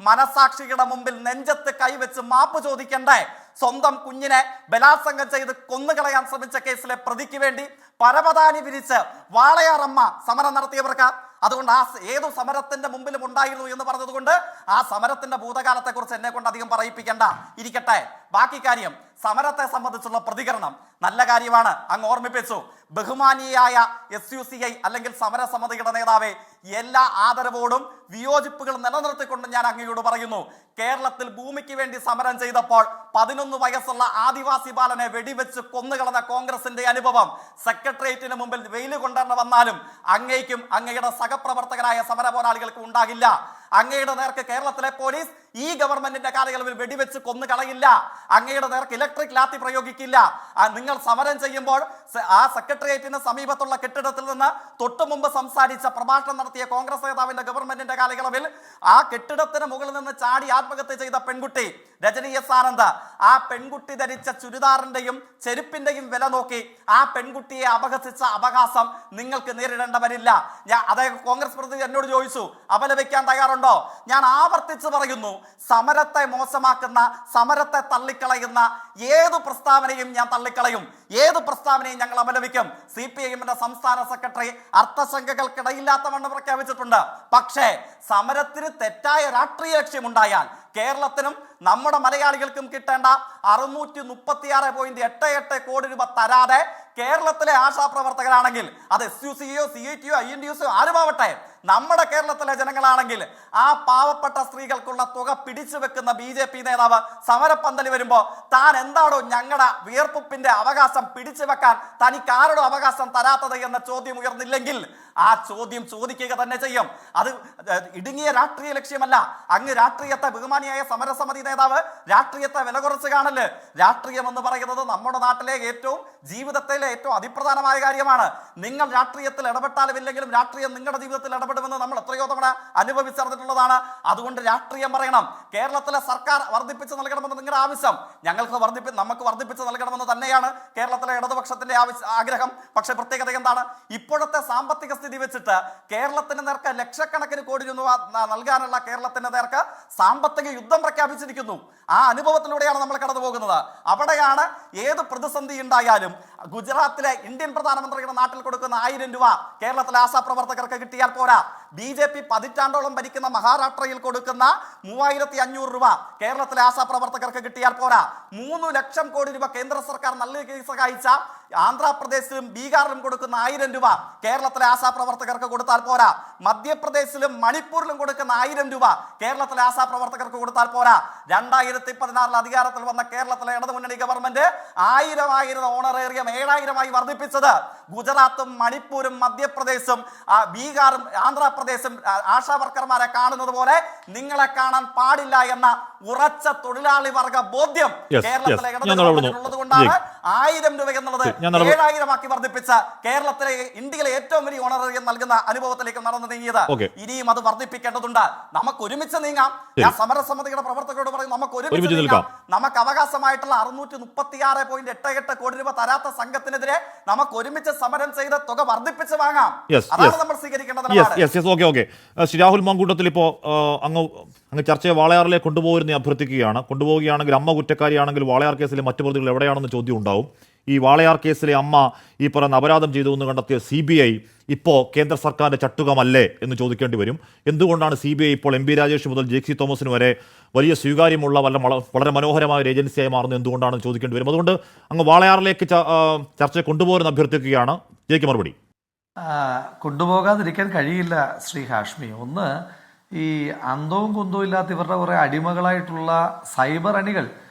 മനസാക്ഷിയുടെ മുമ്പിൽ നെഞ്ചത്ത് കൈവച്ച് മാപ്പ് ചോദിക്കണ്ടേ? സ്വന്തം കുഞ്ഞിനെ ബലാത്സംഗം ചെയ്ത് കൊന്നുകളയാൻ ശ്രമിച്ച കേസിലെ പ്രതിക്ക് വേണ്ടി പരവതാനി വിരിച്ച് വാളയാറമ്മ സമരം നടത്തിയവർക്ക്. അതുകൊണ്ട് ആ ഏതു സമരത്തിന്റെ മുമ്പിലും ഉണ്ടായിരുന്നു എന്ന് പറഞ്ഞതുകൊണ്ട് ആ സമരത്തിന്റെ ഭൂതകാലത്തെ കുറിച്ച് എന്നെ കൊണ്ട് അധികം പറയിപ്പിക്കണ്ട, ഇരിക്കട്ടെ. ബാക്കി കാര്യം, സമരത്തെ സംബന്ധിച്ചുള്ള പ്രതികരണം നല്ല കാര്യമാണ്, അങ്ങ് ഓർമ്മിപ്പിച്ചു. ബഹുമാനിയായ SUCI അല്ലെങ്കിൽ സമരസമിതിയുടെ നേതാവെ, എല്ലാ ആദരവോടും വിയോജിപ്പുകൾ നിലനിർത്തിക്കൊണ്ട് ഞാൻ അങ്ങയോട് പറയുന്നു, കേരളത്തിൽ ഭൂമിക്ക് വേണ്ടി സമരം ചെയ്തപ്പോൾ 11 വയസ്സുള്ള ആദിവാസി ബാലനെ വെടിവെച്ച് കൊന്നുകളഞ്ഞ കോൺഗ്രസിന്റെ അനുഭവം സെക്രട്ടേറിയറ്റിന് മുമ്പിൽ വെയിൽ കൊണ്ടുവന്ന് വന്നാലും അങ്ങേക്കും അങ്ങയുടെ സഹപ്രവർത്തകരായ സമര പോരാളികൾക്കും ഉണ്ടാകില്ല. അങ്ങയുടെ നേർക്ക് കേരളത്തിലെ പോലീസ് ഈ ഗവൺമെന്റിന്റെ കാലയളവിൽ വെടിവെച്ച് കൊന്നു കളയില്ല. അങ്ങയുടെ നേർക്ക് ഇലക്ട്രിക് ലാത്തി പ്രയോഗിക്കില്ല. നിങ്ങൾ സമരം ചെയ്യുമ്പോൾ ആ സെക്രട്ടേറിയറ്റിന് സമീപത്തുള്ള കെട്ടിടത്തിൽ നിന്ന് തൊട്ടു മുമ്പ് സംസാരിച്ച പ്രഭാഷണം നടത്തിയ കോൺഗ്രസ് നേതാവിന്റെ ഗവൺമെന്റിന്റെ കാലയളവിൽ ആ കെട്ടിടത്തിന് മുകളിൽ നിന്ന് ചാടി ആത്മഹത്യ ചെയ്ത പെൺകുട്ടി രജനി എസ് ആനന്ദ്, ആ പെൺകുട്ടി ധരിച്ച ചുരിദാറിന്റെയും ചെരുപ്പിന്റെയും വില നോക്കി ആ പെൺകുട്ടിയെ അപഹസിച്ച അപഹാസം നിങ്ങൾക്ക് നേരിടേണ്ട വരില്ല. അദ്ദേഹം കോൺഗ്രസ് പ്രതിനിധി എന്നോട് ചോദിച്ചു, അപലപിക്കാൻ തയ്യാറുണ്ടോ? ഞാൻ ആവർത്തിച്ച് പറയുന്നു, സമരത്തെ മോശമാക്കുന്ന, സമരത്തെ തള്ളിക്കളയുന്ന ഏത് പ്രസ്താവനയും ഞാൻ തള്ളിക്കളയും, ഏത് പ്രസ്താവനയും ഞങ്ങൾ അപലപിക്കും. CPIMന്റെ സംസ്ഥാന സെക്രട്ടറി അർത്ഥശങ്കകൾക്കിടയില്ലാത്ത വണ്ണം പ്രഖ്യാപിച്ചിട്ടുണ്ട്. പക്ഷേ സമരത്തിന് തെറ്റായ രാഷ്ട്രീയ ലക്ഷ്യമുണ്ടായാൽ കേരളത്തിനും നമ്മുടെ മലയാളികൾക്കും കിട്ടേണ്ട 636.88 കോടി രൂപ തരാതെ കേരളത്തിലെ ആശാപ്രവർത്തകരാണെങ്കിൽ, അത് SUCO, CITO, INTUSO ആരുമാവട്ടെ, നമ്മുടെ കേരളത്തിലെ ജനങ്ങളാണെങ്കിൽ ആ പാവപ്പെട്ട സ്ത്രീകൾക്കുള്ള തുക പിടിച്ചു വെക്കുന്ന BJP നേതാവ് സമരപ്പന്തൽ വരുമ്പോ താൻ എന്താണോ ഞങ്ങളുടെ വിയർപ്പിന്റെ അവകാശം പിടിച്ചു വെക്കാൻ തനിക്ക് ആരുടെ അവകാശം തരാത്തത് എന്ന ചോദ്യം ഉയർന്നില്ലെങ്കിൽ ആ ചോദ്യം ചോദിക്കുക തന്നെ ചെയ്യും. അത് ഇടുങ്ങിയ രാഷ്ട്രീയ ലക്ഷ്യമല്ല. അങ്ങ് രാഷ്ട്രീയത്തെ, ബഹുമാനിയായ സമരസമിതി നേതാവ് രാഷ്ട്രീയത്തെ വില കുറച്ച് കാണല്. രാഷ്ട്രീയം എന്ന് പറയുന്നത് നമ്മുടെ നാട്ടിലെ ഏറ്റവും ജീവിതത്തിലെ ഏറ്റവും അതിപ്രധാനമായ കാര്യമാണ്. നിങ്ങൾ രാഷ്ട്രീയത്തിൽ ഇടപെട്ടാലും ഇല്ലെങ്കിലും രാഷ്ട്രീയം നിങ്ങളുടെ ജീവിതത്തിൽ ഇടപെടുമെന്ന് നമ്മൾ എത്രയോ തവണ അനുഭവിച്ചറിഞ്ഞിട്ടുള്ളതാണ്. അതുകൊണ്ട് രാഷ്ട്രീയം പറയണം. കേരളത്തിലെ സർക്കാർ വർദ്ധിപ്പിച്ച് നൽകണമെന്ന് നിങ്ങളുടെ ആവശ്യം, നമുക്ക് വർദ്ധിപ്പിച്ച് നൽകണമെന്ന് തന്നെയാണ് കേരളത്തിലെ ഇടതുപക്ഷത്തിന്റെ ആഗ്രഹം. പക്ഷെ പ്രത്യേകത എന്താണ്? ഇപ്പോഴത്തെ സാമ്പത്തിക സ്ഥിതി വെച്ചിട്ട് കേരളത്തിന് നേർക്ക് ലക്ഷക്കണക്കിന് കോടി രൂപ നൽകാനുള്ള കേരളത്തിന്റെ നേർക്ക് സാമ്പത്തിക യുദ്ധം പ്രഖ്യാപിച്ചിരിക്കുന്നു. ആ അനുഭവത്തിലൂടെയാണ് നമ്മൾ കടന്നു പോകുന്നത്. അവിടെയാണ് ഏത് പ്രതിസന്ധി ഉണ്ടായാലും ഗുജറാത്തിലെ ഇന്ത്യൻ പ്രധാനമന്ത്രിയുടെ നാട്ടിൽ കൊടുക്കുന്ന 1000 രൂപ കേരളത്തിലെ ആശാപ്രവർത്തകർക്ക് കിട്ടിയാൽ പോരാ. BJP പതിറ്റാണ്ടോളം ഭരിക്കുന്ന മഹാരാഷ്ട്രയിൽ കൊടുക്കുന്ന 3500 രൂപ കേരളത്തിലെ ആശാപ്രവർത്തകർക്ക് കിട്ടിയാൽ പോരാ. 3 ലക്ഷം കോടി രൂപ കേന്ദ്ര സർക്കാർ നൽകി സഹായിച്ച ആന്ധ്രാപ്രദേശിലും ബീഹാറിലും കൊടുക്കുന്ന 1000 രൂപ കേരളത്തിലെ ആശാപ്രവർത്തകർക്ക് കൊടുത്താൽ പോരാ. മധ്യപ്രദേശിലും മണിപ്പൂരിലും കൊടുക്കുന്ന 1000 രൂപ കേരളത്തിലെ ആശാപ്രവർത്തകർക്ക് കൊടുത്താൽ പോരാ. 2016 അധികാരത്തിൽ വന്ന കേരളത്തിലെ ഇടതുമുന്നണി ഗവൺമെന്റ് 1000 ഓണറേറിയം 7000 വർദ്ധിപ്പിച്ചത് ഗുജറാത്തും മണിപ്പൂരും മധ്യപ്രദേശും ബീഹാറും ആന്ധ്രാപ്രദേശും ആശാ വർക്കർമാരെ കാണുന്നത് പോലെ നിങ്ങളെ കാണാൻ പാടില്ല എന്ന ഉറച്ച തൊഴിലാളി വർഗ ബോധ്യം കേരളത്തിലെ ഇടതുള്ളത് കൊണ്ടാണ് 1000 രൂപ എന്നുള്ളത് 7000 വർദ്ധിപ്പിച്ച കേരളത്തിലെ ഇന്ത്യയിലെ ഏറ്റവും വലിയ ഓണറേറിയം നൽകുന്ന അനുഭവത്തിലേക്ക് നടന്നു നീങ്ങിയത്. ഇനിയും അത് വർദ്ധിപ്പിക്കേണ്ടതുണ്ട്. നമുക്ക് ഒരുമിച്ച് നീങ്ങാം. ഞാൻ സമരസമിതിയുടെ പ്രവർത്തകരോട് പറയും, നമുക്ക് ഒരുമിച്ച് നീങ്ങാം. നമുക്ക് അവകാശമായിട്ടുള്ള 636.88 കോടി രൂപ തരാത്ത സംഘത്തിനെതിരെ നമുക്ക് ഒരുമിച്ച് സമരം ചെയ്ത് തുക വർദ്ധിപ്പിച്ച് വാങ്ങാം. അതാണ് നമ്മൾ സ്വീകരിക്കേണ്ടത്. ശ്രീ രാഹുൽ മാങ്കൂട്ടത്തിൽ, ഇപ്പോൾ അങ്ങ് ചർച്ചയെ വാളയാറിലേക്ക് കൊണ്ടുപോകുന്ന അഭ്യർത്ഥിക്കുകയാണ്. കൊണ്ടുപോവുകയാണെങ്കിൽ അമ്മ കുറ്റക്കാരിയാണെങ്കിൽ വാളയാർ കേസിലെ മറ്റു പ്രതികൾ എവിടെയാണെന്ന് ചോദ്യം ഉണ്ടാവും. ഈ വാളയാർ കേസിലെ അമ്മ ഈ പറയുന്ന അപരാധം ചെയ്തു എന്ന് കണ്ടെത്തിയ CBI ഇപ്പോൾ കേന്ദ്ര സർക്കാരിന്റെ ചട്ടുകമല്ലേ എന്ന് ചോദിക്കേണ്ടി വരും. എന്തുകൊണ്ടാണ് CBI ഇപ്പോൾ MP രാജേഷ് മുതൽ JC തോമസിന് വരെ വലിയ സ്വീകാര്യമുള്ള വളരെ മനോഹരമായ ഒരു ഏജൻസിയായി മാറുന്നത് എന്തുകൊണ്ടാണെന്ന് ചോദിക്കേണ്ടി വരും. അതുകൊണ്ട് അങ്ങ് വാളയാറിലേക്ക് ചർച്ചയെ കൊണ്ടുപോകുന്ന അഭ്യർത്ഥിക്കുകയാണ്. ജയിക്ക് മറുപടി. കൊണ്ടുപോകാതിരിക്കാൻ കഴിയില്ല ശ്രീ ഹാഷ്മി. ഒന്ന്, ഈ അന്തവും കുന്തവും ഇല്ലാത്ത ഇവരുടെ കുറെ അടിമകളായിട്ടുള്ള സൈബർ അണികൾ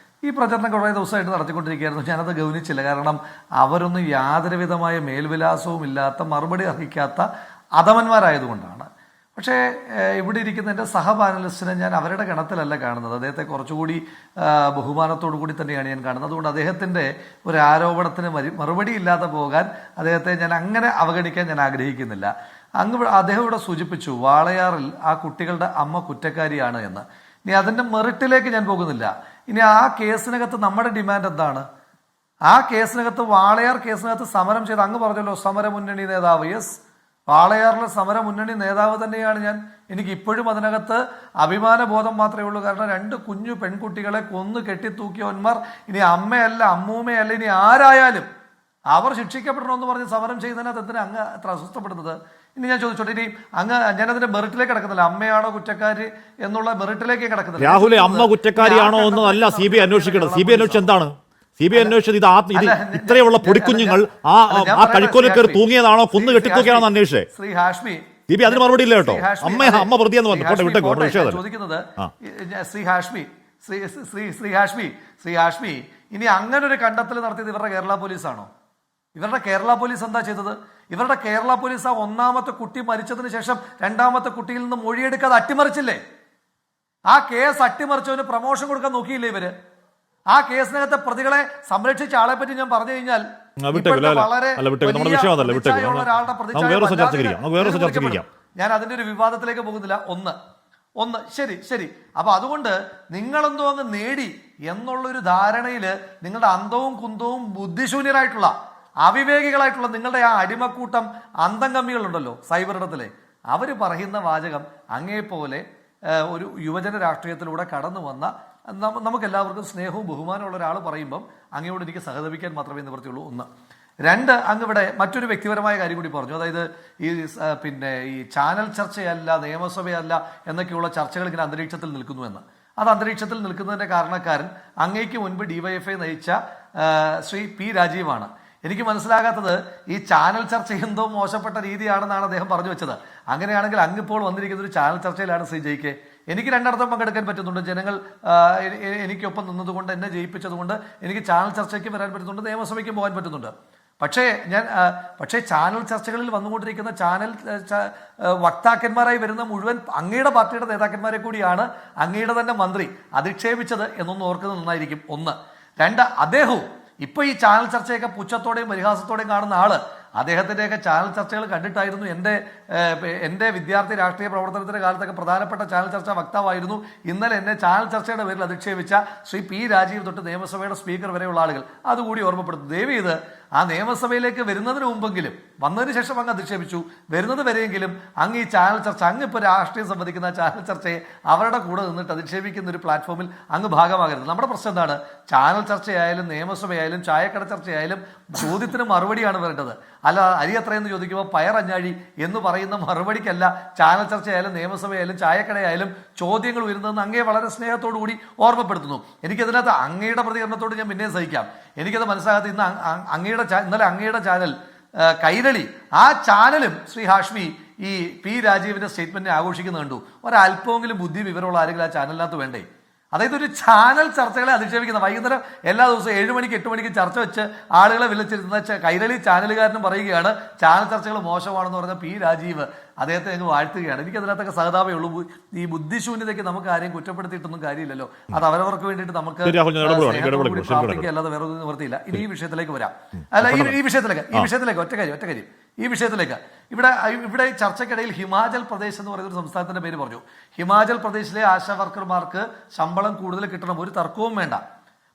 ഈ പ്രചരണം കുറേ ദിവസമായിട്ട് നടത്തിക്കൊണ്ടിരിക്കുകയായിരുന്നു. ഞാനത് ഗൗനിച്ചില്ല. കാരണം അവരൊന്നും യാതൊരുവിധമായ മേൽവിലാസവും ഇല്ലാത്ത, മറുപടി അർഹിക്കാത്ത അധമന്മാരായതുകൊണ്ടാണ്. പക്ഷേ ഇവിടെ ഇരിക്കുന്ന എൻ്റെ സഹപാനലിസ്റ്റിനെ ഞാൻ അവരുടെ ഗണത്തിലല്ല കാണുന്നത്. അദ്ദേഹത്തെ കുറച്ചുകൂടി ബഹുമാനത്തോടു കൂടി തന്നെയാണ് ഞാൻ കാണുന്നത്. അതുകൊണ്ട് അദ്ദേഹത്തിൻ്റെ ഒരു ആരോപണത്തിന് മറുപടി ഇല്ലാതെ പോകാൻ അദ്ദേഹത്തെ ഞാൻ അങ്ങനെ അവഗണിക്കാൻ ഞാൻ ആഗ്രഹിക്കുന്നില്ല. അദ്ദേഹം ഇവിടെ സൂചിപ്പിച്ചു വാളയാറിൽ ആ കുട്ടികളുടെ അമ്മ കുറ്റക്കാരിയാണ് എന്ന്. ഇനി അതിൻ്റെ മെറിറ്റിലേക്ക് ഞാൻ പോകുന്നില്ല. ഇനി ആ കേസിനകത്ത് നമ്മുടെ ഡിമാൻഡ് എന്താണ്? ആ കേസിനകത്ത്, വാളയാർ കേസിനകത്ത് സമരം ചെയ്ത്, അങ്ങ് പറഞ്ഞല്ലോ സമരമുന്നണി നേതാവ്, യെസ്, വാളയാറിലെ സമര മുന്നണി നേതാവ് തന്നെയാണ് ഞാൻ. എനിക്ക് ഇപ്പോഴും അതിനകത്ത് അഭിമാനബോധം മാത്രമേ ഉള്ളൂ. കാരണം 2 കുഞ്ഞു പെൺകുട്ടികളെ കൊന്നു കെട്ടിത്തൂക്കിയവന്മാർ ഇനി അമ്മയല്ല, അമ്മൂമ്മയല്ല, ഇനി ആരായാലും അവർ ശിക്ഷിക്കപ്പെടണമെന്ന് പറഞ്ഞ് സമരം ചെയ്യുന്നതിനകത്ത് എന്തിനാ അങ്ങ് അത്ര അസ്വസ്ഥപ്പെടുന്നത്? ഇനി ഞാൻ ചോദിച്ചോട്ടെ, ഇനി അങ്ങ് ഞാനതിന്റെ മെറിറ്റിലേക്ക് കിടക്കുന്നില്ല, അമ്മയാണോ കുറ്റക്കാരി എന്നുള്ള മെറിറ്റിലേക്ക് കിടക്കുന്നില്ല. രാഹുലെ അമ്മ കുറ്റക്കാരിയാണോ എന്നല്ല CBI അന്വേഷിക്കേണ്ടത്. CBI അന്വേഷിച്ചത് എന്താണ്? CBI അന്വേഷിച്ചത് ഇത് ഇത്രയുള്ള പൊടിക്കുഞ്ഞുങ്ങൾ ആ കഴിക്കോലക്കേറി തൂങ്ങിയതാണോ, കൊന്നു കെട്ടിത്തൂക്കിയാണോ അന്വേഷിച്ചേ? ശ്രീ ഹാഷ്മി, CBI അതിന് മറുപടി ഇല്ല കേട്ടോ. അമ്മ പ്രതിയെന്ന് പറഞ്ഞു വിട്ടേക്കോ. ചോദിക്കുന്നത് ശ്രീ ഹാഷ്മി, ഇനി അങ്ങനെ ഒരു കണ്ടെത്തൽ നടത്തിയത് ഇവരുടെ കേരള പോലീസാണോ? ഇവരുടെ കേരള പോലീസ് എന്താ ചെയ്തത്? ഇവരുടെ കേരള പോലീസ് ആ 1ാമത്തെ കുട്ടി മരിച്ചതിന് ശേഷം 2ാമത്തെ കുട്ടിയിൽ നിന്ന് മൊഴിയെടുക്കാതെ അട്ടിമറിച്ചില്ലേ? ആ കേസ് അട്ടിമറിച്ചവന് പ്രമോഷൻ കൊടുക്കാൻ നോക്കിയില്ലേ ഇവര്? ആ കേസിനകത്തെ പ്രതികളെ സംരക്ഷിച്ച ആളെ പറ്റി ഞാൻ പറഞ്ഞു കഴിഞ്ഞാൽ ഞാൻ അതിന്റെ ഒരു വിവാദത്തിലേക്ക് പോകുന്നില്ല. ഒന്ന് ശരി. അപ്പൊ അതുകൊണ്ട് നിങ്ങളെന്തോ അങ്ങ് നേടി എന്നുള്ളൊരു ധാരണയില് നിങ്ങളുടെ അന്തവും കുന്തവും ബുദ്ധിശൂന്യരായിട്ടുള്ള അവിവേകികളായിട്ടുള്ള നിങ്ങളുടെ ആ അടിമക്കൂട്ടം അന്തംഗമ്മികളുണ്ടല്ലോ സൈബറിടത്തിലെ, അവര് പറയുന്ന വാചകം അങ്ങേപോലെ ഒരു യുവജന രാഷ്ട്രീയത്തിലൂടെ കടന്നു വന്ന നമുക്കെല്ലാവർക്കും സ്നേഹവും ബഹുമാനമുള്ള ഒരാൾ പറയുമ്പം അങ്ങയോട് എനിക്ക് സഹതപിക്കാൻ മാത്രമേ നിവൃത്തിയുള്ളൂ. 1. 2, അങ്ങ് ഇവിടെ മറ്റൊരു വ്യക്തിപരമായ കാര്യം കൂടി പറഞ്ഞു. അതായത് ഈ ചാനൽ ചർച്ചയല്ല, നിയമസഭയല്ല എന്നൊക്കെയുള്ള ചർച്ചകൾ ഇങ്ങനെ അന്തരീക്ഷത്തിൽ നിൽക്കുന്നു എന്ന്. അത് അന്തരീക്ഷത്തിൽ നിൽക്കുന്നതിന്റെ കാരണക്കാരൻ അങ്ങേക്ക് മുൻപ് DYFI നയിച്ച ശ്രീ P. രാജീവാണ്. എനിക്ക് മനസ്സിലാകാത്തത് ഈ ചാനൽ ചർച്ച എന്തോ മോശപ്പെട്ട രീതിയാണെന്നാണ് അദ്ദേഹം പറഞ്ഞു വെച്ചത്. അങ്ങനെയാണെങ്കിൽ അങ്ങിപ്പോൾ വന്നിരിക്കുന്ന ഒരു ചാനൽ ചർച്ചയിലാണ് ശ്രീ ജയിക്കെ. എനിക്ക് 2 അർത്ഥം പങ്കെടുക്കാൻ പറ്റുന്നുണ്ട്. ജനങ്ങൾ എനിക്കൊപ്പം നിന്നതുകൊണ്ട്, എന്നെ ജയിപ്പിച്ചതുകൊണ്ട് എനിക്ക് ചാനൽ ചർച്ചയ്ക്ക് വരാൻ പറ്റുന്നുണ്ട്, നിയമസഭയ്ക്കും പോകാൻ പറ്റുന്നുണ്ട്. പക്ഷേ ചാനൽ ചർച്ചകളിൽ വന്നുകൊണ്ടിരിക്കുന്ന ചാനൽ വക്താക്കന്മാരായി വരുന്ന മുഴുവൻ അങ്ങയുടെ പാർട്ടിയുടെ നേതാക്കന്മാരെ കൂടിയാണ് അങ്ങയുടെ തന്നെ മന്ത്രി അധിക്ഷേപിച്ചത് എന്നൊന്ന് ഓർക്കുന്നത് നന്നായിരിക്കും. 1. 2, അദ്ദേഹവും ഇപ്പൊ ഈ ചാനൽ ചർച്ചയൊക്കെ പുച്ഛത്തോടെയും പരിഹാസത്തോടെയും കാണുന്ന ആള് അദ്ദേഹത്തിന്റെയൊക്കെ ചാനൽ ചർച്ചകൾ കണ്ടിട്ടായിരുന്നു. എൻ്റെ വിദ്യാർത്ഥി രാഷ്ട്രീയ പ്രവർത്തനത്തിന്റെ കാലത്തൊക്കെ പ്രധാനപ്പെട്ട ചാനൽ ചർച്ച വക്താവായിരുന്നു. ഇന്നലെ എന്നെ ചാനൽ ചർച്ചയുടെ പേരിൽ അധിക്ഷേപിച്ച ശ്രീ P. രാജീവ് തൊട്ട് നിയമസഭയുടെ സ്പീക്കർ വരെയുള്ള ആളുകൾ അതുകൂടി ഓർമ്മപ്പെടുത്തുന്നു. ദയവ് ചെയ്ത് ആ നിയമസഭയിലേക്ക് വരുന്നതിന് മുമ്പെങ്കിലും, വന്നതിന് ശേഷം അങ്ങ് അധിക്ഷേപിച്ചു, വരുന്നത് വരെയെങ്കിലും അങ്ങ് ഈ ചാനൽ ചർച്ച, അങ്ങ് ഇപ്പോൾ രാഷ്ട്രീയം സംബന്ധിക്കുന്ന ചാനൽ ചർച്ചയെ അവരുടെ കൂടെ നിന്നിട്ട് അധിക്ഷേപിക്കുന്ന ഒരു പ്ലാറ്റ്ഫോമിൽ അങ്ങ് ഭാഗമാകരുത്. നമ്മുടെ പ്രശ്നം എന്താണ്? ചാനൽ ചർച്ചയായാലും നിയമസഭയായാലും ചായക്കട ചർച്ചയായാലും ചോദ്യത്തിന് മറുപടിയാണ് വരേണ്ടത്. അല്ല അരി എത്രയെന്ന് ചോദിക്കുമ്പോൾ പയറഞ്ഞാഴി എന്ന് പറയുന്ന മറുപടിക്കല്ല ചാനൽ ചർച്ചയായാലും നിയമസഭയായാലും ചായക്കടയായാലും ചോദ്യങ്ങൾ ഉയരുന്നതെന്ന് അങ്ങേ വളരെ സ്നേഹത്തോടു കൂടി ഓർമ്മപ്പെടുത്തുന്നു. എനിക്കതിനകത്ത് അങ്ങയുടെ പ്രതികരണത്തോട് ഞാൻ പിന്നെയും സഹിക്കാം. എനിക്കത് മനസ്സിലാകാത്ത ഇന്നലെ അങ്ങയുടെ ചാനൽ കൈരളി, ആ ചാനലും ശ്രീ ഹാഷ്മി ഈ P. രാജീവിന്റെ സ്റ്റേറ്റ്മെന്റിനെ ആഘോഷിക്കുന്ന കണ്ടു. ഒരല്പമെങ്കിലും ബുദ്ധി വിവരമുള്ള ആരെങ്കിലും ആ ചാനലിനകത്ത് വേണ്ടേ? അതായത് ഒരു ചാനൽ ചർച്ചകളെ അധിക്ഷേപിക്കുന്ന, വൈകുന്നേരം എല്ലാ ദിവസവും 7 മണിക്ക് 8 മണിക്ക് ചർച്ച വെച്ച് ആളുകളെ വിളിച്ചിരുന്ന കൈരളി ചാനലുകാരനും പറയുകയാണ് ചാനൽ ചർച്ചകൾ മോശമാണെന്ന് പറഞ്ഞ P. രാജീവ് അദ്ദേഹത്തെ ഞങ്ങൾ വാഴ്ത്തുകയാണ്. എനിക്കതിനകത്തൊക്കെ സഹതാപേ ഉള്ളൂ. ഈ ബുദ്ധിശൂന്യതയ്ക്ക് നമുക്ക് ആരെയും കുറ്റപ്പെടുത്തിയിട്ടൊന്നും കാര്യമില്ലല്ലോ. അത് അവരവർക്ക് വേണ്ടിയിട്ട് നമുക്ക് പ്രാർത്ഥിക്കുക, വേറെ ഒന്നും നിവർത്തിയില്ല. ഇനി ഈ വിഷയത്തിലേക്ക് വരാം. അല്ല, ഈ വിഷയത്തിലേക്ക് ഒറ്റ കാര്യം ഈ വിഷയത്തിലേക്ക് ഇവിടെ ചർച്ചയ്ക്കിടയിൽ ഹിമാചൽ പ്രദേശ് എന്ന് പറയുന്ന ഒരു സംസ്ഥാനത്തിന്റെ പേര് പറഞ്ഞു. ഹിമാചൽ പ്രദേശിലെ ആശാ വർക്കർമാർക്ക് ശമ്പളം കൂടുതൽ കിട്ടണം, ഒരു തർക്കവും വേണ്ട.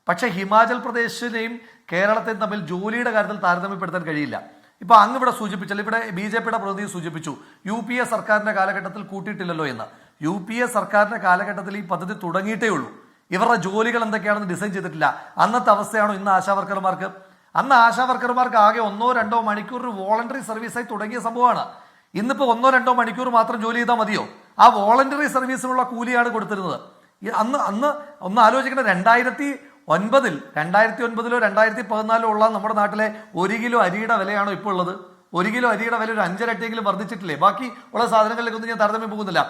പക്ഷെ ഹിമാചൽ പ്രദേശിനെയും കേരളത്തെയും തമ്മിൽ ജോലിയുടെ കാര്യത്തിൽ താരതമ്യപ്പെടുത്താൻ കഴിയില്ല. ഇപ്പൊ അങ്ങ് ഇവിടെ സൂചിപ്പിച്ചാൽ, ഇവിടെ BJPയുടെ പ്രതിനിധി സൂചിപ്പിച്ചു UPA സർക്കാരിന്റെ കാലഘട്ടത്തിൽ കൂട്ടിയിട്ടില്ലല്ലോ എന്ന്. UPA സർക്കാരിന്റെ കാലഘട്ടത്തിൽ ഈ പദ്ധതി തുടങ്ങിയിട്ടേ ഉള്ളൂ. ഇവരുടെ ജോലികൾ എന്തൊക്കെയാണെന്ന് ഡിസൈൻ ചെയ്തിട്ടില്ല. അന്നത്തെ അവസ്ഥയാണോ ഇന്ന് ആശാ വർക്കർമാർക്ക്? അന്ന് ആശാ വർക്കർമാർക്ക് ആകെ 1-2 മണിക്കൂർ വോളണ്ടറി സർവീസായി തുടങ്ങിയ സംഭവമാണ്. ഇന്നിപ്പോ 1-2 മണിക്കൂർ മാത്രം ജോലി ചെയ്താൽ മതിയോ? ആ വോളണ്ടറി സർവീസിനുള്ള കൂലിയാണ് കൊടുത്തിരുന്നത്. അന്ന് ഒന്ന് ആലോചിക്കണം. 2009-ലോ 2014-ലോ ഉള്ള നമ്മുടെ നാട്ടിലെ 1 കിലോ അരിയുടെ വിലയാണോ ഇപ്പോൾ ഉള്ളത്? 1 കിലോ അരിയുടെ വില ഒരു 5 ഇരട്ടിയെങ്കിലും വർദ്ധിച്ചിട്ടില്ലേ? ബാക്കി ഉള്ള സാധനങ്ങളിലേക്കൊന്നും ഞാൻ താരതമ്യം പോകുന്നില്ല.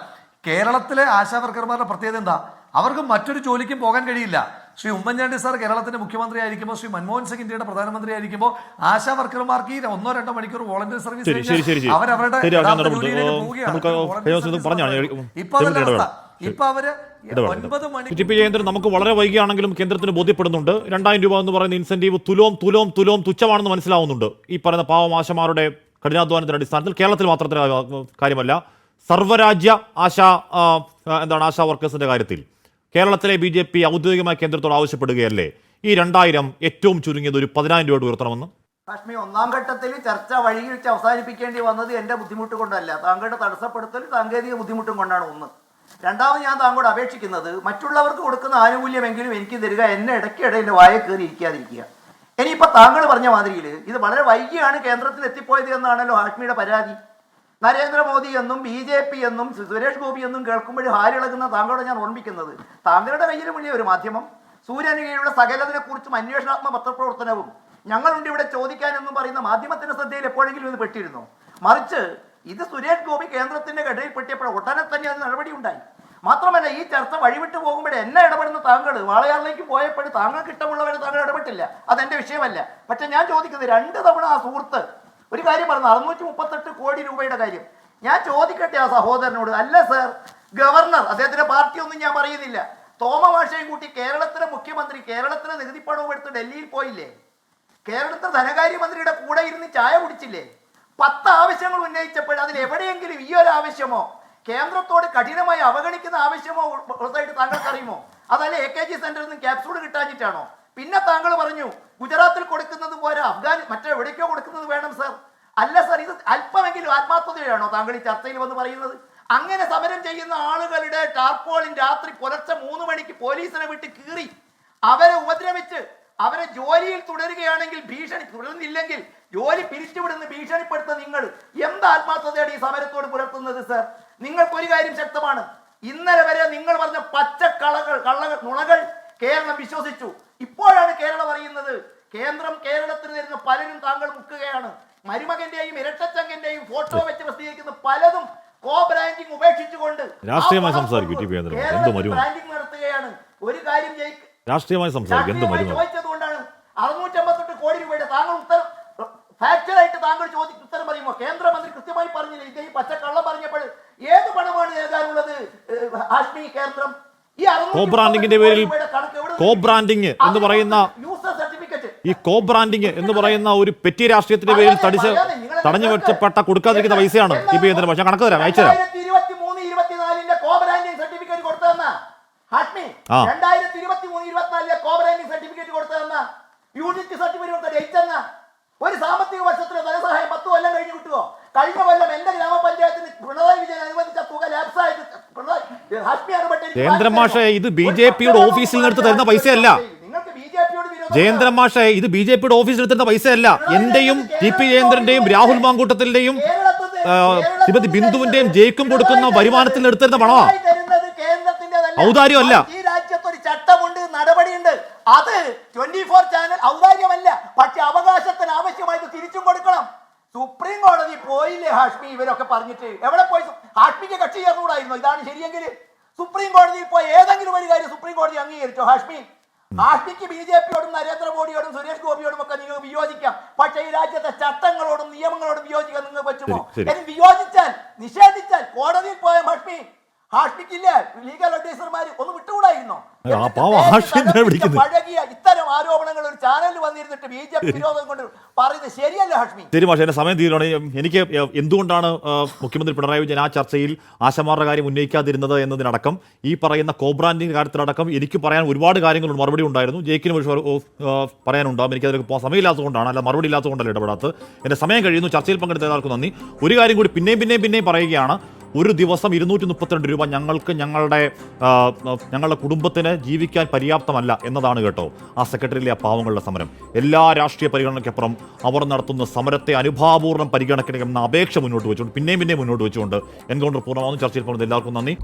കേരളത്തിലെ ആശാ വർക്കർമാരുടെ പ്രത്യേകത എന്താ? അവർക്ക് മറ്റൊരു ജോലിക്കും പോകാൻ കഴിയില്ല. ശ്രീ ഉമ്മൻചാണ്ടി സാർ കേരളത്തിന്റെ മുഖ്യമന്ത്രി ആയിരിക്കുമ്പോൾ, ശ്രീ മൻമോഹൻ സിംഗ് ഇന്ത്യയുടെ പ്രധാനമന്ത്രി ആയിരിക്കുമ്പോൾ ആശാ വർക്കർമാർക്ക് ഈ 1-2 മണിക്കൂർ വോളണ്ടറി സർവീസ് അവരവരുടെ ഇപ്പൊ അവര് 9 മണിക്കൂർ. നമുക്ക് വളരെ വൈകിയാണെങ്കിലും കേന്ദ്രത്തിന് ബോധ്യപ്പെടുന്നുണ്ട് 2000 രൂപ എന്ന് പറയുന്ന ഇൻസെന്റീവ് തുച്ഛമാണെന്ന് മനസ്സിലാവുന്നുണ്ട്. ഈ പറയുന്ന പാവം ആശമാരുടെ കഠിനാധ്വാനത്തിന്റെ അടിസ്ഥാനത്തിൽ കേരളത്തിൽ മാത്രത്തിലെ കാര്യമല്ല, സർവ്വരാജ്യ ആശാ വർക്കേഴ്സിന്റെ കാര്യത്തിൽ കേരളത്തിലെ BJP ഔദ്യോഗികമായ കേന്ദ്രത്തോട് ആവശ്യപ്പെടുകയല്ലേ ഈ 2000 ഏറ്റവും ചുരുങ്ങിയത് ഒരു 10,000 രൂപ ഉയർത്തണമെന്ന്? ഹാഷ്മി, ഒന്നാം ഘട്ടത്തിൽ ചർച്ച വഴിയിൽ വെച്ച് അവസാനിപ്പിക്കേണ്ടി വന്നത് എൻ്റെ ബുദ്ധിമുട്ട് കൊണ്ടല്ല, താങ്കളുടെ തടസ്സപ്പെടുത്തൽ സാങ്കേതിക ബുദ്ധിമുട്ടും കൊണ്ടാണ് ഒന്ന്. രണ്ടാമത് ഞാൻ താങ്കളോട് അപേക്ഷിക്കുന്നത് മറ്റുള്ളവർക്ക് കൊടുക്കുന്ന ആനുകൂല്യമെങ്കിലും എനിക്ക് തരിക, എന്നെ ഇടയ്ക്കിടെ എൻ്റെ വായ കയറി ഇരിക്കാതിരിക്കുക. ഇനിയിപ്പോൾ താങ്കൾ പറഞ്ഞ മാതിരിയിൽ ഇത് വളരെ വൈകിയാണ് കേന്ദ്രത്തിൽ എത്തിപ്പോയത് എന്നാണല്ലോ ഹാഷ്മിയുടെ പരാതി. നരേന്ദ്രമോദി എന്നും BJP എന്നും സുരേഷ് ഗോപി എന്നും കേൾക്കുമ്പോൾ ഹാലിളകുന്ന താങ്കളോട് ഞാൻ ഓർമ്മിക്കുന്നത്, താങ്കളുടെ കയ്യിലും വലിയ ഒരു മാധ്യമം, സൂര്യന് കീഴിലുള്ള സകലതിനെക്കുറിച്ചും അന്വേഷണാത്മക പത്രപ്രവർത്തനവും ഞങ്ങളുണ്ട് ഇവിടെ ചോദിക്കാനെന്നും പറയുന്ന മാധ്യമത്തിന്റെ ശ്രദ്ധയിൽ എപ്പോഴെങ്കിലും ഇത് പെട്ടിരുന്നു? മറിച്ച് ഇത് സുരേഷ് ഗോപി കേന്ദ്രത്തിന്റെ ഘടനയിൽ പെട്ടിയപ്പോൾ ഉടനെ തന്നെ അത് നടപടി ഉണ്ടായി. മാത്രമല്ല, ഈ ചർച്ച വഴിവിട്ട് പോകുമ്പോഴേ എന്നെ ഇടപെടുന്ന താങ്കൾ വാളയാറിലേക്ക് പോയപ്പോൾ താങ്കൾക്ക് ഇഷ്ടമുള്ളവരെ താങ്കൾ ഇടപെട്ടില്ല, അതെന്റെ വിഷയമല്ല. പക്ഷെ ഞാൻ ചോദിക്കുന്നത്, 2 തവണ ആ സുഹൃത്ത് ഒരു കാര്യം പറഞ്ഞു, 638 കോടി രൂപയുടെ കാര്യം. ഞാൻ ചോദിക്കട്ടെ ആ സഹോദരനോട്, അല്ല സർ, ഗവർണർ, അദ്ദേഹത്തിന്റെ പാർട്ടിയൊന്നും ഞാൻ പറയുന്നില്ല, തോമമാഷയും കൂട്ടി കേരളത്തിലെ മുഖ്യമന്ത്രി കേരളത്തിലെ നികുതിപ്പണവും എടുത്ത് ഡൽഹിയിൽ പോയില്ലേ? കേരളത്തിലെ ധനകാര്യമന്ത്രിയുടെ കൂടെ ഇരുന്ന് ചായ കുടിച്ചില്ലേ? 10 ആവശ്യങ്ങൾ ഉന്നയിച്ചപ്പോൾ അതിൽ എവിടെയെങ്കിലും ഈ ഒരു ആവശ്യമോ കേന്ദ്രത്തോട് കഠിനമായി അവഗണിക്കുന്ന ആവശ്യമോ ഉള്ളതായിട്ട് താങ്കൾക്ക് അറിയുമോ? അതല്ല AKG സെന്ററിൽ നിന്ന് ക്യാപ്സൂൾ കിട്ടാഞ്ഞിട്ടാണോ? പിന്നെ താങ്കൾ പറഞ്ഞു ഗുജറാത്തിൽ കൊടുക്കുന്നത് പോരാ, മറ്റെവിടേക്കോ കൊടുക്കുന്നത് വേണം സർ. അല്ല സർ, ഇത് അല്പമെങ്കിലും ആത്മാർത്ഥതയാണോ താങ്കൾ ഈ ചർച്ചയിൽ വന്ന് പറയുന്നത്? അങ്ങനെ സമരം ചെയ്യുന്ന ആളുകളുടെ ടാർപോളിൻ രാത്രി പുലർച്ചെ 3 മണിക്ക് പോലീസിനെ വിട്ട് കീറി അവരെ ഉപദ്രവിച്ച് അവരെ ജോലിയിൽ തുടരുകയാണെങ്കിൽ തുടരുന്നില്ലെങ്കിൽ ജോലി പിരിച്ചുവിടുന്ന ഭീഷണിപ്പെടുത്തുന്ന നിങ്ങൾ എന്ത് ആത്മാർത്ഥതയാണ് ഈ സമരത്തോട് പുലർത്തുന്നത് സർ? നിങ്ങൾക്കൊരു കാര്യം ശക്തമാണ്, ഇന്നലെ വരെ നിങ്ങൾ പറഞ്ഞ നുണകൾ കേരളം വിശ്വസിച്ചു. ഇപ്പോഴാണ് കേരളം അറിയുന്നത് കേരളത്തിന് തരുന്ന പലരും താങ്കൾ മുക്കുകയാണ്. മരുമകന്റെയും ഇരട്ടച്ചങ്കന്റെയും ഫോട്ടോ വെച്ച് പ്രസിദ്ധീകരിക്കുന്ന പലതും ബ്രാൻഡിംഗ് ഉപേക്ഷിച്ചുകൊണ്ട് രാഷ്ട്രീയമായി സംസാരിക്കും ബ്രാൻഡിംഗ് നടത്തുകയാണ്. ഒരു കാര്യം രാഷ്ട്രീയമായി ചോദിച്ചതുകൊണ്ടാണ് 658 കോടി രൂപയുടെ താങ്കൾ ഫാക്ചറായിട്ട് താങ്കൾ ഉത്തരം പറയുമോ? കേന്ദ്രമന്ത്രി കൃത്യമായി പറഞ്ഞില്ല, ഇത് ഈ പച്ചക്കള്ളം പറഞ്ഞപ്പോൾ ഏത് പണമാണ് എഴുതാനുള്ളത് ഹാഷ്മി? കേന്ദ്രം ഈ കോബ്രാൻഡിങ്ങിന്റെ പേരിൽ കോബ്രാൻഡിങ് എന്ന് പറയുന്ന ഈ കോബ്രാൻഡിങ് എന്ന് പറയുന്ന ഒരു പെറ്റി രാഷ്ട്രീയത്തിന്റെ പേരിൽ തടഞ്ഞു വെച്ചപ്പെട്ട കൊടുക്കാതിരിക്കുന്ന പൈസയാണ് TP പക്ഷെ കണക്ക് തരാം, അയച്ചു തരാം. 2023-24 കോബ്രാൻഡിംഗ് സർട്ടിഫിക്കറ്റ് കൊടുത്തതെന്ന ഹാഷ്മി, 2023-24 കോബ്രാൻഡിംഗ് സർട്ടിഫിക്കറ്റ് കൊടുത്തതെന്ന യൂണിറ്റ് സർട്ടിഫിക്കറ്റ് കൊടുത്ത ഡേറ്റ് എന്ന ഒരു സാമ്പത്തിക വർഷത്തിലെ ധനസഹായം 10 കൊല്ലം കഴിഞ്ഞ് കിട്ടുമോ? കഴിഞ്ഞ കൊല്ലം എന്റെ ഗ്രാമപഞ്ചായത്തിന് പിണറായി വിജയൻ അനുവദിച്ച തുക ലാപ്സായിട്ട് ജയേന്ദ്രമാഷെ, ഇത് BJPയുടെ ഓഫീസിൽ നിന്ന് തരുന്ന പൈസയല്ല. ജയേന്ദ്രമാഷെ, ഇത് BJPയുടെ ഓഫീസിൽ തരുന്ന പൈസയല്ല. എന്റെയും TP ജയേന്ദ്രന്റെയും രാഹുൽ മാങ്കൂട്ടത്തിന്റെയും ശ്രീമതി ബിന്ദുവിന്റെയും ജയിക്കും കൊടുക്കുന്ന വരുമാനത്തിൽ നിന്ന് എടുത്തിരുന്ന പണമാണ്, ഔദാര്യമല്ല. ഈ രാജ്യത്തൊരു ചട്ടമുണ്ട്, നടപടിയുണ്ട്. അത് 24 ചാനൽ ഔദാര്യമല്ല, പക്ഷെ അവകാശത്തിന് ആവശ്യമായിട്ട് തിരിച്ചും കൊടുക്കണം. സുപ്രീം കോടതി പോയില്ലേ ഹാഷ്മി? ഇവരൊക്കെ പറഞ്ഞിട്ട് എവിടെ പോയി? ഹാഷ്മിക്ക് കക്ഷി ചേർന്നുകൂടായിരുന്നു? ഇതാണ് ശരിയെങ്കിൽ സുപ്രീം കോടതിയിൽ പോയി ഏതെങ്കിലും ഒരു കാര്യം സുപ്രീം കോടതി അംഗീകരിച്ചോ ഹാഷ്മി? ഹാഷ്മിക്ക് BJPയോടും നരേന്ദ്രമോദിയോടും സുരേഷ് ഗോപിയോടും ഒക്കെ നിങ്ങൾ വിയോജിക്കാം, പക്ഷേ ഈ രാജ്യത്തെ ചട്ടങ്ങളോടും നിയമങ്ങളോടും വിയോജിക്കാൻ നിങ്ങൾക്ക് പറ്റുമോ? വിയോജിച്ചാൽ നിഷേധിച്ചാൽ കോടതിയിൽ പോയ ഹാഷ്മിക്കില്ല ലീഗൽ അഡ്വൈസർമാർ ഒന്ന് വിട്ടുകൂടായിരുന്നോ? പഴകിയ ഇത്തരം ആരോപണങ്ങൾ ഒരു ചാനലിൽ വന്നിരുന്നിട്ട് BJP വിരോധം കൊണ്ട് പറയുന്നത് ശരിയല്ല ഹാഷ്മി. ശരി മാഷെ, എന്റെ സമയം തീരുവാണ്. എനിക്ക് എന്തുകൊണ്ടാണ് മുഖ്യമന്ത്രി പിണറായി വിജയൻ ആ ചർച്ചയിൽ ആശമാരുടെ കാര്യം ഉന്നയിക്കാതിരുന്നത് എന്നതിനടക്കം ഈ പറയുന്ന കോബ്രാൻഡിംഗ് കാര്യത്തിലടക്കം എനിക്ക് പറയാൻ ഒരുപാട് കാര്യങ്ങളുണ്ട്. മറുപടി ഉണ്ടായിരുന്നു, ജയിക്കിന് പറയാനുണ്ടാകും. എനിക്കതിലേക്ക് പോകാൻ സമയമില്ലാത്തതുകൊണ്ടാണ്, അല്ല മറുപടി ഇല്ലാത്തതുകൊണ്ടല്ല ഇടപെടാത്തത്. എൻ്റെ സമയം കഴിയുന്നു. ചർച്ചയിൽ പങ്കെടുത്ത എല്ലാവർക്കും നന്ദി. ഒരു കാര്യം കൂടി പിന്നെയും പറയുകയാണ്, ഒരു ദിവസം 232 രൂപ ഞങ്ങളുടെ കുടുംബത്തിന് ജീവിക്കാൻ പര്യാപ്തമല്ല എന്നതാണ് കേട്ടോ ആ സെക്രട്ടറിയിലെ ആ പാവങ്ങളുടെ സമരം. എല്ലാ രാഷ്ട്രീയ പരിഗണനയ്ക്കപ്പുറം അവർ നടത്തുന്ന സമരത്തെ അനുഭാവപൂർവ്വം പരിഗണിക്കണമെന്ന അപേക്ഷ മുന്നോട്ട് വെച്ചുകൊണ്ട് പിന്നെയും മുന്നോട്ട് വെച്ചുകൊണ്ട് എൻകൗണ്ടർ പൂർണ്ണമാകുന്നു. ചർച്ചയിൽ പോകുന്നത് എല്ലാവർക്കും നന്ദി.